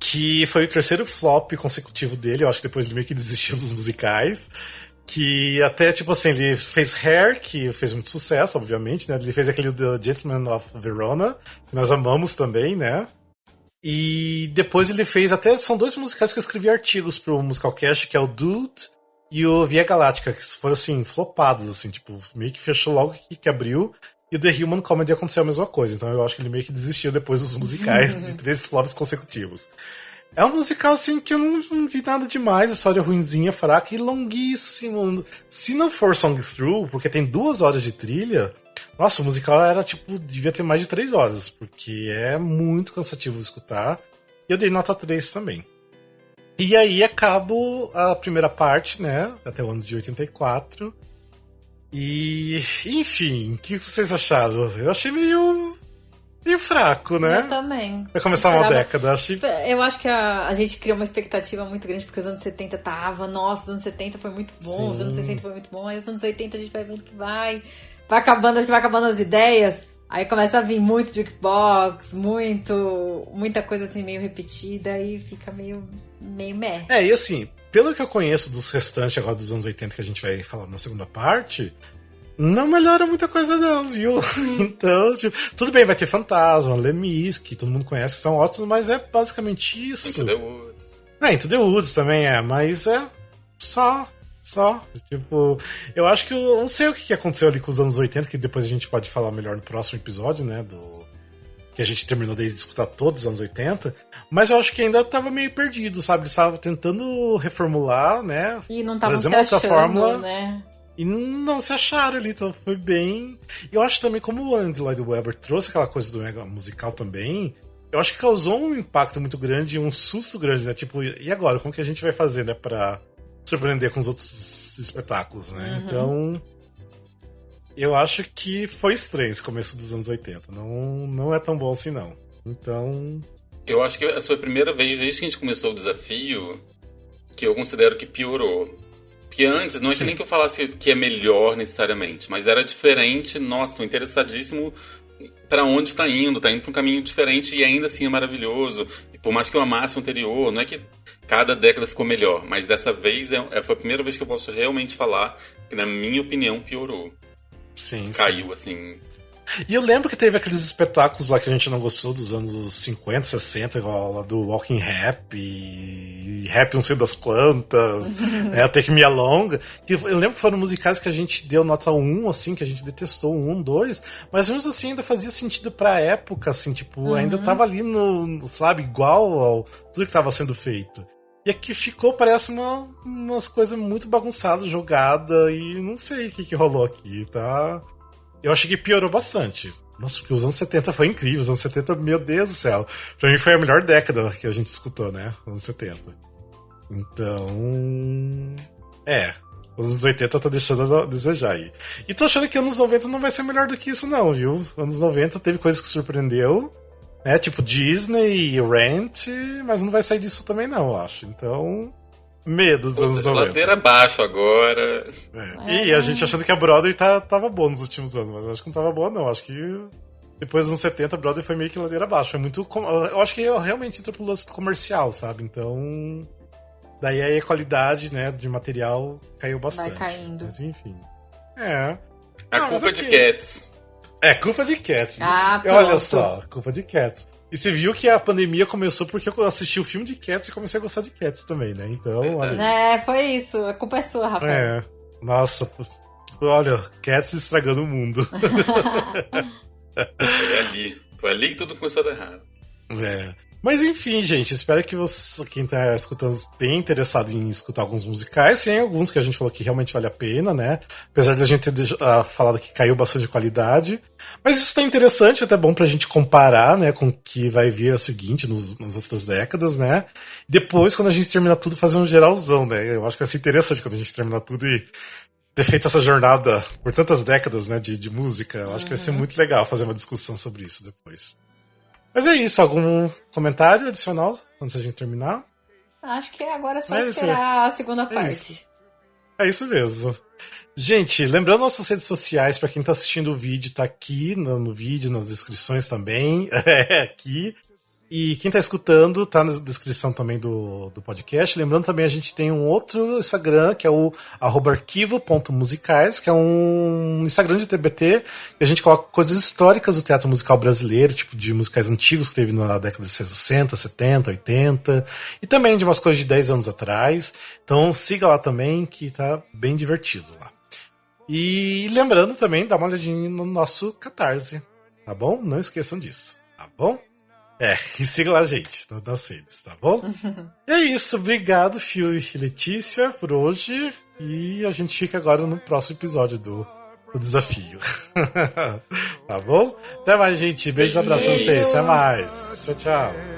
Que foi o terceiro flop consecutivo dele. Eu acho que depois ele meio que desistiu dos musicais. Que até, tipo assim, ele fez Hair, que fez muito sucesso, obviamente, né? Ele fez aquele The Gentleman of Verona, que nós amamos também, né? E depois ele fez até... São dois musicais que eu escrevi artigos pro Musicalcast, que é o Dude e o Via Galáctica, que foram, assim, flopados, assim, tipo, meio que fechou logo que abriu. E o The Human Comedy aconteceu a mesma coisa. Então eu acho que ele meio que desistiu depois dos musicais de 3 flops consecutivos. É um musical, assim, que eu não vi nada demais. A história ruinzinha, fraca e longuíssimo. Se não for Song Through, porque tem 2 horas de trilha... Nossa, o musical era, tipo, devia ter mais de 3 horas, porque é muito cansativo de escutar. E eu dei nota 3 também. E aí acabo a primeira parte, né? Até o ano de 84. E, enfim, o que vocês acharam? Eu achei meio fraco, né? Eu também. Vai começar uma década, achei... Eu acho que a gente criou uma expectativa muito grande, porque os anos 70 nossa, os anos 70 foi muito bom, Sim. os anos 60 foi muito bom, aí os anos 80 a gente vai vendo que vai acabando, acho que vai acabando as ideias, aí começa a vir muito jukebox, muita coisa assim meio repetida, e fica meio meh. E assim, pelo que eu conheço dos restantes agora dos anos 80 que a gente vai falar na segunda parte... Não melhora muita coisa não, viu? Então, tipo, tudo bem, vai ter Fantasma, Lemis, que todo mundo conhece, são ótimos, mas é basicamente isso. Into the Woods. Into the Woods também mas é só. Tipo, eu acho que eu não sei o que aconteceu ali com os anos 80, que depois a gente pode falar melhor no próximo episódio, né, que a gente terminou de escutar todos os anos 80, mas eu acho que ainda tava meio perdido, sabe? Eles estavam tentando reformular, né? E não estavam se uma outra achando, fórmula, né? E não se acharam ali, então foi bem... Eu acho também, como o Andrew Lloyd Webber trouxe aquela coisa do mega musical também, eu acho que causou um impacto muito grande, um susto grande, né? Tipo, e agora? Como que a gente vai fazer, né? Pra surpreender com os outros espetáculos, né? Então, eu acho que foi estranho esse começo dos anos 80. Não é tão bom assim, não. Então... Eu acho que essa foi a primeira vez, desde que a gente começou o desafio, que eu considero que piorou. Porque antes, não é que nem que eu falasse que é melhor necessariamente, mas era diferente. Nossa, tô interessadíssimo pra onde tá indo pra um caminho diferente e ainda assim é maravilhoso. E por mais que eu amasse o anterior, não é que cada década ficou melhor, mas dessa vez foi a primeira vez que eu posso realmente falar que, na minha opinião, piorou. Sim. Caiu, assim... E eu lembro que teve aqueles espetáculos lá que a gente não gostou dos anos 50, 60, igual lá do Walking Rap e Rap não sei das quantas, né, Take Me Along, que eu lembro que foram musicais que a gente deu nota 1, assim, que a gente detestou, 1, 2, mas mesmo assim ainda fazia sentido pra época, assim, tipo, ainda tava ali sabe, igual ao tudo que tava sendo feito. E aqui ficou, parece umas coisas muito bagunçadas, jogadas, e não sei o que rolou aqui, tá... Eu achei que piorou bastante. Nossa, porque os anos 70 foi incrível. Os anos 70, meu Deus do céu. Pra mim foi a melhor década que a gente escutou, né? Os anos 70. Então... Os anos 80 tá deixando a desejar aí. E tô achando que anos 90 não vai ser melhor do que isso não, viu? Anos 90 teve coisas que surpreendeu, né? Tipo Disney, Rent, mas não vai sair disso também não, eu acho. Então... Medo dos anos 90. Ladeira abaixo agora. E a gente achando que a Broadway tava boa nos últimos anos, mas eu acho que não tava boa não. Acho que depois nos 70, Broadway foi meio que ladeira abaixo. Foi muito. Eu acho que realmente entra pro lance comercial, sabe? Então. Daí aí a qualidade, né, de material caiu bastante. Vai caindo. Mas enfim. É. A culpa é de Cats. É, culpa de Cats. Ah, olha só, culpa de Cats. E você viu que a pandemia começou porque eu assisti o filme de Cats e comecei a gostar de Cats também, né? Então, olha isso. Foi isso. A culpa é sua, Rafael. É. Nossa, olha, Cats estragando o mundo. Foi ali que tudo começou a dar errado. É. Mas enfim, gente, espero que você, quem tá escutando, tenha interessado em escutar alguns musicais. Tem alguns que a gente falou que realmente vale a pena, né? Apesar de a gente ter falado que caiu bastante de qualidade. Mas isso tá interessante, até bom pra gente comparar, né, com o que vai vir a seguinte nas outras décadas, né? Depois, quando a gente terminar tudo, fazer um geralzão, né? Eu acho que vai ser interessante quando a gente terminar tudo e ter feito essa jornada por tantas décadas, né, de música. Eu acho que vai ser muito legal fazer uma discussão sobre isso depois. Mas é isso, algum comentário adicional antes da gente terminar? Acho que agora é só esperar a segunda parte. É isso mesmo. Gente, lembrando nossas redes sociais, para quem tá assistindo o vídeo, tá aqui no vídeo, nas descrições também, aqui. E quem tá escutando, tá na descrição também do podcast. Lembrando também, a gente tem um outro Instagram, que é o @arquivo.musicais, que é um Instagram de TBT, que a gente coloca coisas históricas do teatro musical brasileiro, tipo de musicais antigos que teve na década de 60, 70, 80, e também de umas coisas de 10 anos atrás. Então siga lá também, que tá bem divertido lá. E lembrando também, dá uma olhadinha no nosso Catarse, tá bom? Não esqueçam disso, tá bom? E siga lá a gente nas redes, tá bom? E é isso, obrigado, Fio e Letícia, por hoje. E a gente fica agora no próximo episódio do desafio. Tá bom? Até mais, gente. Beijos e abraços pra vocês. Até mais. Tchau, tchau.